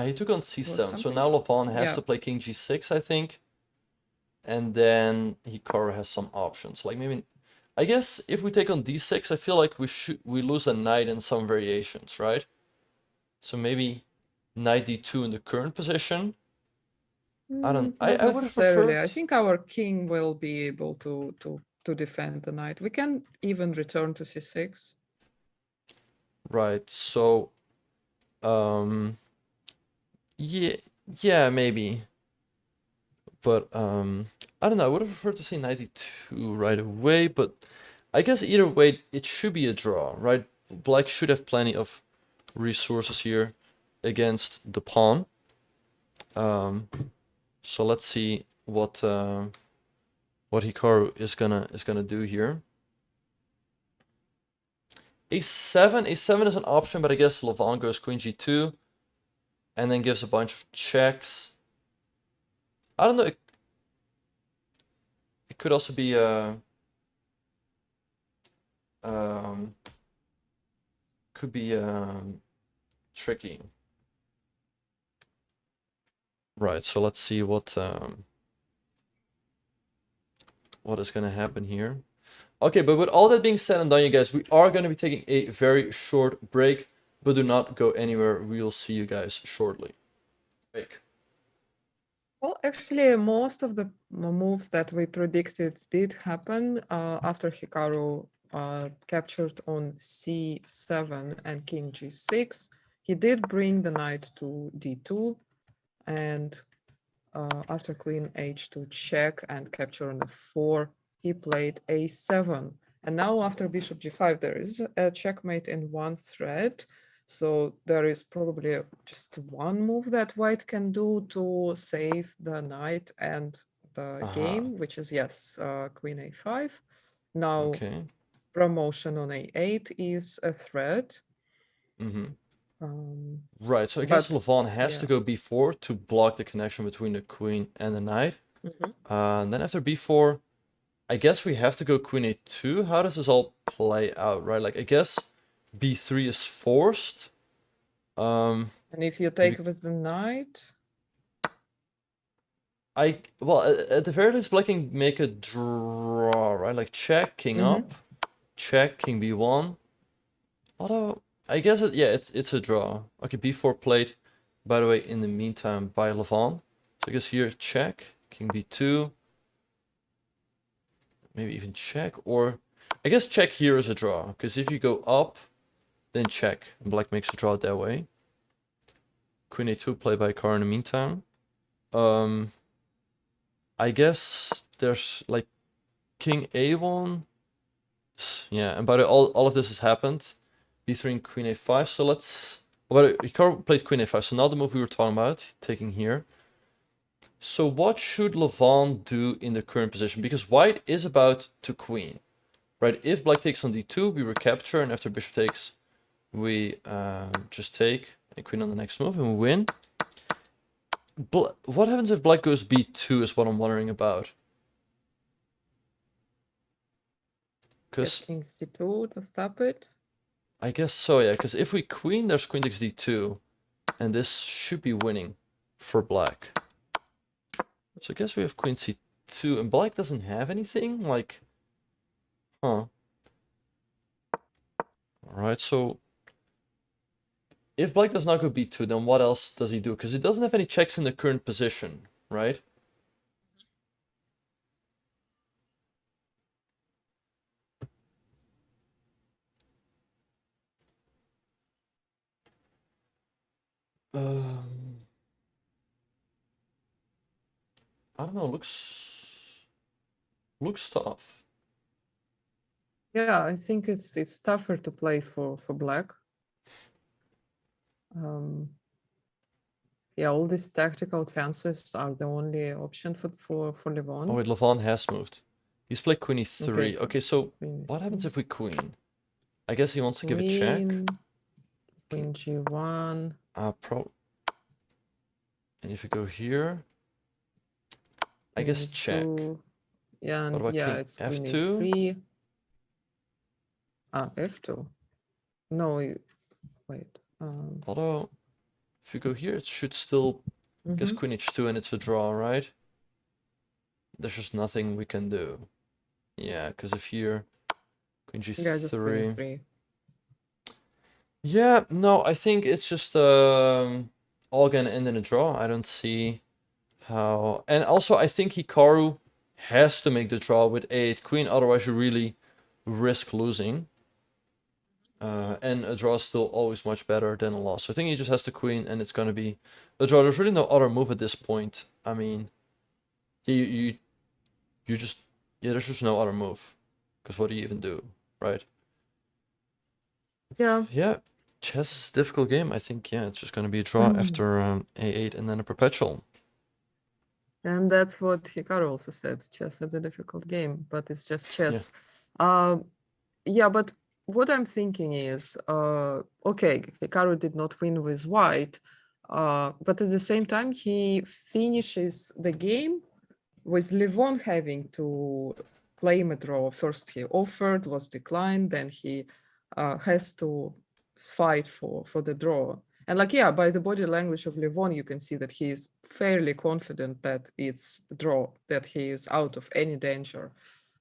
He took on Was c7, so something? now Levon has Yeah. to play king g6, I think. And then Hikaru has some options. Like maybe... I guess if we take on d6, I feel like we lose a knight in some variations, right? So maybe knight d2 in the current position. I Not would have necessarily. preferred... I think our king will be able to defend the knight. We can even return to c6. Right, so... yeah, maybe. But, I don't know, I would have preferred to see knight d2 right away, but I guess either way, it should be a draw, right? Black should have plenty of resources here against the pawn. So let's see what Hikaru is gonna do here. a7 is an option, but I guess Levon goes queen g2 and then gives a bunch of checks. I don't know, it could also be tricky. Right, so let's see what is gonna happen here. Okay, but with all that being said and done, you guys, we are gonna be taking a very short break, but do not go anywhere. We will see you guys shortly. Break. Well, actually, most of the moves that we predicted did happen after Hikaru captured on c7 and king g6. He did bring the knight to d2, and after queen h2 check and capture on f4, he played a7. And now after bishop g5, there is a checkmate in one thread. So there is probably just one move that white can do to save the knight and the game, which is, yes, queen a5. Now, Okay. promotion on a8 is a threat. Right, so I guess But Levon has to yeah. go b4 to block the connection between the queen and the knight. And then after b4, I guess we have to go queen a2. How does this all play out, right? Like, I guess b3 is forced. And if you take with the knight, well, at the very least, black can make a draw, right? Like check, king up, check, king b1. Although I guess it's a draw. Okay, b4 played, by the way, in the meantime by Levon. So I guess here check, king b2. Maybe even check, or I guess check here is a draw, because if you go up, then check, and black makes a draw that way. Queen a2 played by Hikaru in the meantime. I guess there's like king a1. Yeah, and by the way, all of this has happened. b3 and queen a5. So let's... Well, Hikaru played queen a5. So now the move we were talking about, taking here. So what should Levon do in the current position? Because white is about to queen, right? If black takes on d2, we recapture, and after bishop takes, we just take a queen on the next move and we win. What happens if black goes b2 is what I'm wondering about. Because king c2 to stop it. I guess so, yeah. Because if we queen, there's queen takes d2, and this should be winning for black. So I guess we have queen c2, and black doesn't have anything, like... Huh. Alright, so... If black does not go b2, then what else does he do? Because he doesn't have any checks in the current position, right? I don't know, looks tough. Yeah, I think it's tougher to play for black. Yeah, all these tactical chances are the only option for Levon. Oh wait, Levon has moved. He's played queen e3. Okay, so Queen what happens E3. if we queen? I guess he wants to give a check. Queen G1. And if you go here, I guess check. Yeah, What and about king it's Queen f2? E3. F2. No, wait. Although, if you go here, it should still guess queen h2 and it's a draw, right? There's just nothing we can do. Yeah, because if here, queen g3. Yeah, just queen e3. Yeah, no, I think it's just all gonna end in a draw. I don't see how. And also, I think Hikaru has to make the draw with a8 queen, otherwise you really risk losing. And a draw is still always much better than a loss. So I think he just has the queen, and it's gonna be a draw. There's really no other move at this point. I mean, you just there's just no other move, because what do you even do, right? Yeah. Yeah, chess is a difficult game. I think it's just gonna be a draw after a8 and then a perpetual. And that's what Hikaru also said. Chess is a difficult game, but it's just chess. Yeah, but what I'm thinking is, okay, Hikaru did not win with white, but at the same time, he finishes the game with Levon having to claim a draw. First he offered, was declined, then he has to fight for the draw. And like, yeah, by the body language of Levon, you can see that he is fairly confident that it's a draw, that he is out of any danger.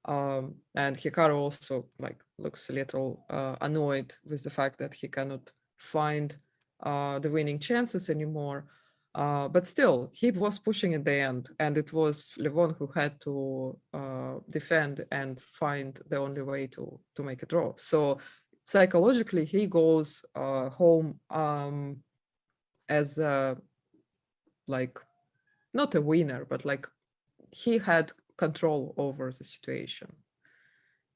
And Hikaru also like looks a little annoyed with the fact that he cannot find the winning chances anymore. But still, he was pushing at the end, and it was Levon who had to defend and find the only way to make a draw. So psychologically, he goes home as like not a winner, but like he had control over the situation.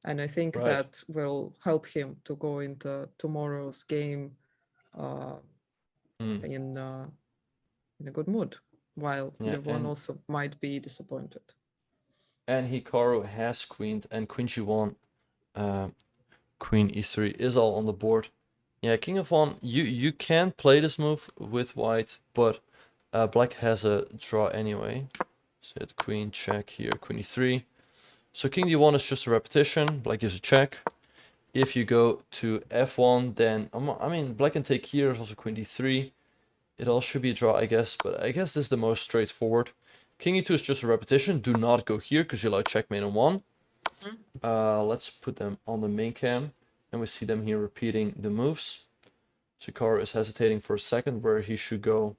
And I think that will help him to go into tomorrow's game in a good mood, while Levon also might be disappointed. And Hikaru has queened, and queen g1, queen e3 is all on the board. Yeah, king of one, you can play this move with white, but black has a draw anyway. So you had queen check here, queen e3. So king d1 is just a repetition, black gives a check. If you go to f1, then, I mean, black can take here, there's also queen d3. It all should be a draw, I guess, but I guess this is the most straightforward. King e2 is just a repetition. Do not go here, because you allow checkmate on one. Let's put them on the main cam, and we see them here repeating the moves. Hikaru is hesitating for a second where he should go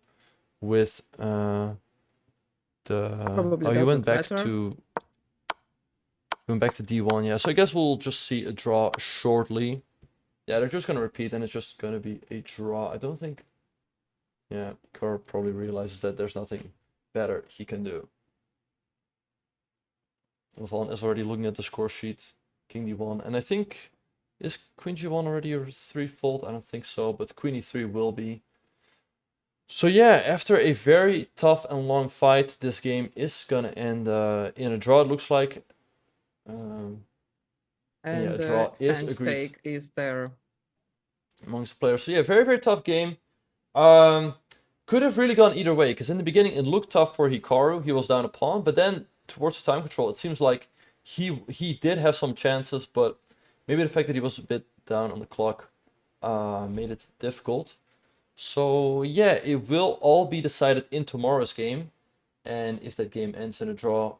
with the... Probably he went back matter. to... Went back to d1, yeah. So I guess we'll just see a draw shortly. Yeah, they're just going to repeat, and it's just going to be a draw. I don't think... Yeah, Hikaru probably realizes that there's nothing better he can do. Levon is already looking at the score sheet. King d1, and I think... Is queen g1 already a threefold? I don't think so, but queen e3 will be. So yeah, after a very tough and long fight, this game is gonna end in a draw, it looks like. And yeah, a draw is agreed. Is there amongst the players. So yeah, very, very tough game. Could have really gone either way, because in the beginning it looked tough for Hikaru. He was down a pawn, but then towards the time control, it seems like he did have some chances, but maybe the fact that he was a bit down on the clock made it difficult. So yeah, it will all be decided in tomorrow's game, and if that game ends in a draw,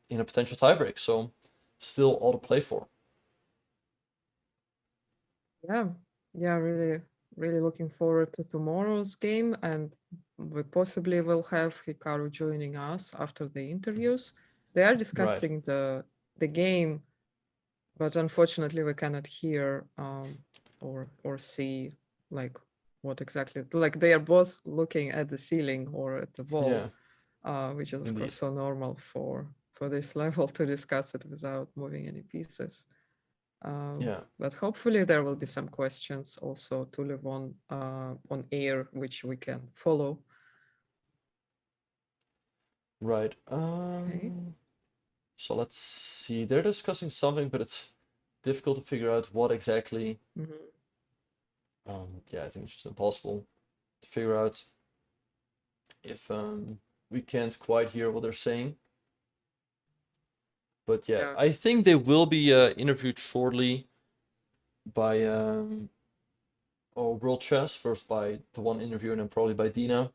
in a potential tiebreak. So still all to play for. Yeah, really looking forward to tomorrow's game, and we possibly will have Hikaru joining us after the interviews. They are discussing the game, but unfortunately we cannot hear or see like what exactly, like they are both looking at the ceiling or at the wall, which is of course so normal for this level to discuss it without moving any pieces. But hopefully there will be some questions also to Levon on air, which we can follow. Right. Okay. So let's see. They're discussing something, but it's difficult to figure out what exactly. Yeah, I think it's just impossible to figure out if we can't quite hear what they're saying. But yeah, I think they will be interviewed shortly by World Chess, first by the one interview and then probably by Dina.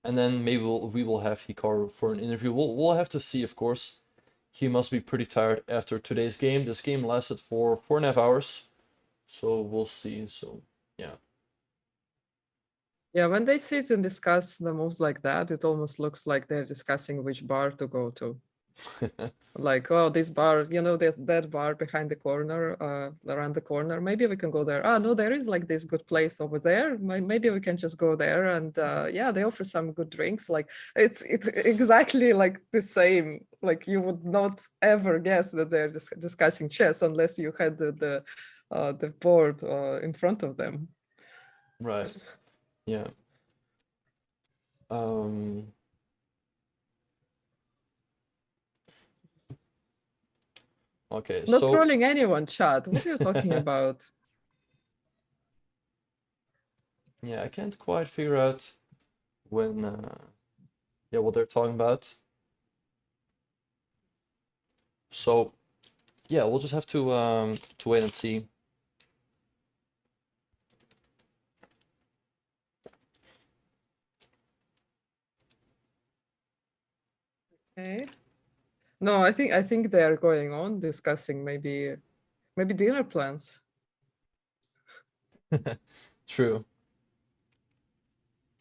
And then maybe we will have Hikaru for an interview. We'll have to see, of course. He must be pretty tired after today's game. This game lasted for 4.5 hours. So we'll see. So yeah. Yeah, when they sit and discuss the moves like that, it almost looks like they're discussing which bar to go to. Like, oh, this bar, you know, there's that bar behind the corner, around the corner. Maybe we can go there. Ah, no, there is like this good place over there. Maybe we can just go there. And yeah, they offer some good drinks. Like it's exactly like the same. Like you would not ever guess that they're discussing chess unless you had the board in front of them. Right. Yeah. Okay, Not so trolling anyone, chat. What are you talking about? yeah, I can't quite figure out when yeah, what they're talking about. So yeah, we'll just have to wait and see. Okay. No, I think they are going on discussing maybe dinner plans. True.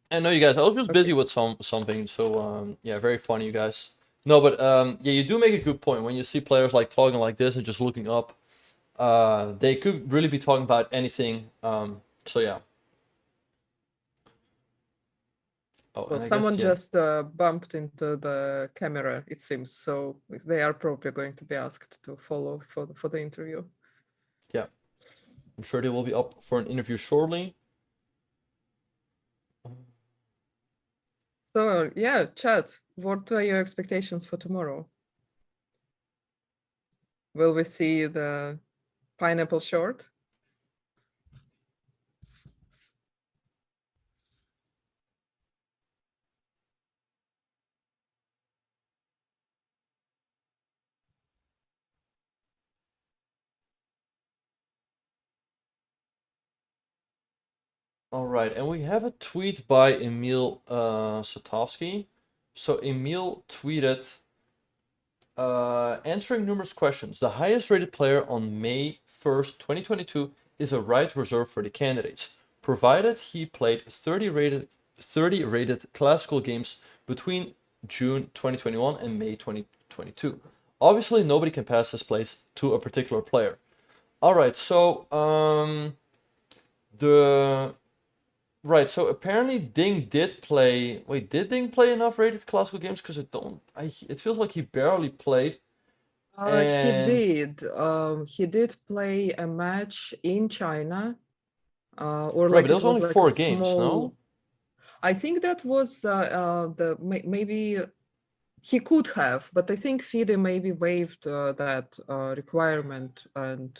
I know you guys. I was just busy with something, so yeah, very funny, you guys. No, but yeah, you do make a good point when you see players like talking like this and just looking up. They could really be talking about anything. So yeah. Oh, Well, and I someone guess yeah. just bumped into the camera, it seems. So they are probably going to be asked to follow for the interview. Yeah, I'm sure they will be up for an interview shortly. So yeah, chat. What are your expectations for tomorrow? Will we see the pineapple short? All right, and we have a tweet by Emil Satovsky. So Emil tweeted, answering numerous questions. The highest rated player on May 1st, 2022 is a right reserved for the candidates, provided he played 30 rated classical games between June 2021 and May 2022. Obviously, nobody can pass this place to a particular player. All right, so right, so apparently Ding did play. Wait, did Ding play enough rated classical games? Because it feels like he barely played. He And did. He did play a match in China, or right, like but it it was was only like a 4 games, small. no? I think that was maybe he could have, but I think FIDE maybe waived that requirement and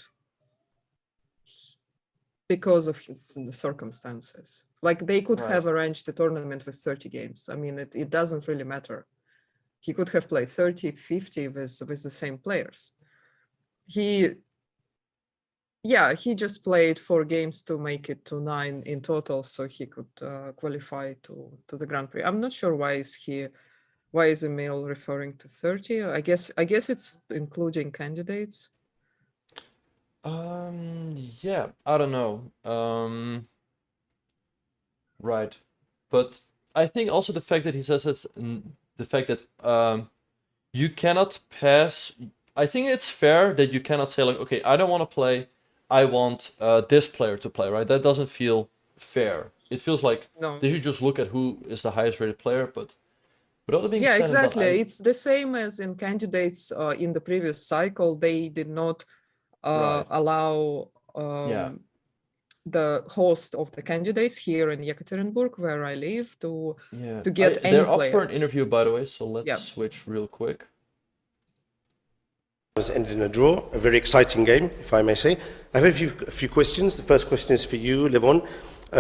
because of the circumstances. Like they could Right. have arranged a tournament with 30 games. I mean, it doesn't really matter. He could have played 30, 50 with the same players. He just played 4 games to make it to 9 in total, so he could qualify to the Grand Prix. I'm not sure why is Emil referring to 30. I guess it's including candidates. Yeah, I don't know. Right. But I think also the fact that he says it, the fact that you cannot pass. I think it's fair that you cannot say like, okay, I don't want to play. I want this player to play, right? That doesn't feel fair. It feels like No. they should just look at who is the highest rated player. But all that being Yeah, said and done, exactly. It's the same as in candidates in the previous cycle. They did not right. allow Yeah. the host of the candidates here in Yekaterinburg, where I live, to Yeah. get any They're up for an player. interview, by the way, so let's Yeah. switch real quick. has ended in a draw, a very exciting game, if I may say. I have a few questions. The first question is for you, Levon.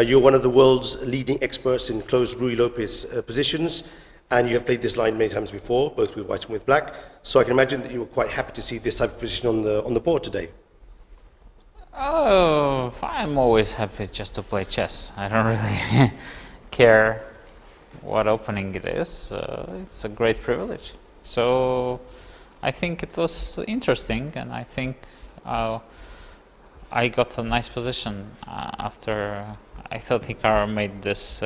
You're one of the world's leading experts in closed Ruy Lopez positions, and you have played this line many times before, both with white and with black. So I can imagine that you were quite happy to see this type of position on the board today. Oh, I'm always happy just to play chess. I don't really care what opening it is. It's a great privilege. So I think it was interesting, and I think I got a nice position after I thought Hikaru made this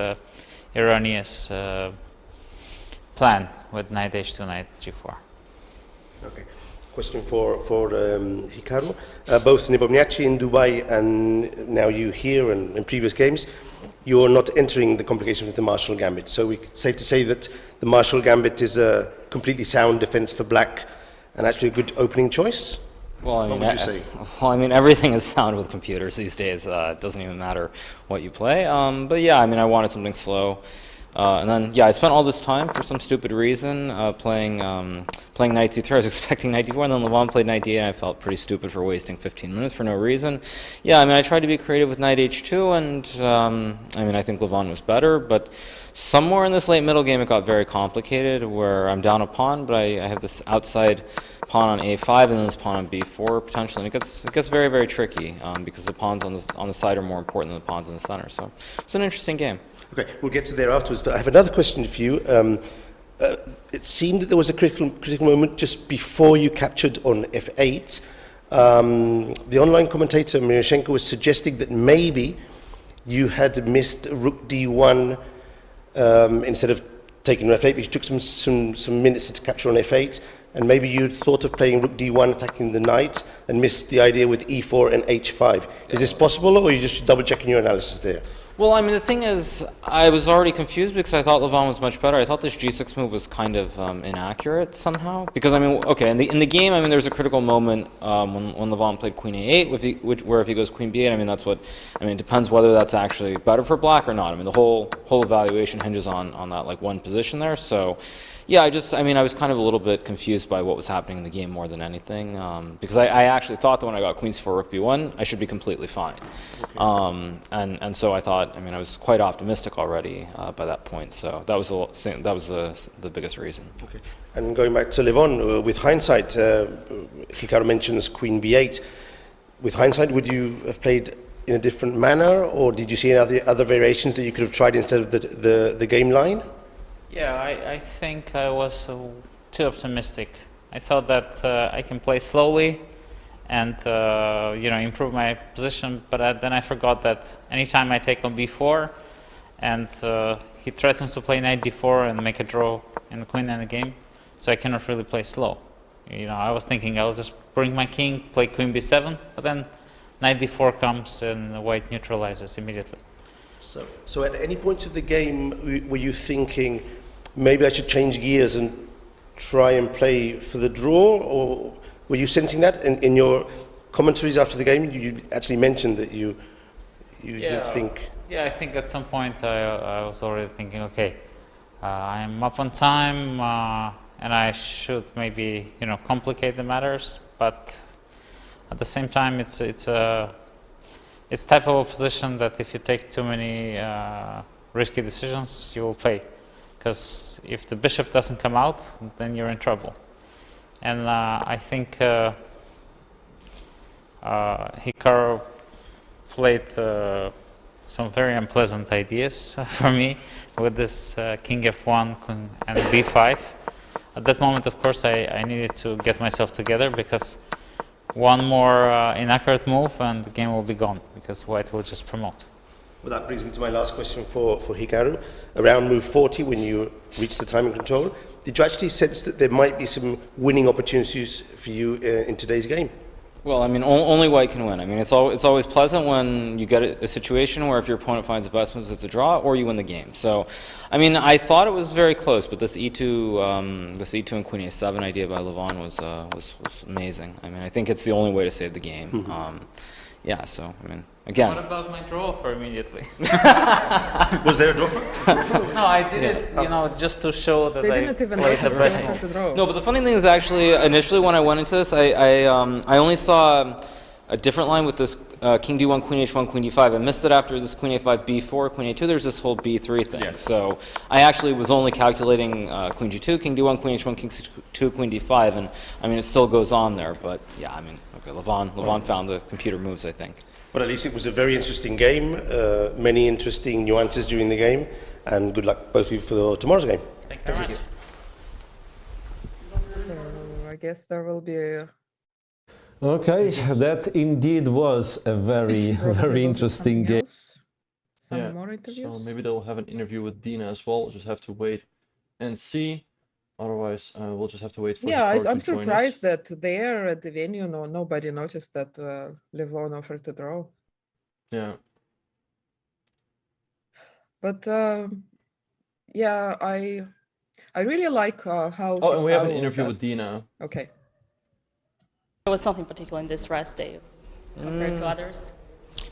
erroneous plan with knight h2, knight g4. Okay. Question for Hikaru. Both Nebomniachtchi in Dubai and now you here and in previous games, you're not entering the complications with the Marshall Gambit. So it's safe to say that the Marshall Gambit is a completely sound defense for black and actually a good opening choice? Well, I mean, what would you say? Well, I mean, everything is sound with computers these days. It doesn't even matter what you play. But yeah, I mean, I wanted something slow. And then, yeah, I spent all this time for some stupid reason playing knight c3. I was expecting knight d4, and then Levon played knight d8, and I felt pretty stupid for wasting 15 minutes for no reason. Yeah, I mean, I tried to be creative with knight h2, and I mean, I think Levon was better, but somewhere in this late middle game it got very complicated, where I'm down a pawn, but I have this outside pawn on a5, and then this pawn on b4 potentially, and it gets very, very tricky because the pawns on the side are more important than the pawns in the center. So it's an interesting game. Okay, we'll get to there afterwards, but I have another question for you. It seemed that there was a critical moment just before you captured on f8. The online commentator Miroshchenko was suggesting that maybe you had missed rook d1 instead of taking on f8, but you took some minutes to capture on f8, and maybe you'd thought of playing rook d1, attacking the knight, and missed the idea with e4 and h5. Is this possible, or are you just double-checking your analysis there? Well, I mean, the thing is, I was already confused because I thought Levon was much better. I thought this g6 move was kind of inaccurate somehow. Because, I mean, okay, in the game, I mean, there was a critical moment when Levon played queen a8, where if he goes queen b8, I mean, that's what, I mean, it depends whether that's actually better for black or not. I mean, the whole evaluation hinges on that, like, one position there. So, yeah, I mean, I was kind of a little bit confused by what was happening in the game more than anything. Because I actually thought that when I got queen c4, rook b1, I should be completely fine. Okay. And so I thought, I mean, I was quite optimistic already by that point. So that was the biggest reason. Okay. And going back to Levon, with hindsight, Hikaru mentions queen b8. With hindsight, would you have played in a different manner, or did you see any other variations that you could have tried instead of the game line? Yeah, I think I was too optimistic. I thought that I can play slowly and you know, improve my position, but then I forgot that anytime I take on b4 and he threatens to play knight d4 and make a draw in the queen endgame, so I cannot really play slow. You know, I was thinking I'll just bring my king, play queen b7, but then knight d4 comes and white neutralizes immediately. So at any point of the game, were you thinking, maybe I should change gears and try and play for the draw, or were you sensing that in your commentaries after the game? You actually mentioned that you didn't think. Yeah, I think at some point I was already thinking, okay, I'm up on time, and I should maybe, you know, complicate the matters, but at the same time, it's type of a position that if you take too many risky decisions, you will pay. Because if the bishop doesn't come out, then you're in trouble. And I think Hikaru played some very unpleasant ideas for me with this king f1 and b5. At that moment, of course, I needed to get myself together, because one more inaccurate move and the game will be gone, because white will just promote. Well, that brings me to my last question for Hikaru. Around move 40, when you reached the time and control, did you actually sense that there might be some winning opportunities for you in today's game? Well, I mean, only white can win. I mean, it's always pleasant when you get a situation where if your opponent finds the best moves, it's a draw, or you win the game. So, I mean, I thought it was very close, but this E2 and Queen A7 idea by Levon was amazing. I mean, I think it's the only way to save the game. Yeah, so I mean, Again. What about my draw for immediately? Was there a draw for? No, I did it, you know, just to show that They I didn't even played the notice best they had to moves. draw. No, but the funny thing is actually, initially when I went into this, I only saw a different line with this King D1, Queen H1, Queen D5. I missed it after this Queen A5, B4, Queen A2. There's this whole B3 thing. Yeah. So I actually was only calculating Queen G2, King D1, Queen H1, King C2, Queen D5, and I mean it still goes on there. But yeah, I mean, okay, Levon found the computer moves, I think. Well, at least it was a very interesting game. Many interesting nuances during the game, and good luck both of you for tomorrow's game. Thank you very much. So I guess there will be a Okay, that indeed was a very, probably very will be interesting something game. else. Some more So interviews. maybe they'll have an interview with Dina as well. We'll just have to wait and see. Otherwise, we'll just have to wait for Yeah, Hikaru I'm to join us. surprised that there at the venue, nobody noticed that Levon offered to draw. Yeah. But yeah, I really like how. Oh, and we have an Hikaru interview does- with Dina. Okay. There was something particular in this rest day compared to others.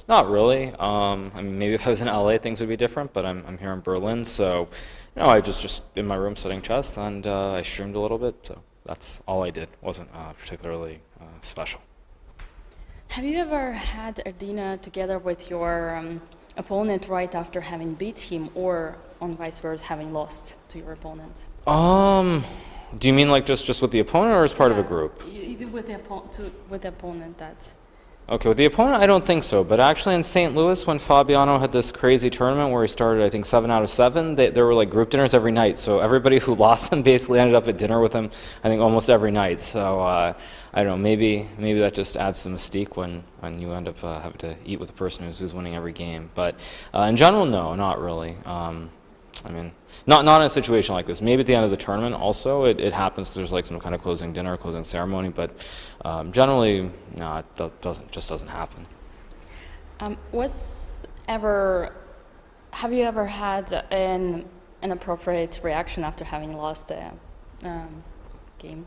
Not really. I mean, maybe if I was in LA, things would be different, but I'm here in Berlin, so you know, I just in my room studying chess, and I streamed a little bit, so that's all I did. Wasn't particularly special. Have you ever had a Dina together with your opponent right after having beat him, or on vice versa, having lost to your opponent? Do you mean like just with the opponent, or as part of a Yeah, group? With the opponent that. Okay, with the opponent, I don't think so. But actually, in St. Louis, when Fabiano had this crazy tournament where he started, I think 7 out of 7, there were like group dinners every night. So everybody who lost him basically ended up at dinner with him. I think almost every night. So I don't know. Maybe that just adds some mystique when you end up having to eat with the person who's winning every game. But in general, no, not really. I mean, not in a situation like this. Maybe at the end of the tournament also it happens because there's like some kind of closing dinner, closing ceremony, but generally, no, it doesn't happen. Have you ever had an inappropriate reaction after having lost a game?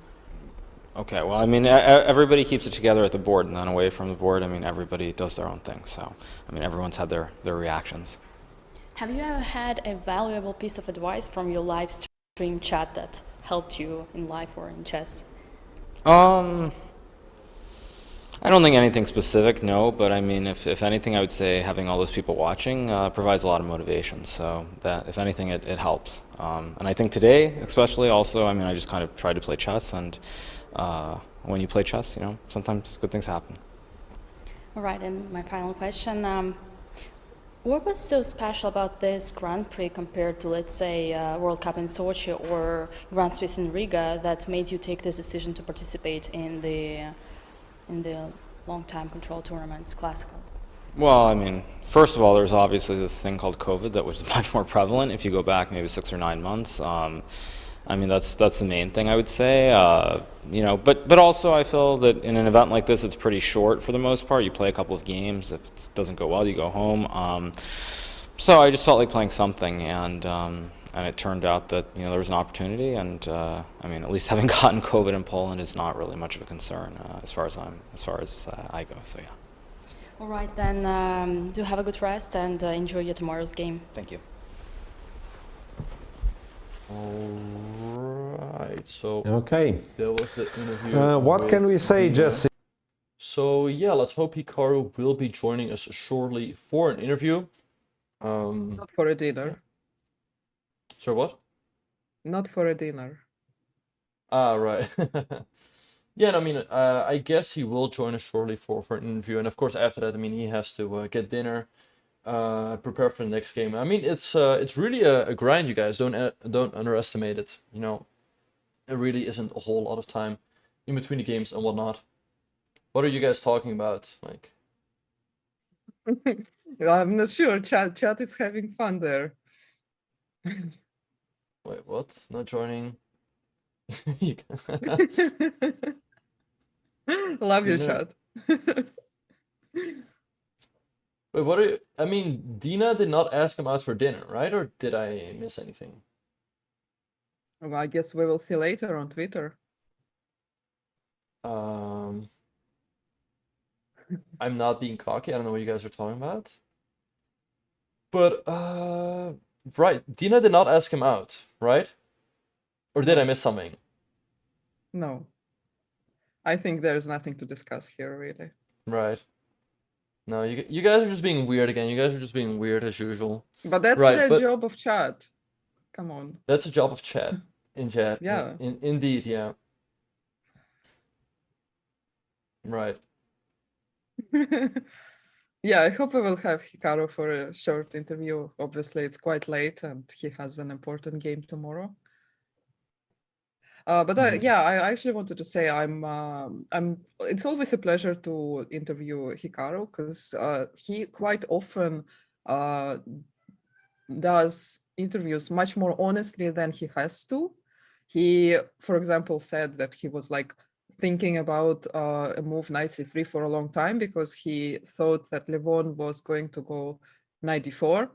Okay, well, I mean, everybody keeps it together at the board, and then away from the board, I mean, everybody does their own thing. So, I mean, everyone's had their reactions. Have you ever had a valuable piece of advice from your live stream chat that helped you in life or in chess? I don't think anything specific, no, but I mean, if anything, I would say having all those people watching provides a lot of motivation, so that, if anything, it helps. And I think today, especially, also, I mean, I just kind of tried to play chess, and when you play chess, you know, sometimes good things happen. All right, and my final question. What was so special about this Grand Prix compared to, let's say, World Cup in Sochi or Grand Prix in Riga that made you take this decision to participate in the long time control tournaments, classical? Well, I mean, first of all, there's obviously this thing called COVID that was much more prevalent if you go back maybe 6 or 9 months. I mean, that's the main thing I would say. You know, but also I feel that in an event like this, it's pretty short for the most part. You play a couple of games. If it doesn't go well, you go home. So I just felt like playing something, and it turned out that, you know, there was an opportunity, and I mean, at least having gotten COVID in Poland is not really much of a concern as far as I go. So yeah. All right, then do have a good rest and enjoy your tomorrow's game. Thank you. Alright, so Okay. that was the interview. What can we say, Dina. Jesse? So yeah, let's hope Hikaru will be joining us shortly for an interview. Not for a dinner. So what? Not for a dinner. Ah, right. Yeah, I mean, I guess he will join us shortly for an interview, and of course after that, I mean, he has to get dinner, prepare for the next game. I mean, it's really a grind, you guys. Don't underestimate it. You know, it really isn't a whole lot of time in between the games and whatnot. What are you guys talking about? Like, I'm not sure. Chat is having fun there. wait, what? Not joining? Love you, Dina. chat. Wait, what are you? I mean, Dina did not ask him out for dinner, right? Or did I miss anything? Well, I guess we will see later on Twitter. I'm not being cocky. I don't know what you guys are talking about. But right, Dina did not ask him out, right? Or did I No. miss something? No. I think there's nothing to discuss here, really. Right. No, you guys are just being weird again. You guys are just being weird as usual. But that's Right, the but job of chat. Come on. that's a job of chat. In chat. Yeah. Indeed, yeah. Right. Yeah, I hope we will have Hikaru for a short interview. Obviously, it's quite late and he has an important game tomorrow. But yeah, I actually wanted to say it's always a pleasure to interview Hikaru because he quite often does interviews much more honestly than he has to. He, for example, said that he was like thinking about a move knight c3 for a long time because he thought that Levon was going to go knight d4,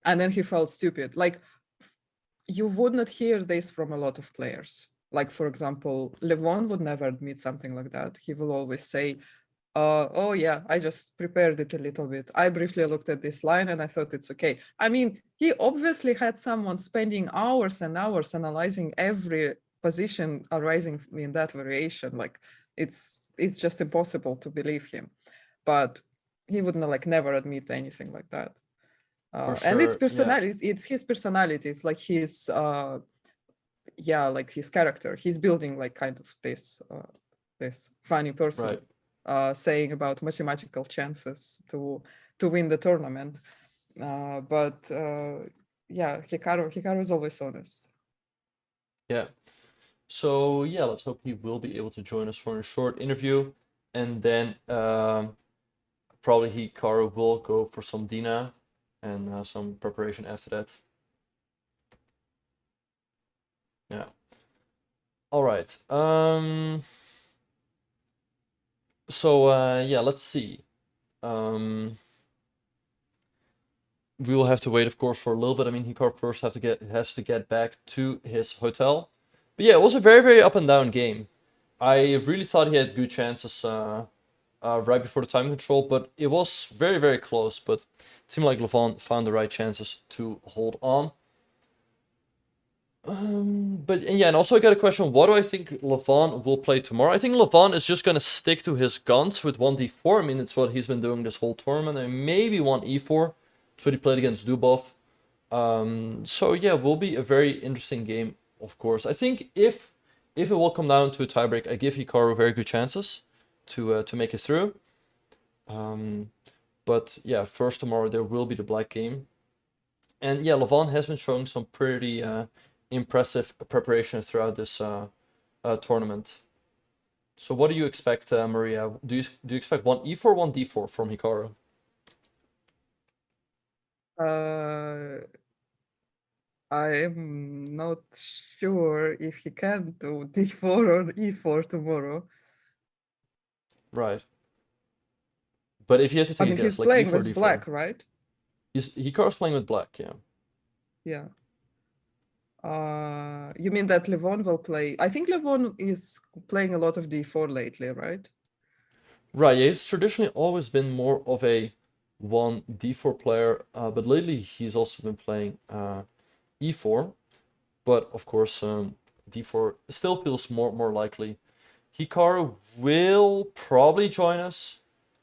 and then he felt stupid. Like, you would not hear this from a lot of players. Like, for example, Levon would never admit something like that. He will always say, oh yeah, I just prepared it a little bit. I briefly looked at this line and I thought it's okay. I mean, he obviously had someone spending hours and hours analyzing every position arising in that variation. Like, it's just impossible to believe him. But he would not, like, never admit anything like that. And it's sure, yeah. personality. It's his personality. It's like his like his character. He's building like kind of this funny person, Right. saying about mathematical chances to win the tournament. But yeah, Hikaru is always honest. Yeah. So yeah, let's hope he will be able to join us for a short interview, and then probably Hikaru will go for some Dina and some preparation after that. Yeah. All right. So yeah, let's see. We will have to wait, of course, for a little bit. I mean, Hikaru first has to get back to his hotel. But yeah, it was a very, very up and down game. I really thought he had good chances right before the time control, but it was very, very close. But it seemed like Levon found the right chances to hold on. But yeah, and also I got a question. What do I think Levon will play tomorrow? I think Levon is just gonna stick to his guns with 1d4. I mean, it's what he's been doing this whole tournament, and maybe 1e4. That's what he played against Dubov. So yeah, will be a very interesting game, of course. I think if it will come down to a tiebreak, I give Hikaru very good chances to make it through. But yeah, first tomorrow there will be the black game, and yeah, Levon has been showing some pretty impressive preparation throughout this tournament. So what do you expect, Maria? Do you expect 1e4, 1d4 from Hikaru? I'm not sure if he can do d4 or e4 tomorrow. Right. But if you have to I take mean, a guess, he's like playing e4, with d4. black, right? Hikaru's playing with black, yeah. Yeah. You mean that Levon will play? I think Levon is playing a lot of d4 lately, right? Right, yeah, he's traditionally always been more of a 1d4 player, but lately he's also been playing e4. But of course, d4 still feels more likely. Hikaru will probably join us,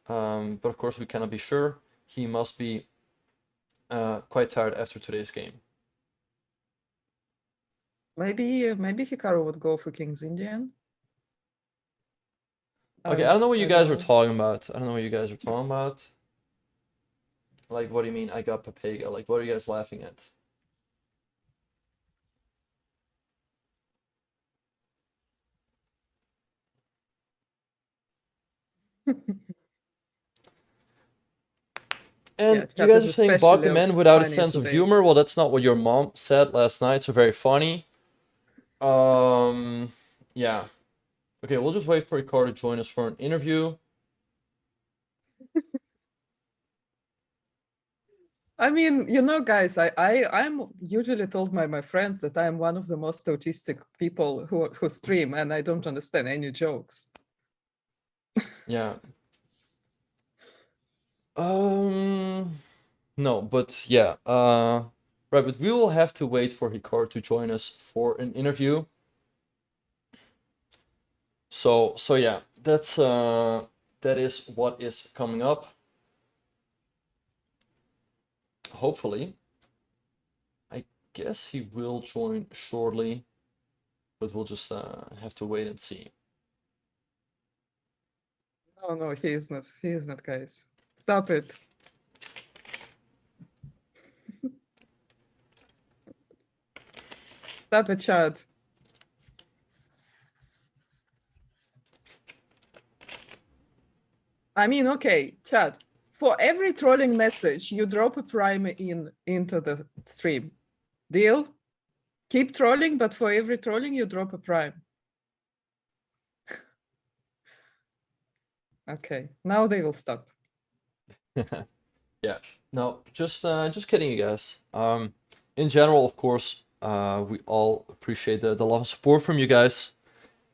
but of course we cannot be sure. He must be quite tired after today's game. Maybe Hikaru would go for King's Indian. Okay, I don't know what you I guys don't are know. talking about. I don't know what you guys are talking about. Like, what do you mean I got Papega? Like, what are you guys laughing at? And Yeah, you chat guys is are saying Bog the especially man without a funny sense of today. humor. Well, that's not what your mom said last night, so very funny. Yeah. Okay, we'll just wait for Hikaru to join us for an interview. I mean, guys, I'm usually told by my friends that I'm one of the most autistic people who stream, and I don't understand any jokes. Yeah. No, but yeah. Right, but we will have to wait for Hikaru to join us for an interview. So yeah, that is what is coming up. Hopefully. I guess he will join shortly, but we'll just have to wait and see. No, he is not. He is not, guys. Stop it. Stop it, chat. I mean, okay, chat. For every trolling message, you drop a prime into the stream. Deal? Keep trolling, but for every trolling, you drop a prime. Okay, now they will stop. Yeah, no, just kidding, you guys. In general, of course, we all appreciate the love and support from you guys.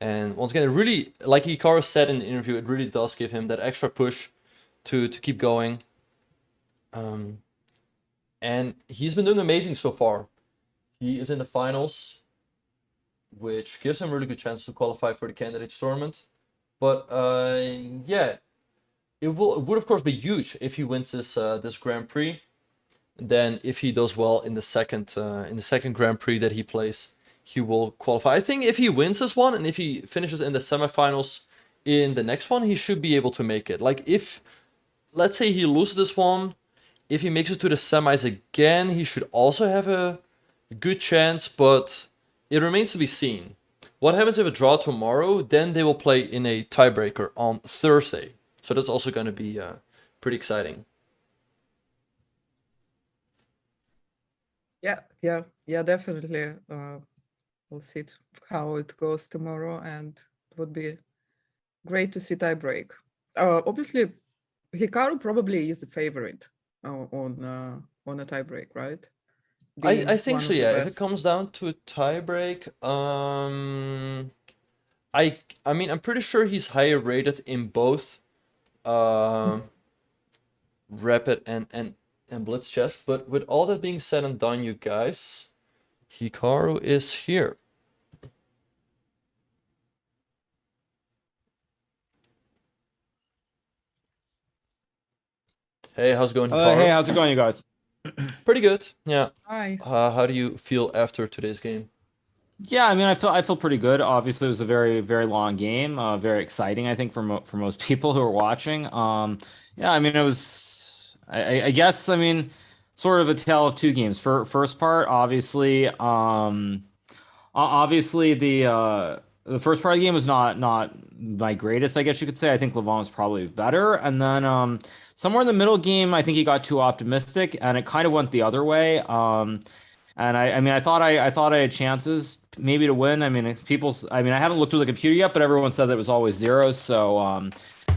And once again, it really, like Hikaru said in the interview, it really does give him that extra push to keep going. And he's been doing amazing so far. He is in the finals, which gives him a really good chance to qualify for the candidates tournament. But yeah, it would of course be huge if he wins this Grand Prix. Then if he does well in the second Grand Prix that he plays, he will qualify. I think if he wins this one and if he finishes in the semifinals in the next one, he should be able to make it. Like if, let's say he loses this one, if he makes it to the semis again, he should also have a good chance, but it remains to be seen. What happens if a draw tomorrow? Then they will play in a tiebreaker on Thursday. So that's also going to be pretty exciting. Yeah, definitely. We'll see how it goes tomorrow, and it would be great to see tiebreak. Obviously, Hikaru probably is the favorite on a tiebreak, right? I think one so, of the yeah. If it best. comes down to a tiebreak, I mean, I'm pretty sure he's higher rated in both Rapid and Blitz chess. But with all that being said and done, you guys, Hikaru is here. Hey, how's it going, Hikaru? Hey, how's it going, you guys? Pretty good, yeah. Hi. How do you feel after today's game? Yeah, I mean, I feel pretty good. Obviously, it was a very long game, very exciting. I think for most people who are watching. Yeah, I mean, it was. I guess I mean, sort of a tale of two games. First part, obviously, obviously the first part of the game was not my greatest, I guess you could say. I think Levon was probably better, and then somewhere in the middle game, I think he got too optimistic, and it kind of went the other way. And I mean, I thought I had chances maybe to win. I mean, I haven't looked through the computer yet, but everyone said that it was always zeros. So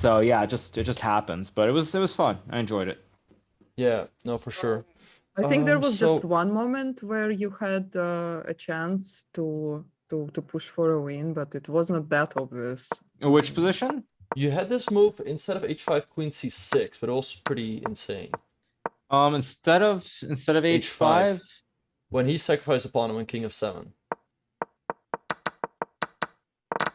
yeah, it just happens. But it was fun. I enjoyed it. Yeah, no, for sure. I think there was just so- one moment where you had a chance to push for a win, but it was not that obvious. Which position? You had this move instead of h5 queen c6, but it was pretty insane. Instead of h5. When he sacrificed a pawn and went king of 7.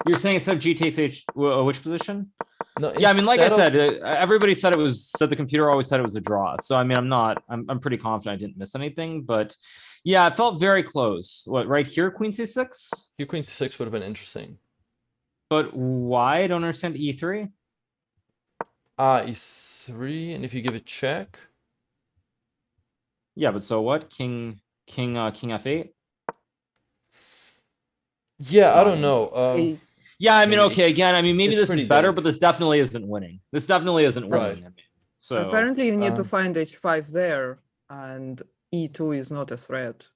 You're saying instead of g takes h, which position? No, Yeah, I mean, like I instead said, of- everybody said the computer always said it was a draw. So I mean, I'm pretty confident I didn't miss anything, but yeah, it felt very close. What, right here, queen c6? Your queen c6 would have been interesting. But why? I don't understand e3. E3, and if you give it check. Yeah, but so what? King f8. Yeah, I don't know. Yeah, I mean, maybe okay, again, I mean, maybe it's this is pretty better, big. but this definitely isn't winning. This definitely isn't winning. Right. I mean, so Apparently, you need to um, find h5 there, and e2 is not a threat.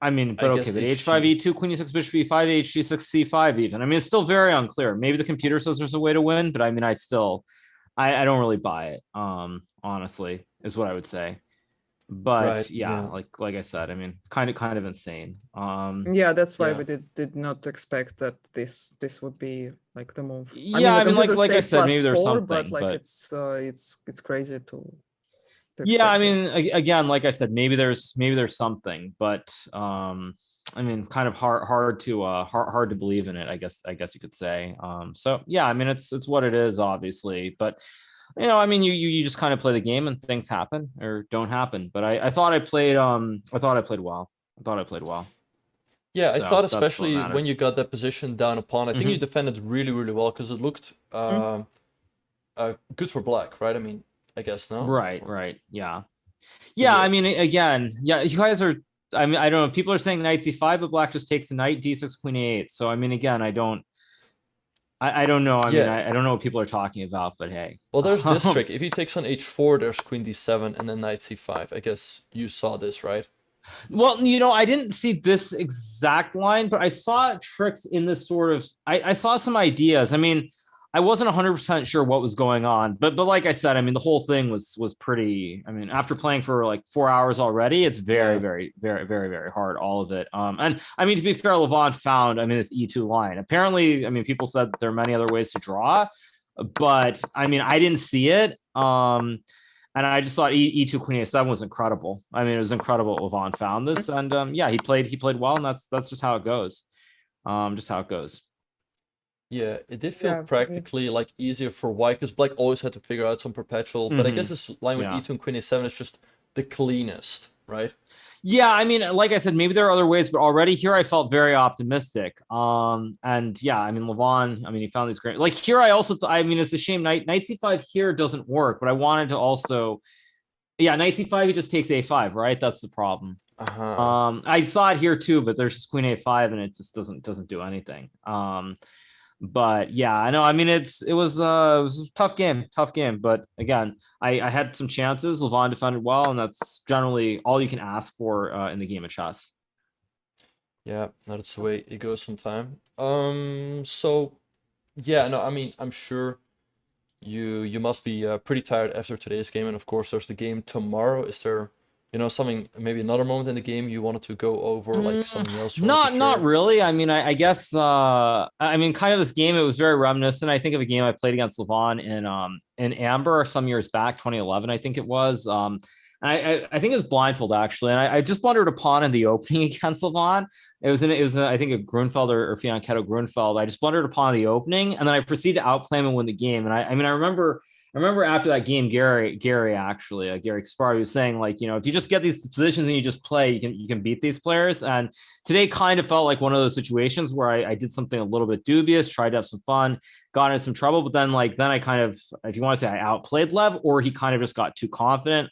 I mean, I but okay, guess but HG. h5, e2, queen e6, bishop e5, hg6, c5 even. I mean, it's still very unclear. Maybe the computer says there's a way to win, but I mean, I don't really buy it. Honestly, is what I would say. But Right, yeah, yeah. like I said, I mean, kind of insane. Yeah, that's why Yeah. we did not expect that this would be like the move. Yeah, the computer like I says said, maybe there's +4, something, but like but it's crazy to yeah, I expect mean, this. again, like I said, maybe there's something, but I mean, kind of hard to believe in it. I guess you could say. So yeah, I mean, it's what it is, obviously, but you know, I mean, you just kind of play the game and things happen or don't happen. But I thought I played well. I thought I played well. Yeah, I So thought that's what especially when matters. you got that position down a pawn, I think you Mhm. defended really, really well because it looked good for black, right? I mean, I guess no. Right. Yeah, I it- mean, again, yeah, you guys are. I mean, I don't know. People are saying knight c5, but black just takes the knight, d6, queen a8. So I mean, again, I don't know. I mean, Yeah. I don't know what people are talking about, but hey. Well, there's this trick. If he takes on h4, there's queen d7 and then knight c5. I guess you saw this, right? Well, you know, I didn't see this exact line, but I saw tricks in this sort of. I saw some ideas. I mean, I wasn't 100% sure what was going on, but like I said, I mean, the whole thing was pretty. I mean, after playing for like 4 hours already, it's very, Yeah. very hard, all of it. And I mean, to be fair, Levant found, I mean, this e2 line. Apparently, I mean, people said there are many other ways to draw, but I mean, I didn't see it. And I just thought E2 Queen A7 was incredible. I mean, it was incredible. Levant found this, and yeah, he played well, and that's just how it goes. Just how it goes. Yeah, it did feel Yeah, practically like easier for white because black always had to figure out some perpetual. But I guess this line with Yeah. e2 and queen a7 is just the cleanest, right? Yeah, I mean, like I said, maybe there are other ways, but already here I felt very optimistic. And yeah, I mean, Levant, I mean, he found these great. Like here, I also, I mean, it's a shame knight c5 here doesn't work, but I wanted to also, yeah, knight c5 he just takes a5, right? That's the problem. I saw it here too, but there's just queen a5 and it just doesn't do anything. But yeah, I know. I mean, it was a tough game, But again, I had some chances. Levant defended well, and that's generally all you can ask for in the game of chess. Yeah, that's the way it goes sometimes. So yeah, no, I mean, I'm sure you must be pretty tired after today's game, and of course, there's the game tomorrow. Is there, something, maybe another moment in the game you wanted to go over, like something else you wanted to Not share? really. I mean, I guess I mean, kind of this game, it was very reminiscent. I think of a game I played against Levant in Amber some years back, 2011, I think it was. And I think it was blindfold actually, and I just blundered a pawn in the opening against Levant. It was I think a Grunfeld or Fianchetto Grunfeld. I just blundered a pawn in the opening, and then I proceeded to outplay him and win the game. And I mean, I remember after that game, Gary actually, Gary Kasparov was saying, like, if you just get these positions and you just play, you can beat these players. And today kind of felt like one of those situations where I did something a little bit dubious, tried to have some fun, got into some trouble, but then I kind of, if you want to say, I outplayed Lev, or he kind of just got too confident.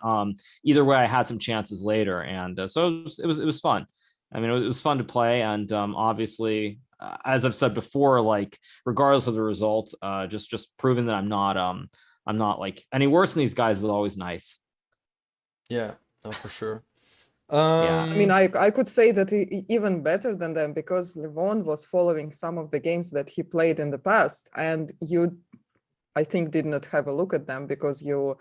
Either way, I had some chances later, and so it was fun. I mean, it was fun to play, and obviously, as I've said before, like regardless of the result, just proving that I'm not like any worse than these guys is always nice. Yeah, no, for sure. Yeah. I mean, I could say that even better than them, because Levon was following some of the games that he played in the past, and you, I think, did not have a look at them because you,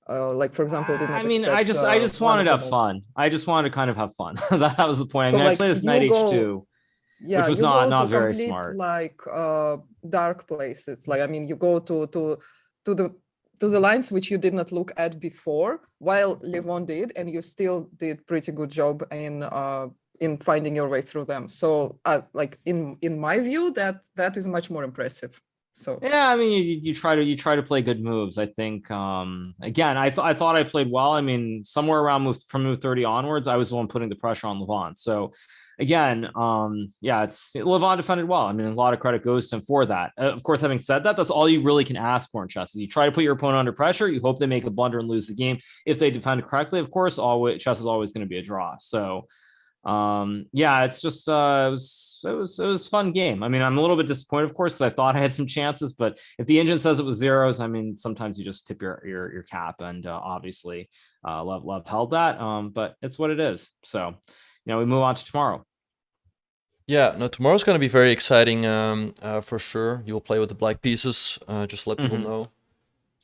like, for example, did not I mean, expect, I just wanted to have moves. fun. I just wanted to kind of have fun. That was the point. So, I mean, I like, played this you knight go- h2, Yeah, which was you go not to very complete, smart. like, dark places. Like, I mean, you go to the lines which you did not look at before, while Levon did, and you still did pretty good job in finding your way through them. So, like, in my view, that is much more impressive. So Yeah, I mean, you try to play good moves. I think again, I thought I played well. I mean, somewhere around from move 30 onwards, I was the one putting the pressure on Levant. So again, yeah, Levant defended well. I mean, a lot of credit goes to him for that. Of course, having said that, that's all you really can ask for in chess. Is you try to put your opponent under pressure. You hope they make a blunder and lose the game. If they defend correctly, of course, chess is always going to be a draw. So yeah, it's just it was a fun game. I mean, I'm a little bit disappointed, of course, because I thought I had some chances, but if the engine says it was zeros, I mean, sometimes you just tip your cap, and obviously Love held that, but it's what it is. So we move on to tomorrow. Yeah, no, tomorrow's going to be very exciting, for sure. You'll play with the black pieces, just let people know.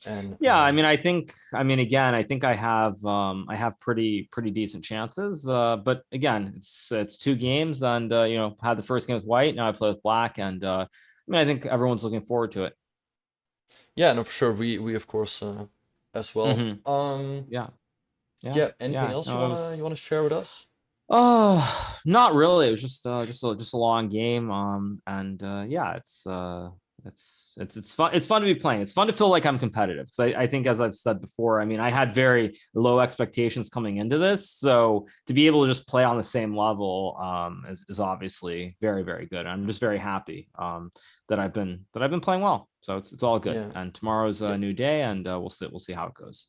And yeah, I mean, I think I have pretty decent chances. But again, it's 2 games, and had the first game with white, now I play with black, and mean, I think everyone's looking forward to it. Yeah, no, for sure. We of course as well. Yeah. Yeah. Anything else no, you it wanna was- you wanna share with us? Not really. It was just a long game. And yeah, it's fun. It's fun to be playing. It's fun to feel like I'm competitive. So I think, as I've said before, I mean, I had very low expectations coming into this. So to be able to just play on the same level is obviously very, very good. I'm just very happy that I've been playing well. So it's all good. Yeah. And tomorrow's a new day, and we'll see how it goes.